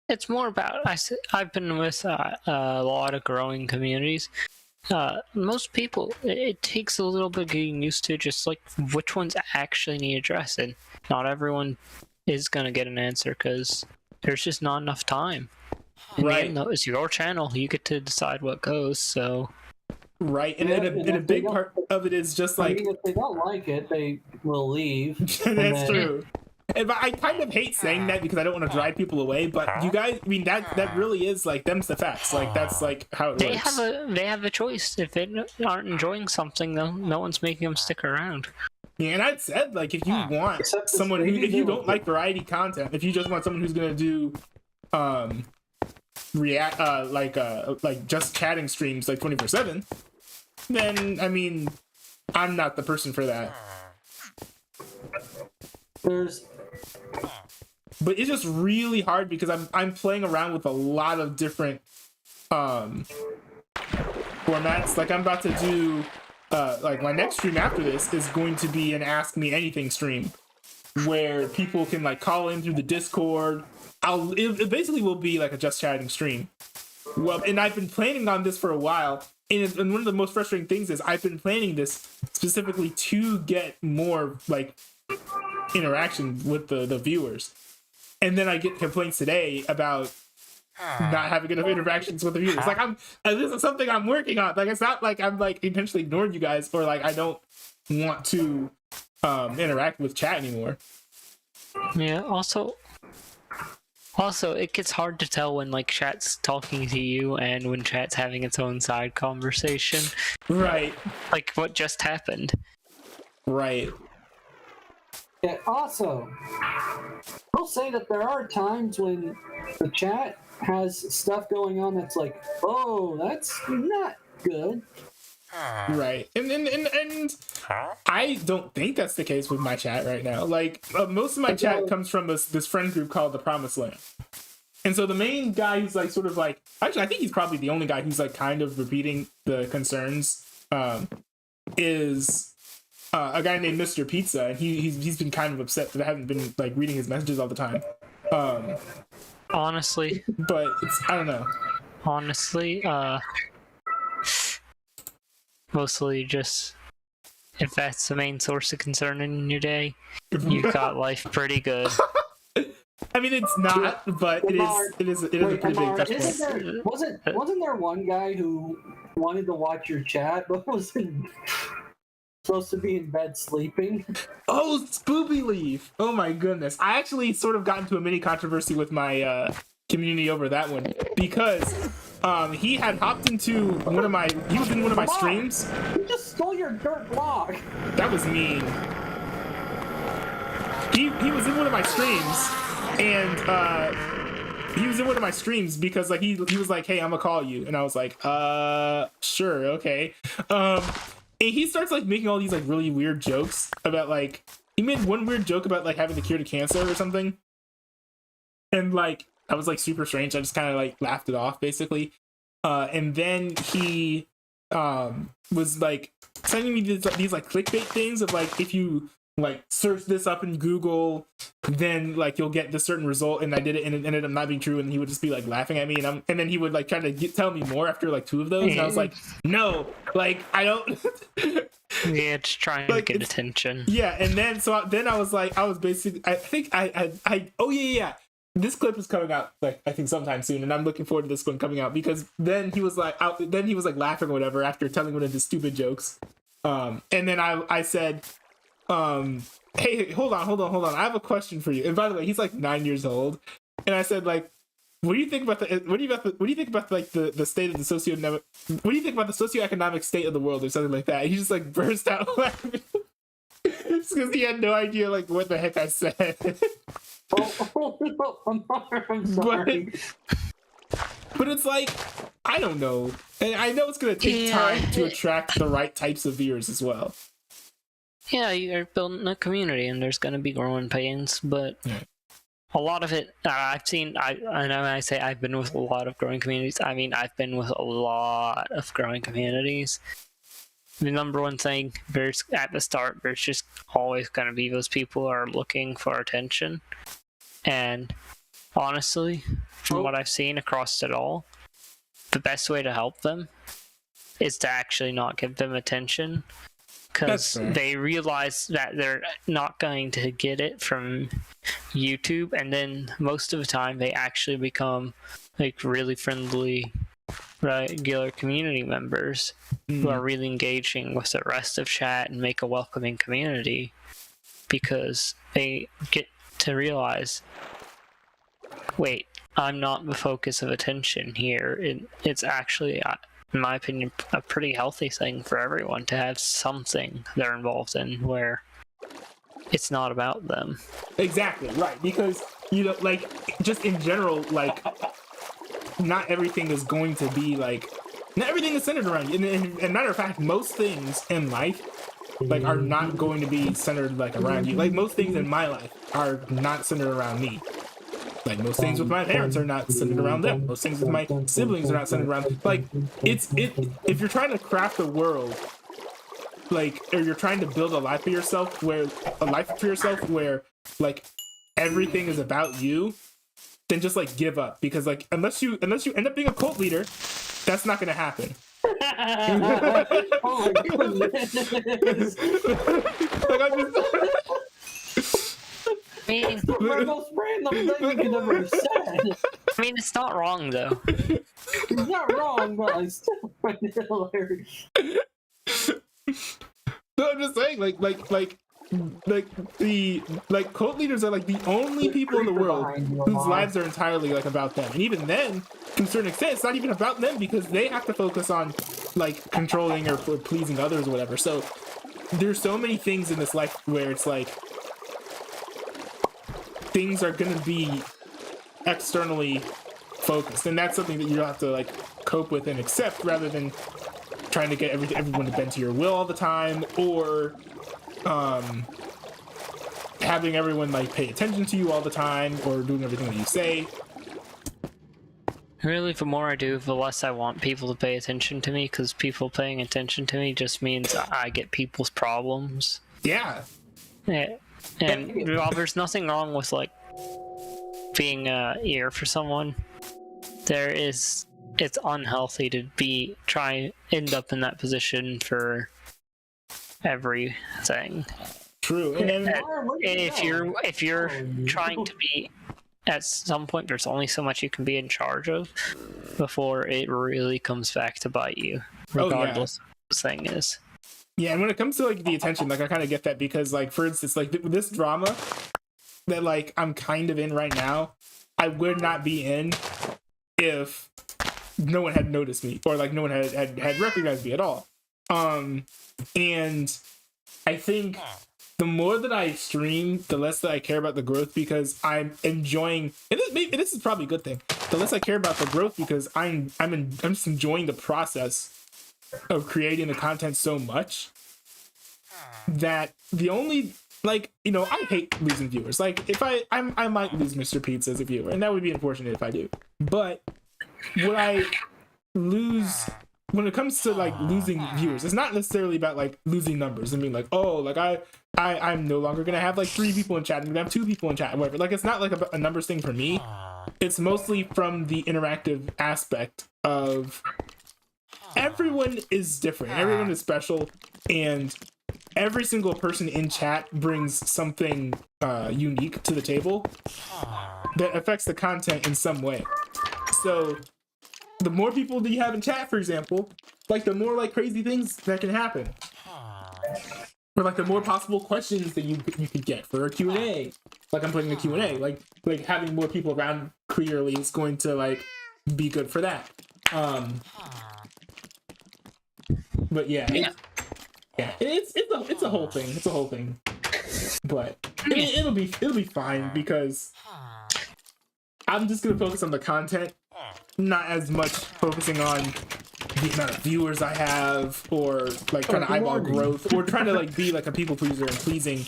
it's more about I've been with a lot of growing communities. Most people, it takes a little bit getting used to just like which ones actually need addressing. Not everyone is gonna get an answer because there's just not enough time. And Right. though it's your channel, you get to decide what goes. So Right, and, and a big part of it is just like if they don't like it, they will leave. That's true. And I kind of hate saying that because I don't want to drive people away, but you guys, I mean that really is like them's the facts. Like that's like how it works. they have a choice. If they aren't enjoying something, though, no one's making them stick around. Yeah, and I'd said like if you want someone who, if you don't like variety content, if you just want someone who's gonna do react like just chatting streams like 24/7, then I mean I'm not the person for that. But it's just really hard because I'm playing around with a lot of different formats. Like I'm about to do like my next stream after this is going to be an Ask Me Anything stream where people can like call in through the Discord. It basically will be like a just chatting stream. Well, and I've been planning on this for a while. And one of the most frustrating things is I've been planning this specifically to get more like interaction with the viewers, and then I get complaints today about not having enough interactions with the viewers. Like this is something I'm working on. Like it's not like I'm like intentionally ignoring you guys or like I don't want to interact with chat anymore. Yeah. Also, it gets hard to tell when like chat's talking to you and when chat's having its own side conversation. Right. Like what just happened. Right. Yeah, also, I'll say that there are times when the chat has stuff going on that's like, oh, that's not good. Right. And I don't think that's the case with my chat right now. Like, most of my chat comes from this friend group called the Promised Land. And so the main guy who's like sort of like, actually I think he's probably the only guy who's like kind of repeating the concerns is a guy named Mr. Pizza, and he's been kind of upset that I haven't been like reading his messages all the time. Honestly, but it's, I don't know. Honestly, mostly just if that's the main source of concern in your day, you've got life pretty good. I mean, it's not, but it is a pretty big touch point. Wasn't there one guy who wanted to watch your chat, but wasn't supposed to be in bed sleeping? Oh, Spoopy Leaf! Oh my goodness! I actually sort of got into a mini controversy with my community over that one because he had hopped into one of my. He was in one of my streams. He just stole your dirt block. That was mean. He was in one of my streams, and he was in one of my streams because like he was like, "Hey, I'm gonna call you," and I was like, sure, okay." And he starts like making all these like really weird jokes about like he made one weird joke about like having the cure to cancer or something, and like that was like super strange. I just kind of like laughed it off basically, and then he was like sending me these like clickbait things of like if you like search this up in Google, then like you'll get this certain result, and I did it and it ended up not being true, and he would just be like laughing at me, and then he would like try to tell me more after like 2 of those, and I was like, no, like I don't. Yeah, it's trying like, to get attention. Yeah, and then then I was like, I was basically, I think I oh yeah, this clip is coming out like I think sometime soon, and I'm looking forward to this one coming out because then he was like laughing or whatever after telling one of his stupid jokes, and then I said, hey, hold on, I have a question for you. And by the way, he's like 9 years old, and I said like, what do you think about like the state of the socioeconomic state of the world or something like that? And he just like burst out laughing because he had no idea like what the heck I said. I'm sorry. But it's like, I don't know, and I know it's gonna take time to attract the right types of viewers as well. Yeah, you're building a community, and there's going to be growing pains, but a lot of it, I've seen, I know when I say I've been with a lot of growing communities, I mean I've been with a lot of growing communities. The number one thing, at the start, there's just always going to be those people who are looking for attention, and honestly, from what I've seen across it all, the best way to help them is to actually not give them attention. Because they realize that they're not going to get it from YouTube, and then most of the time they actually become like really friendly, regular community members who are really engaging with the rest of chat and make a welcoming community, because they get to realize, wait, I'm not the focus of attention here. It's actually, in my opinion, a pretty healthy thing for everyone to have something they're involved in where it's not about them. Exactly, right. Because, you know, like, just in general, like, not everything is going to be, like, not everything is centered around you. And matter of fact, most things in life, like, are not going to be centered, like, around you. Like, most things in my life are not centered around me. Like, most things with my parents are not centered around them. Most things with my siblings are not centered around. Like, if you're trying to craft a world, like, or you're trying to build a life for yourself where like everything is about you, then just like give up, because like unless you end up being a cult leader, that's not gonna happen. Oh my goodness. Like, I just. I mean, It's the most random thing you could ever have said. I mean, it's not wrong though. It's not wrong, but I still find it hilarious. No, I'm just saying, like cult leaders are like the only people in the world whose lives are entirely like about them, and even then, to a certain extent, it's not even about them because they have to focus on like controlling or pleasing others or whatever. So there's so many things in this life where it's like, things are going to be externally focused, and that's something that you have to like cope with and accept, rather than trying to get everyone to bend to your will all the time, or having everyone like pay attention to you all the time, or doing everything that you say. Really, the more I do, the less I want people to pay attention to me, because people paying attention to me just means I get people's problems. Yeah. Yeah. And while there's nothing wrong with like being ear for someone, it's unhealthy to end up in that position for everything. True. And if you're trying to be, at some point there's only so much you can be in charge of before it really comes back to bite you, regardless of what the thing is. Yeah, and when it comes to like the attention, like I kind of get that, because like for instance, like this drama that like I'm kind of in right now, I would not be in if no one had noticed me, or like no one had recognized me at all. And I think the more that I stream, the less that I care about the growth, because I'm enjoying, and this is probably a good thing. The less I care about the growth, because I'm just enjoying the process of creating the content so much that the only, like, you know, I hate losing viewers. Like, if I might lose Mr. Pizza as a viewer, and that would be unfortunate if I do. But what I lose when it comes to like losing viewers, it's not necessarily about like losing numbers. I mean, like, oh, like I'm no longer gonna have like 3 people in chat. I'm gonna have 2 people in chat, whatever. Like, it's not like a numbers thing for me. It's mostly from the interactive aspect of everyone is different, everyone is special, and every single person in chat brings something unique to the table that affects the content in some way. So the more people that you have in chat, for example, like the more like crazy things that can happen, or like the more possible questions that you could get for a Q&A. Like I'm putting a Q&A, like having more people around clearly is going to like be good for that. But yeah, it's a whole thing. It's a whole thing. But it'll be fine, because I'm just gonna focus on the content, not as much focusing on the amount of viewers I have, or like trying to eyeball growth, or trying to like be like a people pleaser and pleasing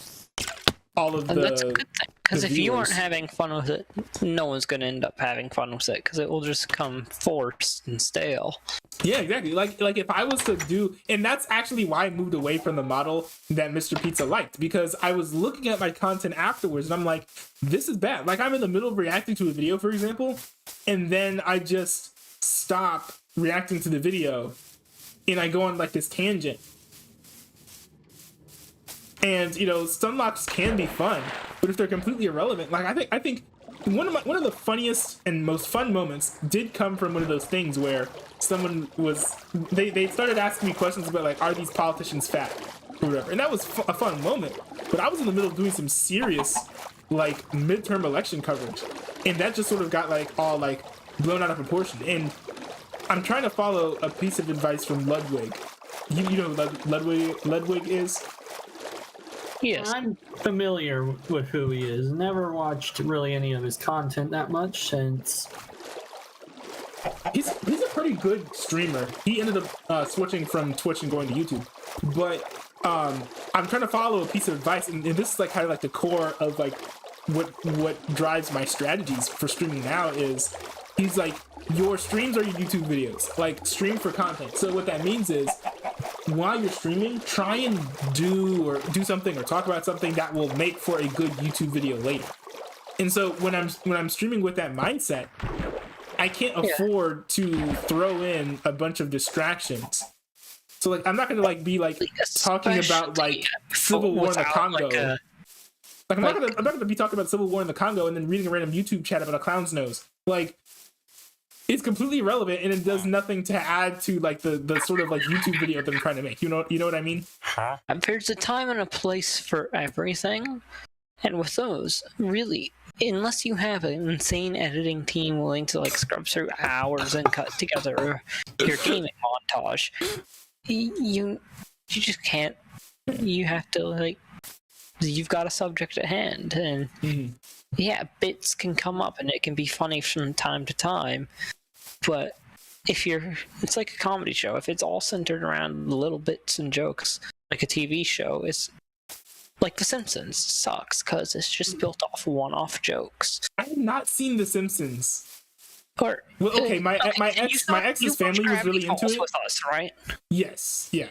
all of the. That's a good thing, because if you aren't viewers. having fun with it, no one's going to end up having fun with it, because it will just come forced and stale. Yeah, exactly. Like if I was to do, and that's actually why I moved away from the model that Mr. Pizza liked, because I was looking at my content afterwards and I'm like, this is bad. Like I'm in the middle of reacting to a video, for example, and then I just stop reacting to the video and I go on like this tangent. And you know, stunlocks can be fun, but if they're completely irrelevant, like I think one of the funniest and most fun moments did come from one of those things where someone was they started asking me questions about like, are these politicians fat or whatever, and that was a fun moment. But I was in the middle of doing some serious like midterm election coverage, and that just sort of got like all like blown out of proportion. And I'm trying to follow a piece of advice from Ludwig. You know who Ludwig is? Yes. I'm familiar with who he is. Never watched really any of his content that much since. He's a pretty good streamer. He ended up switching from Twitch and going to YouTube. But I'm trying to follow a piece of advice, and this is like kind of like the core of like what drives my strategies for streaming now. Is he's like, your streams are your YouTube videos. Like, stream for content. So what that means is, while you're streaming, try and do something or talk about something that will make for a good YouTube video later. And so when I'm streaming with that mindset, I can't afford to throw in a bunch of distractions. So like I'm not gonna like be like talking about like civil war in the Congo. I'm not gonna be talking about civil war in the Congo and then reading a random YouTube chat about a clown's nose. Like, it's completely irrelevant, and it does nothing to add to like the sort of like YouTube video that I'm trying to make. You know what I mean? There's a time and a place for everything, and with those, really, unless you have an insane editing team willing to like scrub through hours and cut together your gaming montage, you just can't. You have to like you've got a subject at hand, and yeah, bits can come up and it can be funny from time to time, but it's like a comedy show. If it's all centered around little bits and jokes, like a TV show, it's like The Simpsons sucks because it's just built off one-off jokes. I have not seen The Simpsons. Or well, okay, my ex's family was really into it. With us, right? Yes, yeah.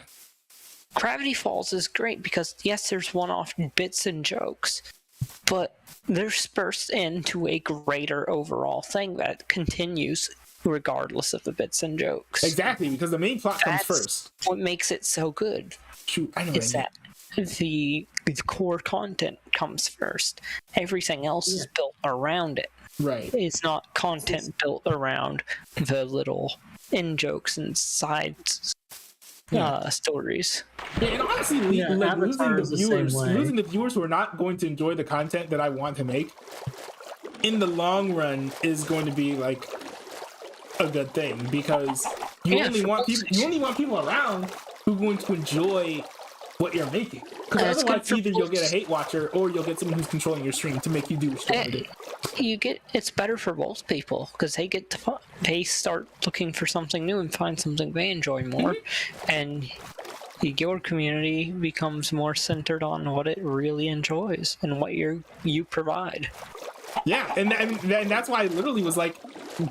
Gravity Falls is great because yes, there's one-off bits and jokes, but they're dispersed into a greater overall thing that continues regardless of the bits and jokes. Exactly, because the main plot comes first. What makes it so good? Shoot, I know is that the core content comes first. Everything else is built around it. Right. It's not content built around the little in jokes and side stories. Yeah, and honestly, losing the viewers who are not going to enjoy the content that I want to make, in the long run, is going to be like a good thing, because you only want people around who are going to enjoy what you're making. Because otherwise, either you'll get a hate watcher or you'll get someone who's controlling your stream to make you do what you want to do. It's better for both people because they start looking for something new and find something they enjoy more, and your community becomes more centered on what it really enjoys and what you provide. Yeah, and that's why I literally was like,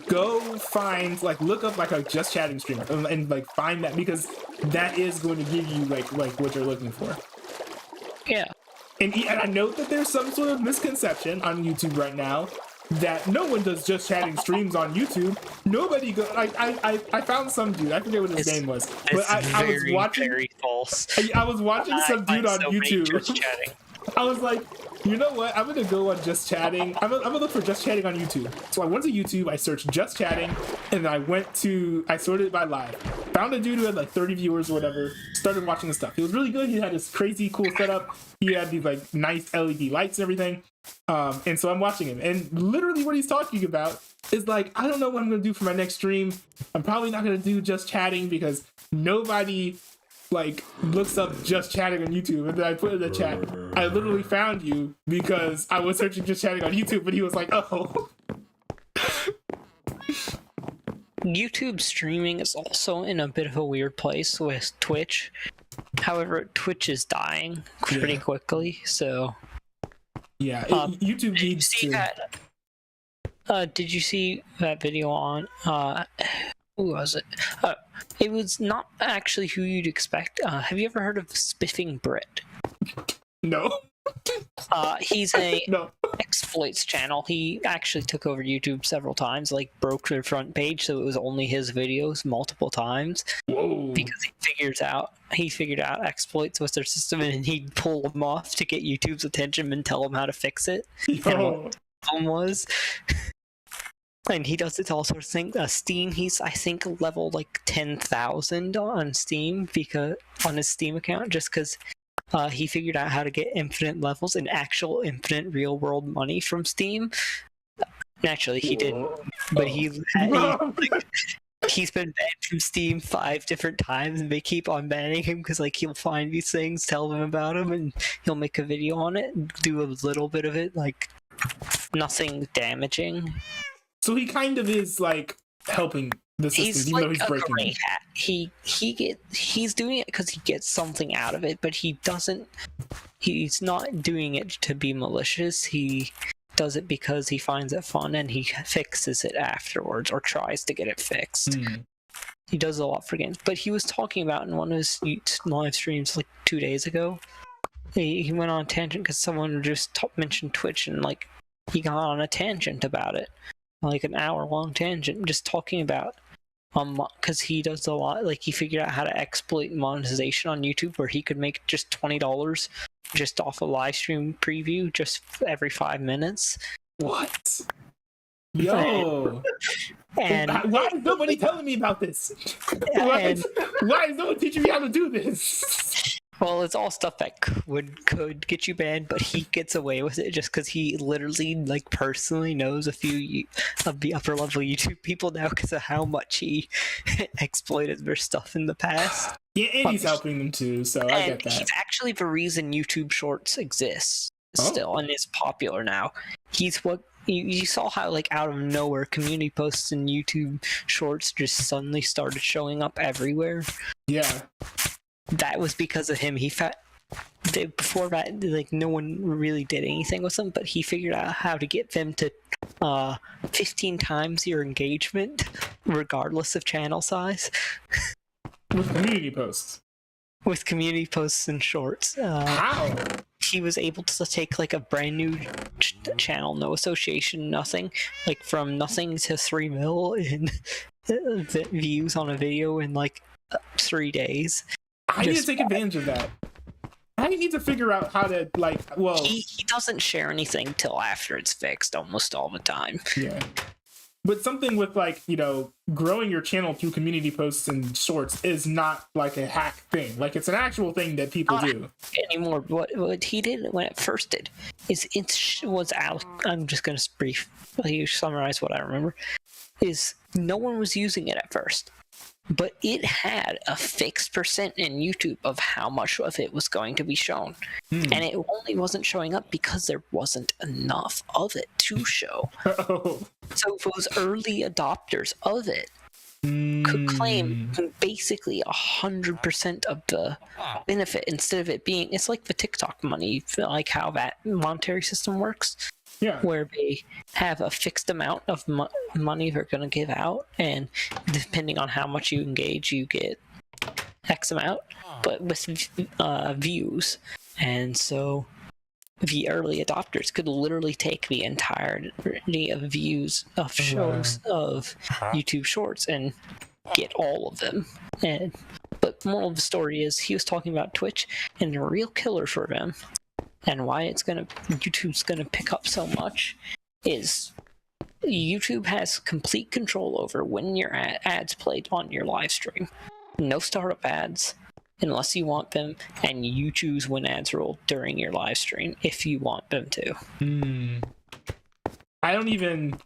go find, like, look up like a just chatting stream and like find that, because that is going to give you like what you're looking for. Yeah. And I know that there's some sort of misconception on YouTube right now that no one does just chatting streams on YouTube. Nobody go like I found some dude, I forget what his name was, but I was watching. Very false. I was watching some dude on YouTube. Just chatting. I was like, you know what? I'm gonna go on Just Chatting. I'm gonna look for Just Chatting on YouTube. So I went to YouTube, I searched Just Chatting, and then I sorted it by live. Found a dude who had like 30 viewers or whatever, started watching his stuff. He was really good. He had this crazy cool setup. He had these like nice LED lights and everything. And so I'm watching him. And literally what he's talking about is like, I don't know what I'm gonna do for my next stream. I'm probably not gonna do Just Chatting because nobody like looks up Just Chatting on YouTube. And then I put in the chat, I literally found you because I was searching Just Chatting on YouTube, but he was like, oh. YouTube streaming is also in a bit of a weird place with Twitch. However, Twitch is dying pretty quickly, so yeah, YouTube needs to. Did you see that video on who was it? It was not actually who you'd expect. Have you ever heard of Spiffing Brit? No. He's a exploits channel. He actually took over YouTube several times, like broke their front page, so it was only his videos multiple times. Whoa. Because he figured out exploits with their system, and he'd pull them off to get YouTube's attention and tell them how to fix it. And what the problem was. And he does it to all sorts of things. Steam, he's I think level like 10,000 on Steam because on his Steam account, just because he figured out how to get infinite levels and actual infinite real world money from Steam. Naturally, he didn't, but he's been banned from Steam 5 different times, and they keep on banning him because like he'll find these things, tell them about them, and he'll make a video on it, and do a little bit of it, like nothing damaging. So he kind of is like helping the system, even though he's breaking it. He's doing it because he gets something out of it, but he's not doing it to be malicious. He does it because he finds it fun and he fixes it afterwards or tries to get it fixed. He does a lot for games, but he was talking about in one of his live streams like 2 days ago, he went on a tangent because someone just mentioned Twitch, and like he got on a tangent about it. Like an hour-long tangent, just talking about because he does a lot. Like he figured out how to exploit monetization on YouTube, where he could make just $20 just off a live stream preview, just every 5 minutes. What? Yo! And why is nobody telling me about this? Why is no one teaching me how to do this? Well, it's all stuff that could get you banned, but he gets away with it just because he literally, like, personally knows a few of the upper level YouTube people now because of how much he exploited their stuff in the past. Yeah, and he's helping them too, so I get that. He's actually the reason YouTube Shorts exists still and is popular now. He's what you saw how, like, out of nowhere, community posts and YouTube Shorts just suddenly started showing up everywhere. Yeah. That was because of him. Before that, like, no one really did anything with them, but he figured out how to get them to 15 times your engagement, regardless of channel size. With community posts. With community posts and shorts. How? He was able to take, like, a brand new channel, no association, nothing, like, from nothing to 3 mil in views on a video in, like, 3 days. I need to take advantage of that. I need to figure out how to, like, well... He doesn't share anything till after it's fixed almost all the time. Yeah. But something with, like, you know, growing your channel through community posts and shorts is not, like, a hack thing. Like, it's an actual thing that people do. Anymore. What he did when it first did is I'm just going to briefly summarize what I remember. Is no one was using it at first. But it had a fixed percent in YouTube of how much of it was going to be shown. And it only wasn't showing up because there wasn't enough of it to show. So those early adopters of it could claim basically 100% of the benefit instead of it being... It's like the TikTok money, like how that monetary system works. Yeah. Where they have a fixed amount of money they're going to give out, and depending on how much you engage, you get X amount, but with views. And so the early adopters could literally take the entirety of views of shows of YouTube Shorts and get all of them. But moral of the story is he was talking about Twitch, and the real killer for them and why YouTube's gonna pick up so much is YouTube has complete control over when your ads played on your live stream. No startup ads unless you want them, and you choose when ads roll during your live stream if you want them to. I don't even...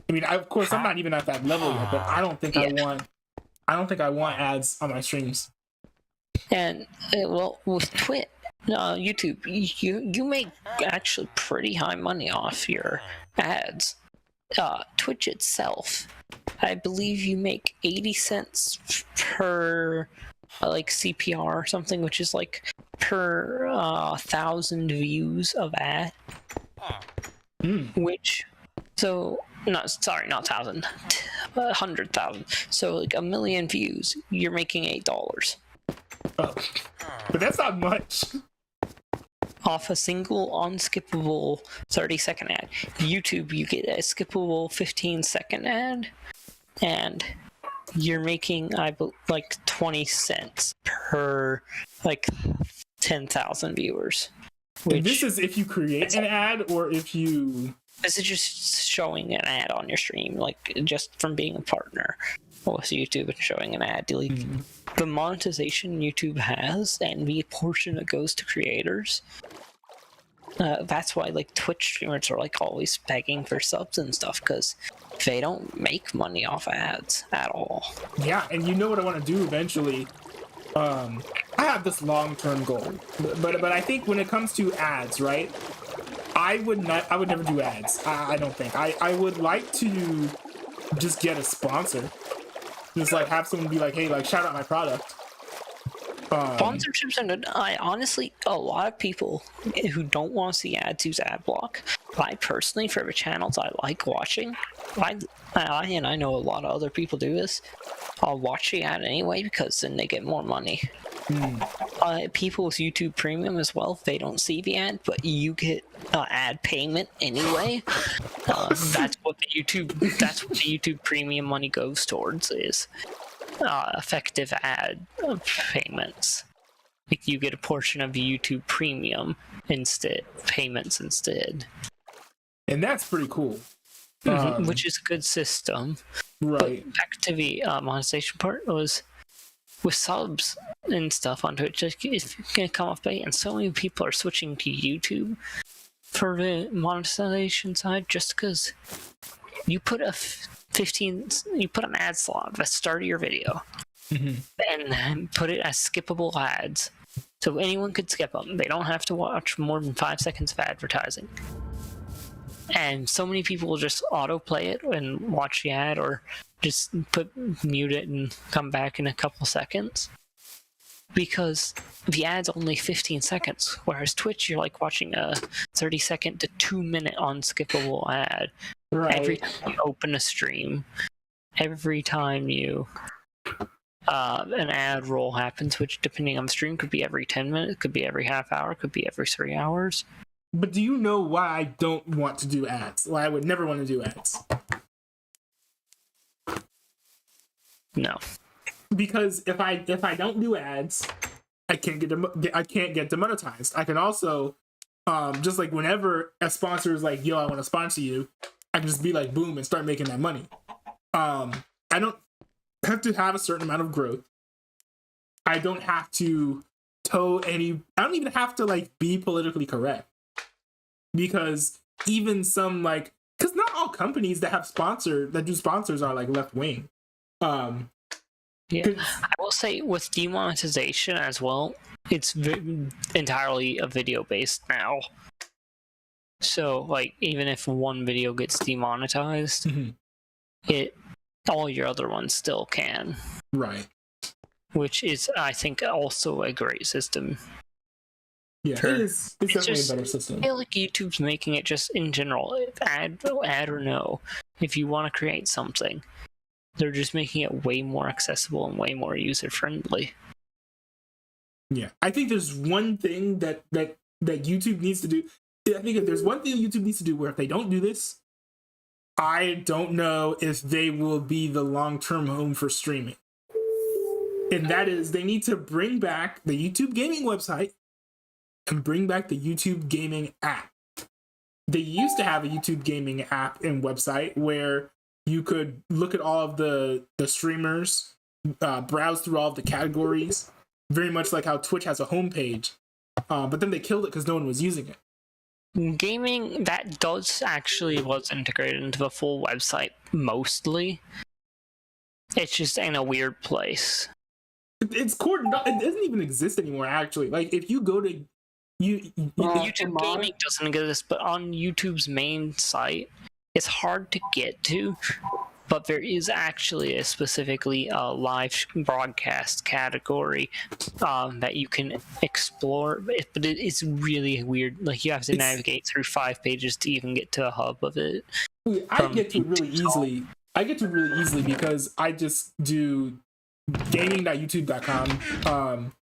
I mean, of course, I'm not even at that level yet, but I don't think I want ads on my streams. And, well, with Twitch, YouTube, you make actually pretty high money off your ads. Twitch itself, I believe you make 80 cents per like CPR or something, which is like per 1,000 views of ad. Which, so not 1,000, 100,000. So like 1 million views, you're making $8. Oh. But that's not much. Off a single unskippable 30-second ad. YouTube, you get a skippable 15-second ad, and you're making like 20 cents per like 10,000 viewers. And this is if you create an ad or if you... This is just showing an ad on your stream, like just from being a partner with YouTube and showing an ad. Like, the monetization YouTube has and the portion that goes to creators, that's why like Twitch streamers are like always begging for subs and stuff, because they don't make money off ads at all. Yeah, and you know what I want to do eventually? I have this long-term goal, but I think when it comes to ads, right? I would never do ads. I don't think. I would like to just get a sponsor. Just like have someone be like, hey, like shout out my product. Sponsorships are good. I honestly, a lot of people who don't want to see ads use ad block. I personally, for the channels I like watching, and I know a lot of other people do this, I'll watch the ad anyway because then they get more money. People with YouTube Premium as well, they don't see the ad, but you get ad payment anyway. That's what the YouTube Premium money goes towards, is effective ad payments. Like, you get a portion of the YouTube Premium payments instead. And that's pretty cool. Which is a good system. Right. But back to the monetization part, was with subs and stuff on Twitch, it's gonna come off bait, and so many people are switching to YouTube for the monetization side just because you put you put an ad slot at the start of your video, and then put it as skippable ads, so anyone could skip them. They don't have to watch more than 5 seconds of advertising. And so many people will just autoplay it and watch the ad, or just mute it and come back in a couple seconds. Because the ad's only 15 seconds, whereas Twitch, you're like watching a 30-second to 2-minute unskippable ad. Right. Every time you open a stream, every time you an ad roll happens, which depending on the stream could be every 10 minutes, could be every half hour, could be every 3 hours. But do you know why I don't want to do ads? Why I would never want to do ads? No. Because if I don't do ads, I can't get demonetized. I can also just like whenever a sponsor is like, yo, I want to sponsor you, I can just be like, boom, and start making that money. I don't have to have a certain amount of growth. I don't have to I don't even have to like be politically correct. Because even some like, because not all companies that do sponsors are like left wing. Yeah, I will say with demonetization as well, it's entirely a video based now. So like even if one video gets demonetized, all your other ones still can. Right. Which is, I think, also a great system. Yeah, it's definitely a better system. I feel like YouTube's making it just in general, ad or no, if you want to create something, they're just making it way more accessible and way more user friendly. Yeah, I think there's one thing that YouTube needs to do. I think if there's one thing YouTube needs to do, where if they don't do this, I don't know if they will be the long-term home for streaming. And that is, they need to bring back the YouTube gaming website and bring back the YouTube gaming app. They used to have a YouTube gaming app and website where you could look at all of the streamers, browse through all of the categories, very much like how Twitch has a homepage. But then they killed it because no one was using it. Gaming, that was integrated into the full website mostly. It's just in a weird place. It's core. It doesn't even exist anymore. Actually, like if you go to YouTube gaming doesn't exist, but on YouTube's main site, it's hard to get to. But there is actually specifically a live broadcast category that you can explore. But it's really weird. Like you have to navigate through 5 pages to even get to the hub of it. I get to it really easily. I get to it really easily because I just do gaming.youtube.com,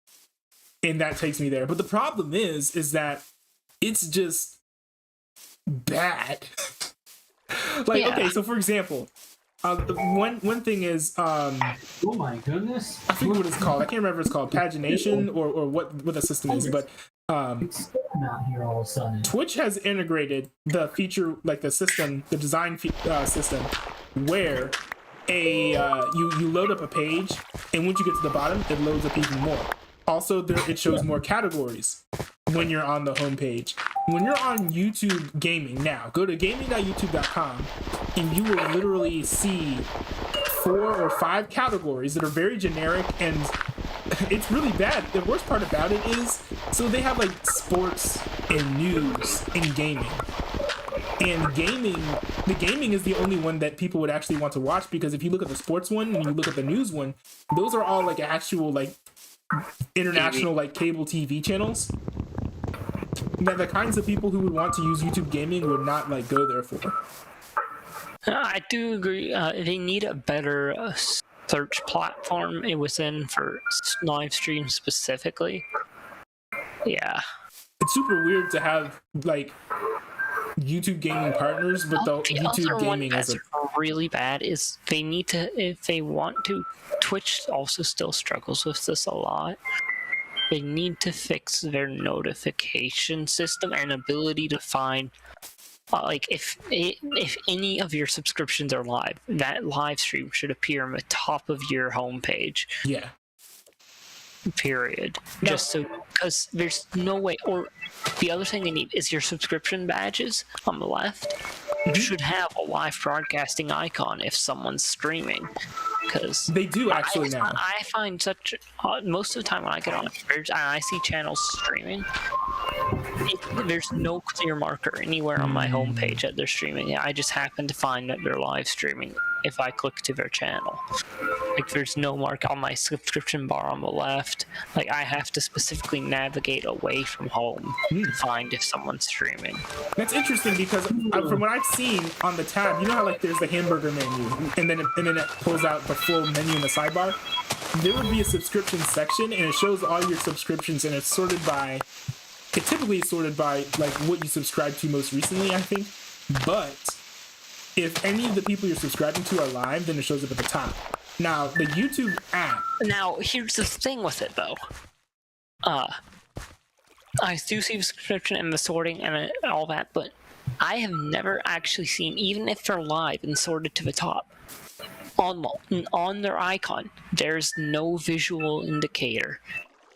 and that takes me there. But the problem is that it's just bad. Like, okay, so for example, one thing is oh my goodness, I forget what it's called. I can't remember if it's called pagination or what the system is, but it's not here all of a sudden. Twitch has integrated the feature, like the system, the design system, where you load up a page, and once you get to the bottom, it loads up even more. Also, it shows more categories when you're on the homepage. When you're on YouTube Gaming now, go to gaming.youtube.com, and you will literally see 4 or 5 categories that are very generic, and it's really bad. The worst part about it is, so they have like sports and news and gaming. And the gaming is the only one that people would actually want to watch, because if you look at the sports one and you look at the news one, those are all like actual like international like cable TV channels that the kinds of people who would want to use YouTube gaming would not like go there for. I do agree. They need a better search platform within for live streams specifically. Yeah. It's super weird to have like YouTube gaming partners, but the YouTube gaming is really bad. Is they need to, if they want to. Twitch also still struggles with this a lot. They need to fix their notification system and ability to find, like if any of your subscriptions are live, that live stream should appear on the top of your homepage. Yeah. period. Just so, because there's no way. Or the other thing they need is your subscription badges on the left. You should have a live broadcasting icon if someone's streaming, because They do actually now. I find such most of the time when I get on and I see channels streaming, there's no clear marker anywhere on my homepage that they're streaming. I just happen to find that they're live streaming if I click to their channel. Like, there's no mark on my subscription bar on the left. Like, I have to specifically navigate away from home to find if someone's streaming. That's interesting because from what I've seen on the tab, you know how like there's the hamburger menu, and then it pulls out the full menu in the sidebar. There would be a subscription section, and it shows all your subscriptions, and it's sorted by. It typically is sorted by like what you subscribed to most recently, I think. But if any of the people you're subscribing to are live, then it shows up at the top. Now, the YouTube app. Now, here's the thing with it, though. I do see the subscription and the sorting and all that, but I have never actually seen, even if they're live and sorted to the top, on their icon, there's no visual indicator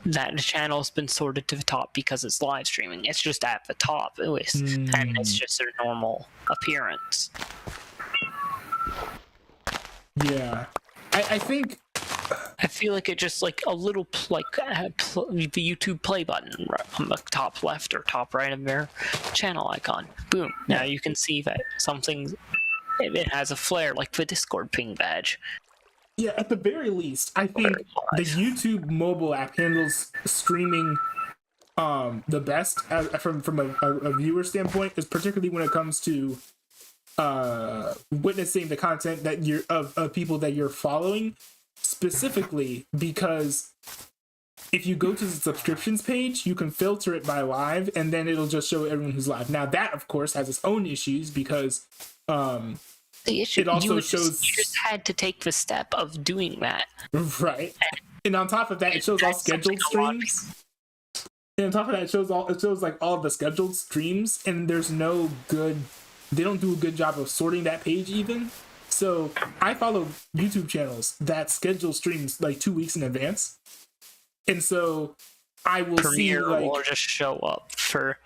that the channel's been sorted to the top because it's live streaming. It's just at the top, at least, and it's just their normal appearance. Yeah. I think I feel like it just like a little the YouTube play button on the top left or top right of their channel icon. Boom. Now you can see that it has a flare like the Discord ping badge. Yeah, at the very least, I think the YouTube mobile app handles streaming the best from a viewer standpoint, is particularly when it comes to witnessing the content that you're of people that you're following, specifically because if you go to the subscriptions page, you can filter it by live, and then it'll just show everyone who's live. Now that, of course, has its own issues because the issue, it also shows you just had to take the step of doing that, right? And on top of that, it shows all scheduled streams. And on top of that, it shows like all the scheduled streams, and there's no good. They don't do a good job of sorting that page even. So I follow YouTube channels that schedule streams like 2 weeks in advance, and so I will see like will just show up for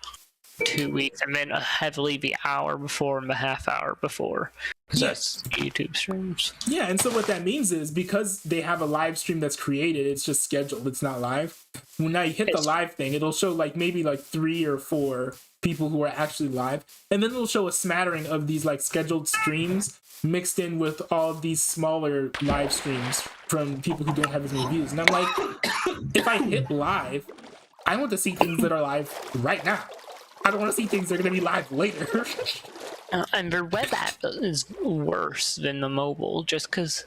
2 weeks and then heavily the hour before and the half hour before. Yes, that's YouTube streams. Yeah, and so what that means is because they have a live stream that's created, it's just scheduled. It's not live. When now you hit the live thing, it'll show like maybe like 3 or 4 people who are actually live, and then it'll show a smattering of these like scheduled streams mixed in with all these smaller live streams from people who don't have as many views. And I'm like, if I hit live, I want to see things that are live right now. I don't want to see things that are going to be live later. And their web app is worse than the mobile, just because.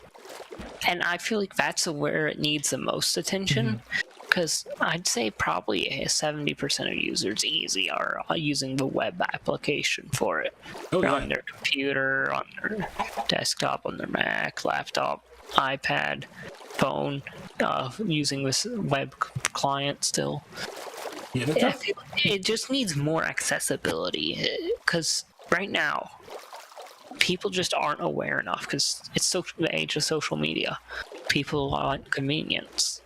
And I feel like that's where it needs the most attention. Because I'd say probably 70% of users easy are using the web application for it. On their computer, on their desktop, on their Mac, laptop, iPad, phone, using this web client still. Yeah, it just needs more accessibility. Because right now, people just aren't aware enough. Because it's the age of social media. People want convenience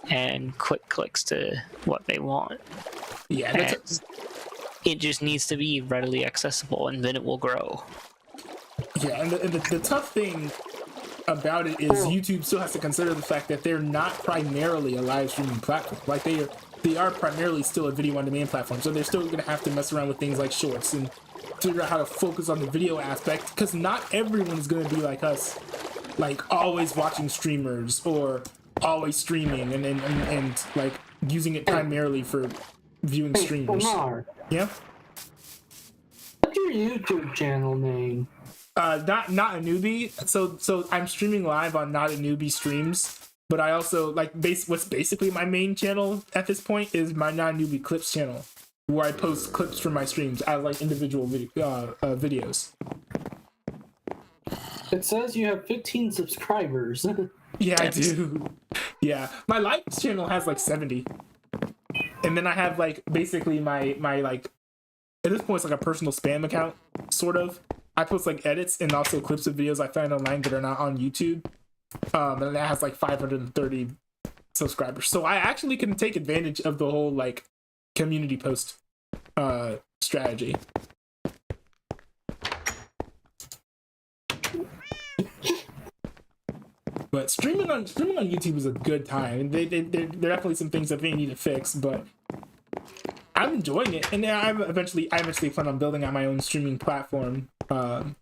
and quick clicks to what they want. Yeah, it just needs to be readily accessible, and then it will grow. Yeah, and the tough thing about it is YouTube still has to consider the fact that they're not primarily a live streaming platform. Like they are primarily still a video on demand platform, so they're still going to have to mess around with things like shorts and figure out how to focus on the video aspect, because not everyone is going to be like us, like always watching streamers or always streaming and like using it primarily for viewing streamers. Yeah. What's your YouTube channel name? Not a newbie. So I'm streaming live on Not a Newbie streams, but I also like what's basically my main channel at this point is my Not a Newbie clips channel, where I post clips from my streams as like individual videos. It says you have 15 subscribers. Yeah, I do. Yeah, my likes channel has like 70, and then I have like basically my like at this point it's like a personal spam account sort of. I post like edits and also clips of videos I find online that are not on YouTube, and that has like 530 subscribers. So I actually can take advantage of the whole like community post strategy. But streaming on YouTube is a good time. There are definitely some things that they need to fix, but I'm enjoying it. And then I eventually plan on building out my own streaming platform, and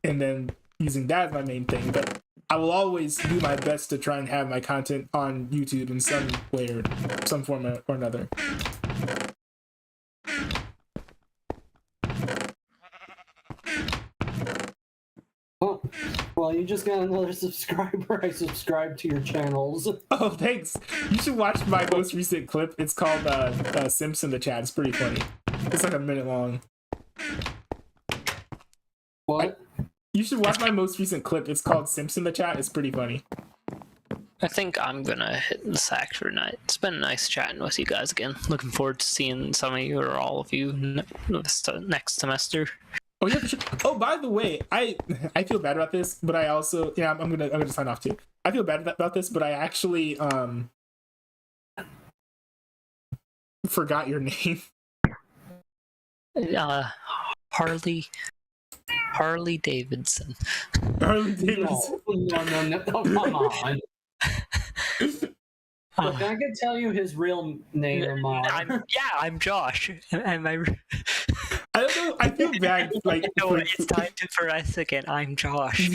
then using that as my main thing. But I will always do my best to try and have my content on YouTube in some way or some form or another. Well, you just got another subscriber. I subscribed to your channels. Oh, thanks. You should watch my most recent clip. It's called Simps in the Chat. It's pretty funny. It's like a minute long. What? You should watch my most recent clip. It's called Simps in the Chat. It's pretty funny. I think I'm gonna hit the sack for tonight. It's been nice chatting with you guys again. Looking forward to seeing some of you or all of you next semester. Oh yeah, for sure. Oh, by the way, I feel bad about this, but I also I'm gonna sign off too. I feel bad about this, but I actually forgot your name. Harley Davidson. Harley Davidson. No, come on. Look, I can tell you his real name or mine. I'm Josh. Am I? I don't know. I feel bad. Like, no, it's time for us again. I'm Josh.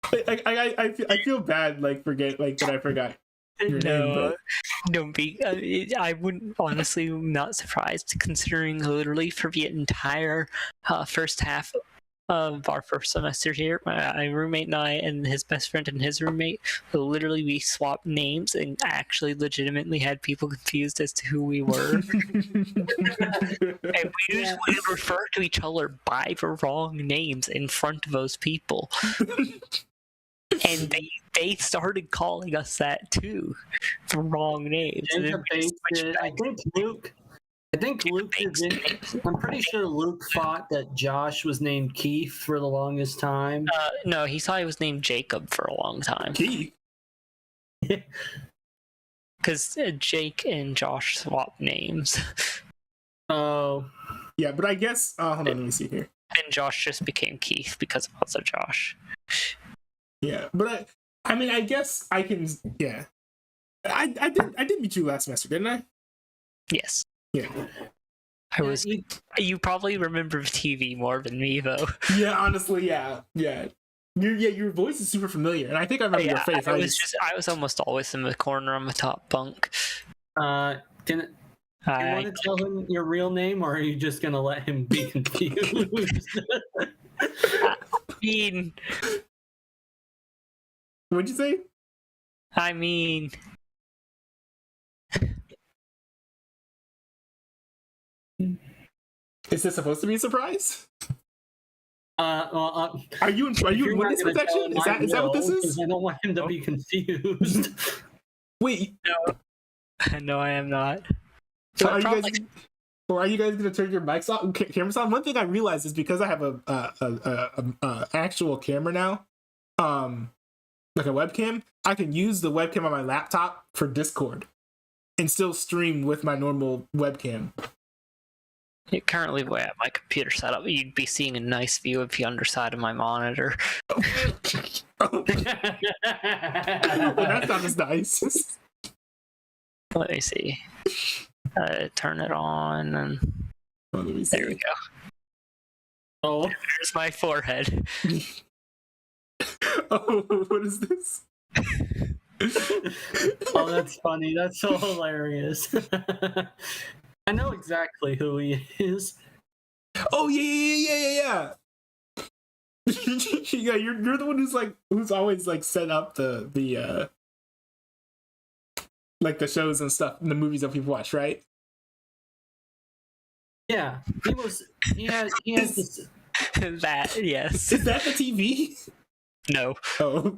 I feel bad. Like that I forgot your name. But... Don't be. I wouldn't honestly. I'm not surprised, considering literally for the entire first half of our first semester here, my roommate and I and his best friend and his roommate, literally we swapped names and actually legitimately had people confused as to who we were. And we usually refer to each other by the wrong names in front of those people. And they started calling us that too, the wrong names. I think Luke is in. I'm pretty sure Luke thought that Josh was named Keith for the longest time. No, he thought he was named Jacob for a long time. Keith? Because Jake and Josh swapped names. Oh. Yeah, but I guess... hold on, let me see here. And Josh just became Keith because of also Josh. Yeah, but I mean, I guess I can... Yeah. I did meet you last semester, didn't I? Yes. Yeah. You probably remember TV more than me, though. Yeah, honestly, yeah. Your voice is super familiar, and I think I remember your face. I was almost always in the corner on the top bunk. Do you want to tell him your real name, or are you just gonna let him be confused? I mean, what'd you say? I mean. Is this supposed to be a surprise? Are you in witness protection? Is that what this is? I don't want him to be confused. Wait, No, I am not. So are you guys gonna turn your mics off, cameras on? One thing I realized is because I have a actual camera now, like a webcam, I can use the webcam on my laptop for Discord and still stream with my normal webcam. Currently, the way I have my computer set up, you'd be seeing a nice view of the underside of my monitor. Well, that sounds nice. Let me see. Turn it on, and let me see. There we go. Oh, there's my forehead. Oh, what is this? Oh, that's funny. That's so hilarious. I know exactly who he is. Oh yeah. Yeah, you're the one who's always like set up the like the shows and stuff and the movies that people watch, right? Yeah, he has this. That, yes. Is that the TV? No. Oh.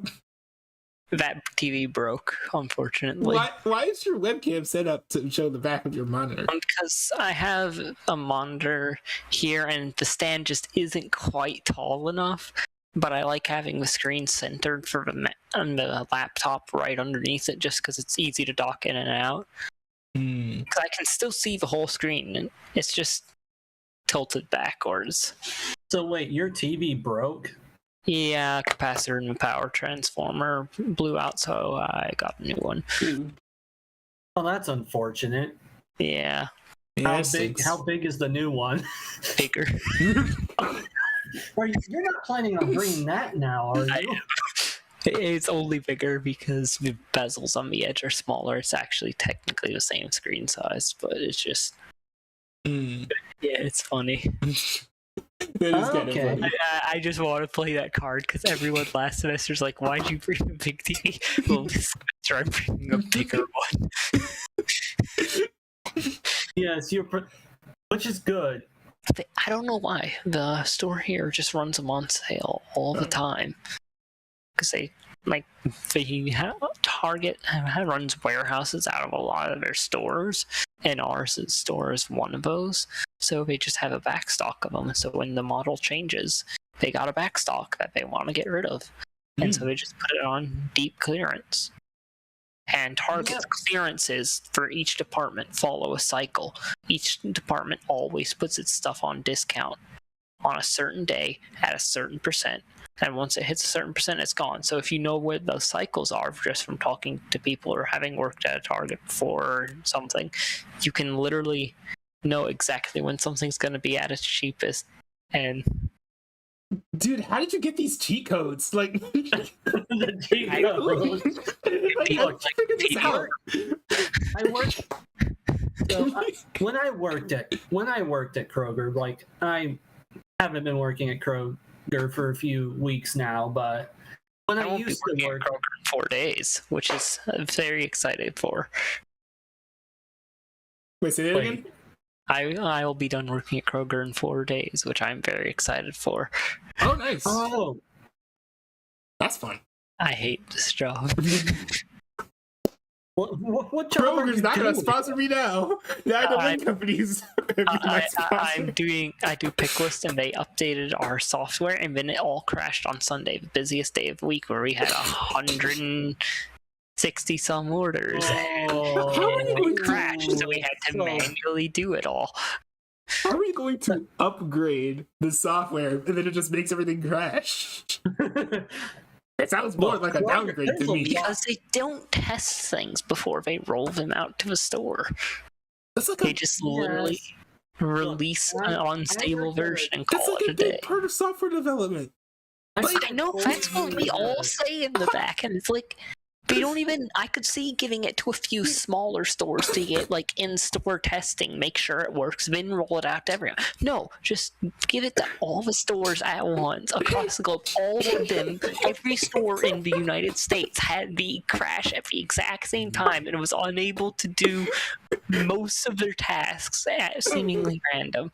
That TV broke, unfortunately. Why is your webcam set up to show the back of your monitor? Because I have a monitor here and the stand just isn't quite tall enough but I like having the screen centered for the laptop right underneath it, just because it's easy to dock in and out. Because I can still see the whole screen, and it's just tilted backwards. So wait, your TV broke? Yeah, capacitor and the power transformer blew out, so I got a new one. Oh, that's unfortunate. Yeah. How big is the new one? Bigger. You're not planning on bringing that now, are you? It's only bigger because the bezels on the edge are smaller. It's actually technically the same screen size, but it's just... Yeah, it's funny. That is kind of funny. I just want to play that card because everyone last semester's like, why'd you bring a big TV? Well, this semester I'm bringing a bigger one. Yes, which is good. I don't know why. The store here just runs them on sale all the time. Because Target runs warehouses out of a lot of their stores, and ours store is one of those. So they just have a backstock of them. So when the model changes, they got a backstock that they want to get rid of. And so they just put it on deep clearance. And Target's clearances for each department follow a cycle. Each department always puts its stuff on discount on a certain day at a certain percent. And once it hits a certain percent, it's gone. So if you know where those cycles are just from talking to people or having worked at a Target before or something, you can literally know exactly when something's going to be at its cheapest. And dude, how did you get these cheat codes? Like, The cheat codes. I worked. So when I worked at Kroger, like I haven't been working at Kroger for a few weeks now, but when I used to work at Kroger in 4 days, which is very excited for. Wait, say that again? I will be done working at Kroger in 4 days, which I'm very excited for. Oh, nice. Oh, that's fun. I hate this job. What job are you Kroger's not doing? gonna sponsor me now. The link companies. I do pick list, and they updated our software, and then it all crashed on Sunday, the busiest day of the week, where we had 160 some orders. It crashed, so we had to manually do it all. How are we going to upgrade the software and then it just makes everything crash? It sounds more like a downgrade to me. Because they don't test things before they roll them out to the store. They just literally release an unstable version and call it a day. That's like a big part of software development. I know, that's what we all say in the back, and it's like, they don't even, I could see giving it to a few smaller stores to get like in-store testing, make sure it works, then roll it out to everyone. No, just give it to all the stores at once across the globe. All of them, every store in the United States had the crash at the exact same time and was unable to do most of their tasks at seemingly random.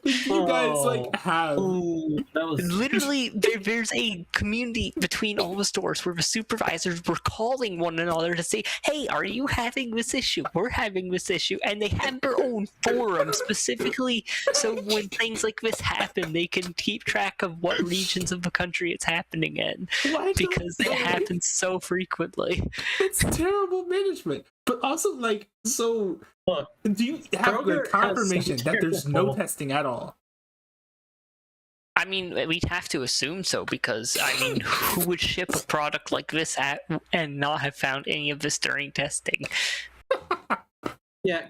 You guys like have literally there's a community between all the stores where the supervisors were calling one another to say, hey, are you having this issue? We're having this issue. And they have their own forum specifically so when things like this happen, they can keep track of what regions of the country it's happening in. Because it happens so frequently. It's terrible management. But also, like, so do you have the confirmation that there's no testing at all? I mean, we'd have to assume so because, I mean, who would ship a product like this and not have found any of this during testing? Yeah,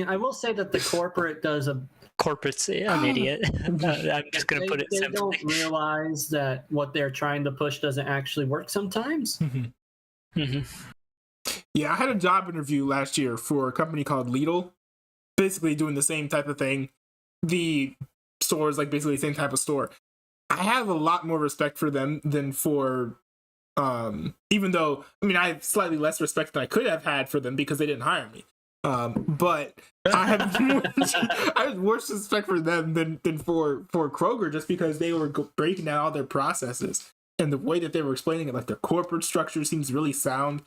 I will say that the corporate does a... Corporate's an idiot. I'm just going to put it simply. They don't realize that what they're trying to push doesn't actually work sometimes. Yeah, I had a job interview last year for a company called Lidl, basically doing the same type of thing. The store is like basically the same type of store. I have a lot more respect for them than for, even though, I mean, I have slightly less respect than I could have had for them because they didn't hire me. But I have worse respect for them than for Kroger just because they were breaking down all their processes and the way that they were explaining it, like their corporate structure seems really sound.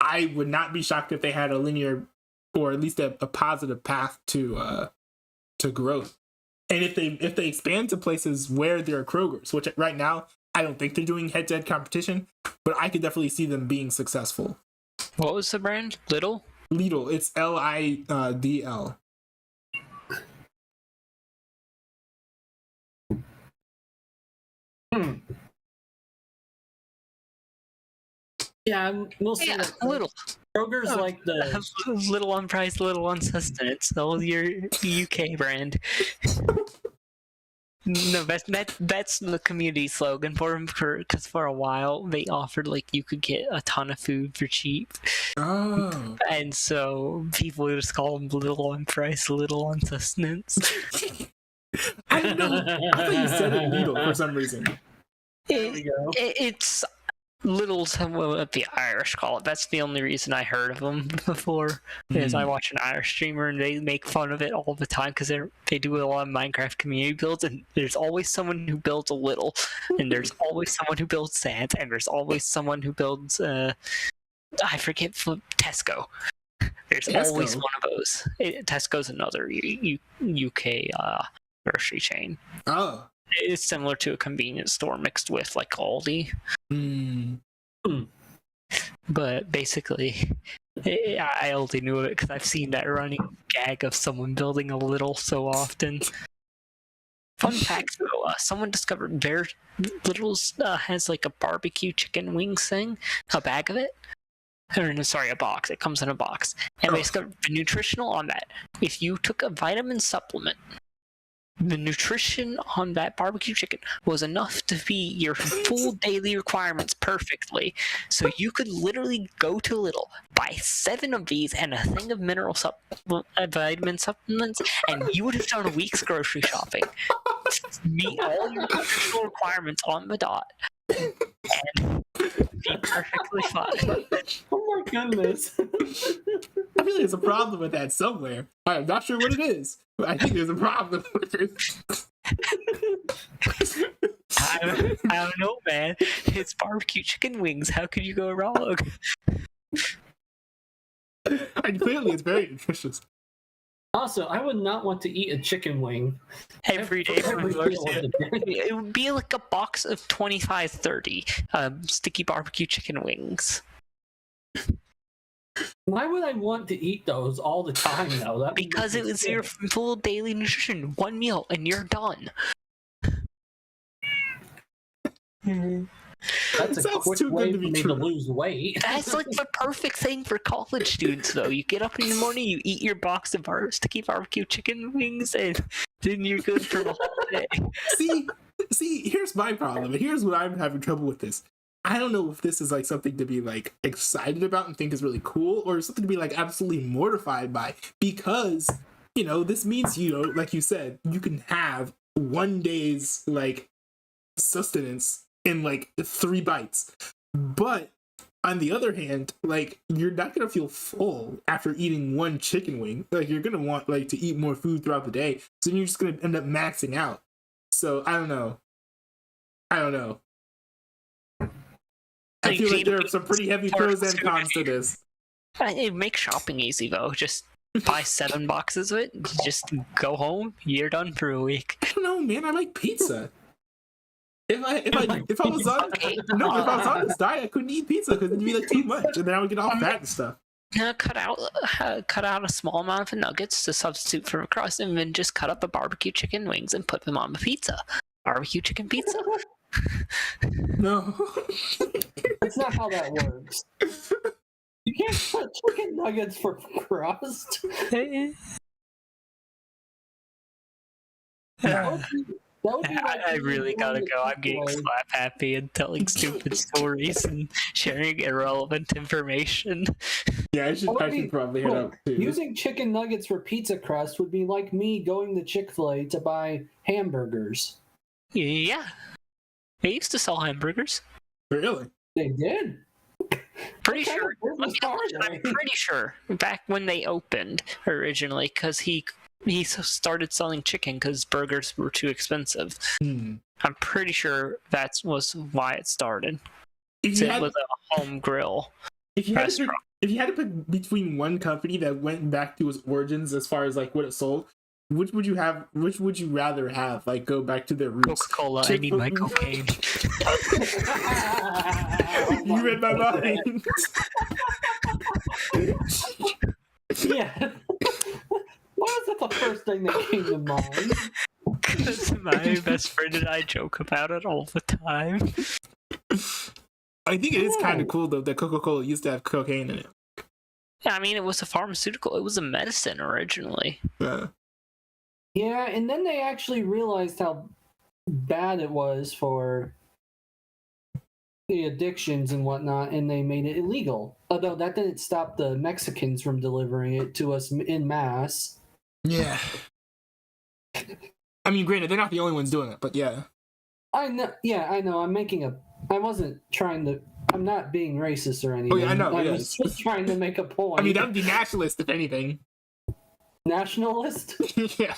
I would not be shocked if they had a linear or at least a positive path to growth. And if they expand to places where there are Krogers, which right now I don't think they're doing head-to-head competition, but I could definitely see them being successful. What was the brand? Lidl? Lidl. It's Lidl. Yeah, we'll see. Yeah, that. Lidl. Kroger's like the Little on price, little on sustenance. All your UK brand. No, that's the community slogan for them. Because for a while they offered like you could get a ton of food for cheap. Oh. And so people would just call them little on price, little on sustenance. I don't know. I thought you said it Lidl for some reason. There we go. It's Little's what the Irish call it. That's the only reason I heard of them before. Is I watch an Irish streamer and they make fun of it all the time because they do a lot of Minecraft community builds, and there's always someone who builds a Little, and there's always someone who builds Sans, and there's always someone who builds I forget Tesco. There's always one of those. Tesco's another UK grocery chain. Oh. It's similar to a convenience store mixed with like Aldi. But basically, I only knew it because I've seen that running gag of someone building a Little so often. Fun fact though, someone discovered Bear Little's has like a barbecue chicken wings thing, a bag of it. Or no, sorry, a box. It comes in a box. And they discovered the nutritional on that. If you took a vitamin supplement, the nutrition on that barbecue chicken was enough to feed your full daily requirements perfectly. So you could literally go to Lidl, buy 7 of these and a thing of vitamin supplements, and you would have done a week's grocery shopping. Meet all your nutritional requirements on the dot. And be perfectly fine. Oh my goodness. I feel like there's a problem with that somewhere. I'm not sure what it is, but I think there's a problem with it. I don't know, man. It's barbecue chicken wings. How could you go wrong? And clearly it's very nutritious. Also, I would not want to eat a chicken wing Every day for every the meal of the day. It would be like a box of 25, 30 sticky barbecue chicken wings. Why would I want to eat those all the time, though? That would Because make it me was your sick. full daily nutrition. One meal and you're done. That's a Sounds quick too good way to for be me true. to lose weight. That's like the perfect thing for college students, though. You get up in the morning, you eat your box of sticky barbecue chicken wings, and then you're good for the whole day. See, here's my problem, and here's what I'm having trouble with this. I don't know if this is like something to be like excited about and think is really cool, or something to be like absolutely mortified by, because this means like you said, you can have one day's like sustenance in like 3 bites, but on the other hand, like you're not gonna feel full after eating one chicken wing. Like you're gonna want like to eat more food throughout the day, so you're just gonna end up maxing out. So I don't know. I feel like there are some pretty heavy pros and cons to this. It makes shopping easy, though. Just buy 7 boxes of it, just go home, you're done for a week. I don't know, man. I like pizza. If I was on this diet, I couldn't eat pizza because it'd be like too much, and then I would get all fat and stuff. Cut out a small amount of nuggets to substitute for a crust, and then just cut up a barbecue chicken wings and put them on the pizza. Barbecue chicken pizza. No. That's not how that works. You can't put chicken nuggets for crust. That would be like I really gotta go. I'm getting slap happy and telling stupid stories and sharing irrelevant information. Yeah, I should probably head out too. Using chicken nuggets for pizza crust would be like me going to Chick-fil-A to buy hamburgers. Yeah. They used to sell hamburgers. Really? They did. Pretty What kind sure. of business are they? I'm pretty sure. Back when they opened originally, because he started selling chicken because burgers were too expensive. I'm pretty sure that was why it started. It was a home grill restaurant. If you had to pick between one company that went back to its origins as far as like what it sold, which would you have? Which would you rather have? Like, go back to their roots. Coca-Cola, I need my cocaine. You read my mind. Yeah. Why is that the first thing that came to mind? Because my best friend and I joke about it all the time. I think it is kind of cool though that Coca-Cola used to have cocaine in it. Yeah, I mean, it was a pharmaceutical. It was a medicine originally. Yeah. Yeah, and then they actually realized how bad it was for the addictions and whatnot, and they made it illegal. Although that didn't stop the Mexicans from delivering it to us in mass. Yeah. I mean, granted, they're not the only ones doing it, but yeah. I know. Yeah, I know. I wasn't trying to. I'm not being racist or anything. Oh yeah, I know. I Yeah. was just trying to make a point. I mean, that would be nationalist if anything. Nationalist. Yeah.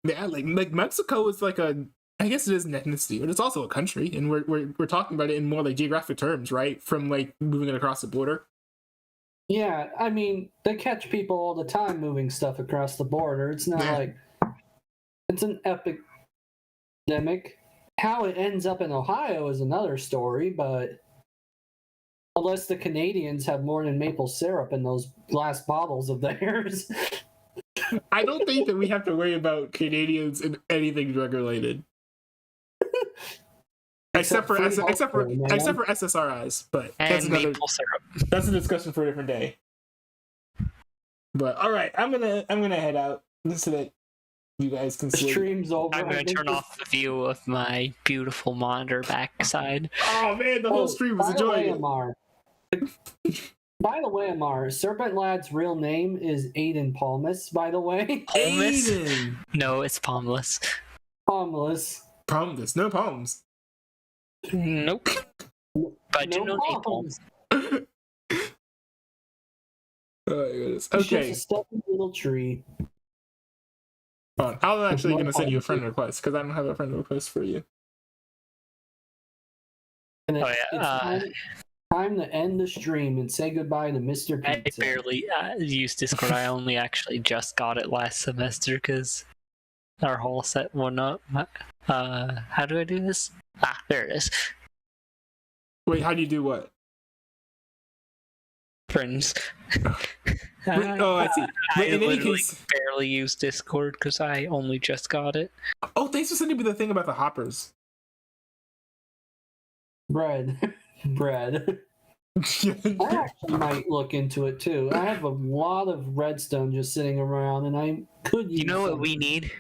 Yeah, like Mexico is like a. I guess it is an ethnicity, but it's also a country, and we're talking about it in more like geographic terms, right? From like moving it across the border. Yeah, I mean, they catch people all the time moving stuff across the border. It's not like it's an epidemic. How it ends up in Ohio is another story, but unless the Canadians have more than maple syrup in those glass bottles of theirs. I don't think that we have to worry about Canadians in anything drug related. Except for SSRIs, but And maple syrup. That's a discussion for a different day. But all right, I'm gonna head out so that you guys can The sleep. stream's over. I'm going to turn off the view of my beautiful monitor backside. Oh man, the whole stream was enjoying it. Amar. By the way, Amar, Serpent Lad's real name is Aiden Palmas, by the way. Palmas? Aiden. No, it's Palmless. Palmas. Palmless, no palms. Nope. But I do know palms. napalm. Oh my goodness. It's just Okay, a stuffy little tree. hold on. I'm actually gonna send you a friend request because I don't have a friend request for you. And Oh, yeah. it's time to end the stream and say goodbye to Mr. I Pizza. barely use Discord. I only actually just got it last semester because our whole set went up. How do I do this? Ah, there it is. Wait, how do you do what? Friends. Oh, I see. I But in any literally case, barely use Discord because I only just got it. oh, thanks for sending me the thing about the hoppers. Bread. Bread. I actually might look into it too. I have a lot of redstone just sitting around, and I could use You know what some we need?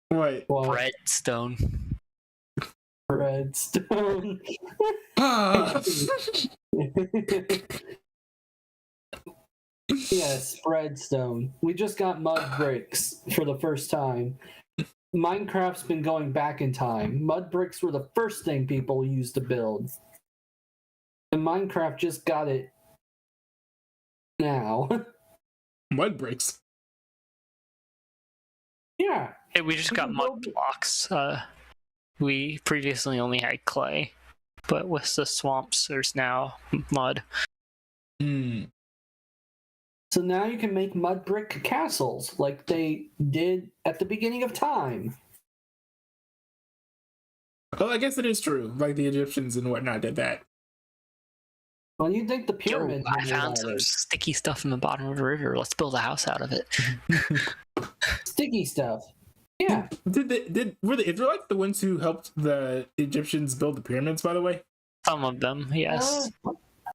What? Redstone. redstone. Yes, redstone. We just got mud bricks for the first time. Minecraft's been going back in time. Mud bricks were the first thing people used to build. And Minecraft just got it now. Mud bricks. Yeah. Hey, we just got mud blocks. We previously only had clay, but with the swamps, there's now mud. So now you can make mud brick castles like they did at the beginning of time. Oh, I guess it is true. Like the Egyptians and whatnot did that. Well, you think the Yo, pyramids? I found some sticky stuff in the bottom of the river. Let's build a house out of it. Sticky stuff. Yeah. Were the Israelites the ones who helped the Egyptians build the pyramids? By the way, Some of them, yes.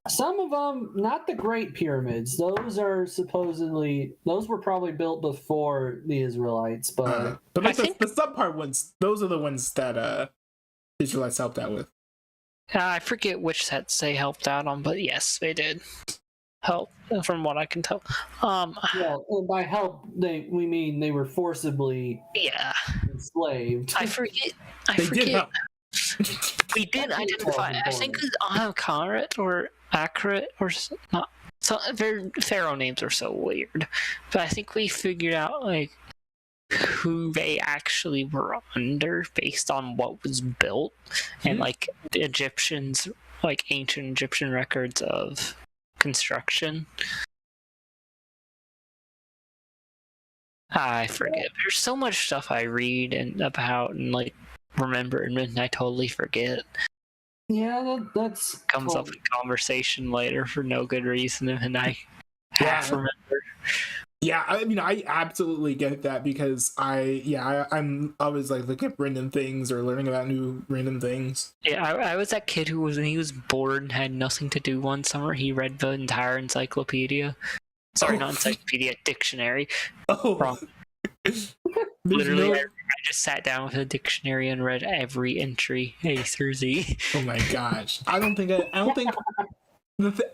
Some of them, not the Great Pyramids. Those are supposedly those were probably built before the Israelites, but but like I think- the subpart ones, those are the ones that Israelites helped out with. I forget which sets they helped out on, but yes, they did help, from what I can tell. well, and by help we mean they were forcibly Yeah, enslaved. I forget. They did help. We did identify. I think it's Carr or accurate or not. So their pharaoh names are so weird, but I think we figured out like who they actually were under based on what was built, and like the Egyptians, like ancient Egyptian records of construction. I forget. There's so much stuff I read and about and like remember, and I totally forget. Yeah, that's Comes up in conversation later for no good reason, and I half remember. Yeah, I mean, I absolutely get that because I'm always like looking at random things or learning about new random things. Yeah, I was that kid who when he was bored and had nothing to do one summer, he read the entire encyclopedia. Sorry, not encyclopedia, dictionary. Oh, Wrong. Literally, I just sat down with a dictionary and read every entry A through Z. Oh my gosh! I don't think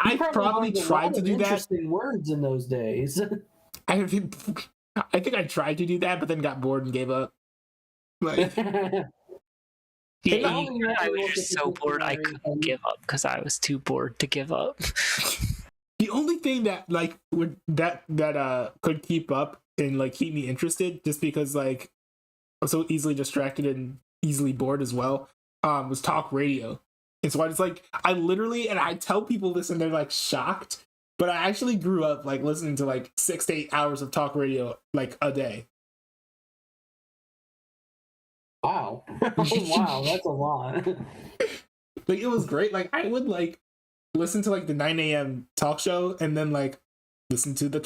I probably tried to do that. Interesting words in those days. I think I tried to do that, but then got bored and gave up. Like, I was just so bored I couldn't give up because I was too bored to give up. the only thing that like would that could keep up and like keep me interested, just because like I'm so easily distracted and easily bored as well, was talk radio. And so I just like I tell people this and they're like shocked. But I actually grew up like listening to like 6 to 8 hours of talk radio like a day. Wow. Wow, that's a lot. Like it was great. Like I would like listen to like the 9 a.m. talk show and then like listen to the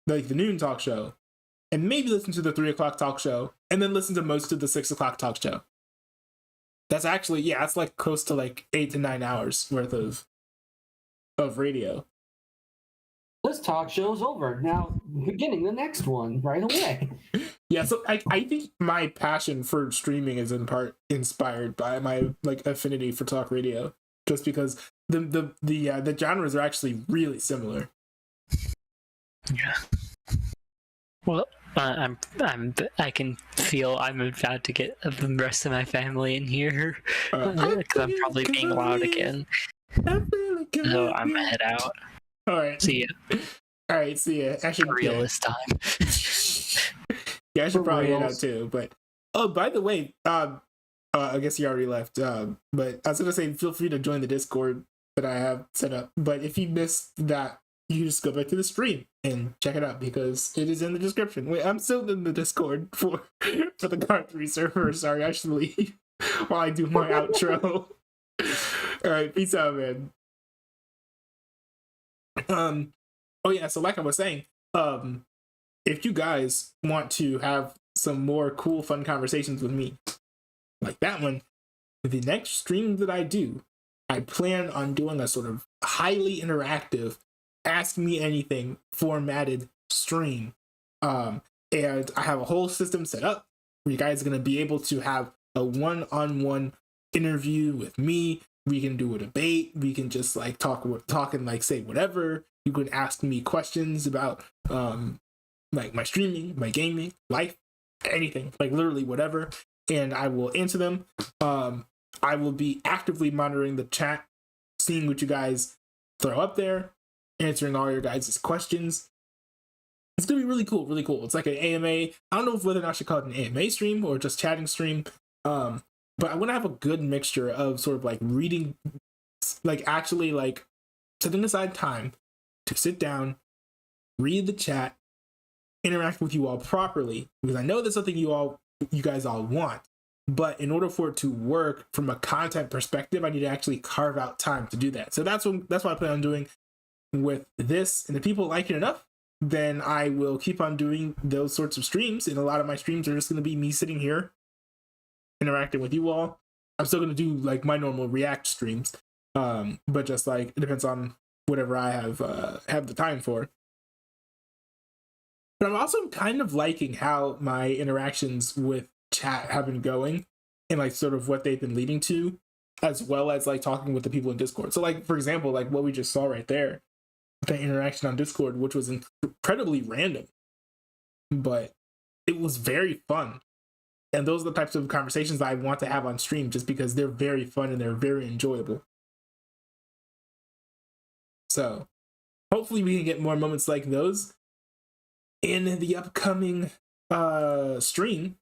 the noon talk show. And maybe listen to the 3 o'clock talk show. And then listen to most of the 6 o'clock talk show. That's actually, that's like close to like 8 to 9 hours worth of radio. This talk show's over. Now, beginning the next one right away. Yeah, so I think my passion for streaming is in part inspired by my like affinity for talk radio, just because the genres are actually really similar. Yeah. Well, I can feel I'm about to get the rest of my family in here because I'm probably being loud again. So I'm gonna head out. All right. See ya. All right. See ya. I should real this time. I should probably head out too. But by the way, I guess you already left. But I was gonna say, feel free to join the Discord that I have set up. But if you missed that, you just go back to the stream and check it out because it is in the description. Wait, I'm still in the Discord for the Carr 3 server. Sorry, I should leave while I do my outro. All right, peace out, man. So like I was saying, if you guys want to have some more cool fun conversations with me like that one, the next stream that I do, I plan on doing a sort of highly interactive ask me anything formatted stream, and I have a whole system set up where you guys are going to be able to have a one-on-one interview with me. We can do a debate. We can just like talk and like say whatever. You can ask me questions about like my streaming, my gaming, life, anything, like literally whatever, and I will answer them. I will be actively monitoring the chat, seeing what you guys throw up there, answering all your guys' questions. It's gonna be really cool, really cool. It's like an AMA. I don't know whether or not I should call it an AMA stream or just chatting stream. But I want to have a good mixture of sort of like reading, like actually like setting aside time to sit down, read the chat, interact with you all properly, because I know that's something you guys all want. But in order for it to work from a content perspective, I need to actually carve out time to do that. So that's what I plan on doing with this. And if people like it enough, then I will keep on doing those sorts of streams. And a lot of my streams are just going to be me sitting here interacting with you all. I'm still going to do like my normal React streams, but just like it depends on whatever I have the time for. But I'm also kind of liking how my interactions with chat have been going and like sort of what they've been leading to, as well as like talking with the people in Discord. So like, for example, like what we just saw right there, the interaction on Discord, which was incredibly random, but it was very fun. And those are the types of conversations that I want to have on stream, just because they're very fun and they're very enjoyable. So hopefully we can get more moments like those in the upcoming stream.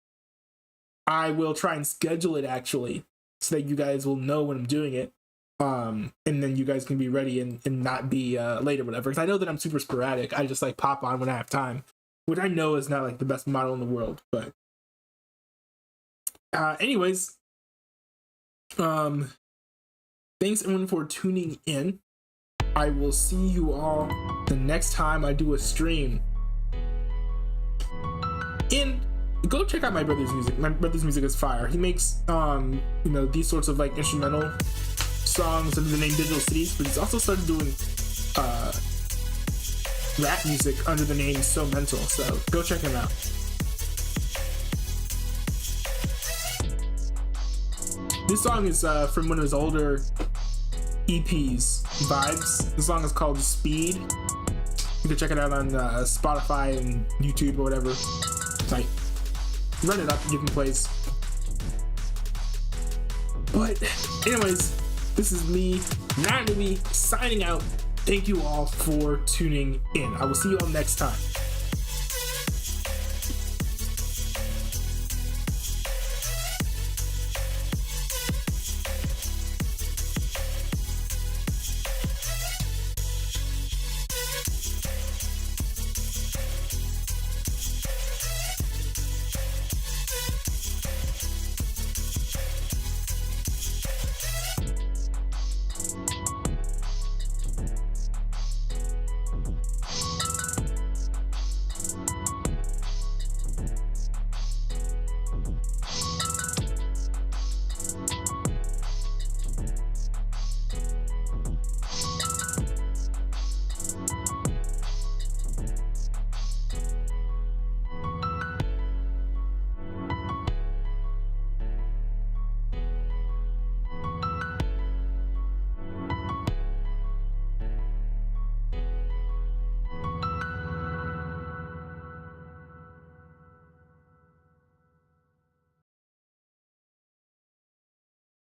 I will try and schedule it actually, so that you guys will know when I'm doing it. And then you guys can be ready and not be late or whatever. Because I know that I'm super sporadic. I just like pop on when I have time. which I know is not like the best model in the world, but anyways, thanks everyone for tuning in. I will see you all the next time I do a stream. And go check out my brother's music. My brother's music is fire. He makes these sorts of like instrumental songs under the name Digital Cities, but he's also started doing rap music under the name So Mental. So go check him out. This song is from one of his older EPs, Vibes. The song is called Speed. You can check it out on Spotify and YouTube or whatever. Like, run it up and give him plays. But anyways, this is me, Not signing out. Thank you all for tuning in. I will see you all next time.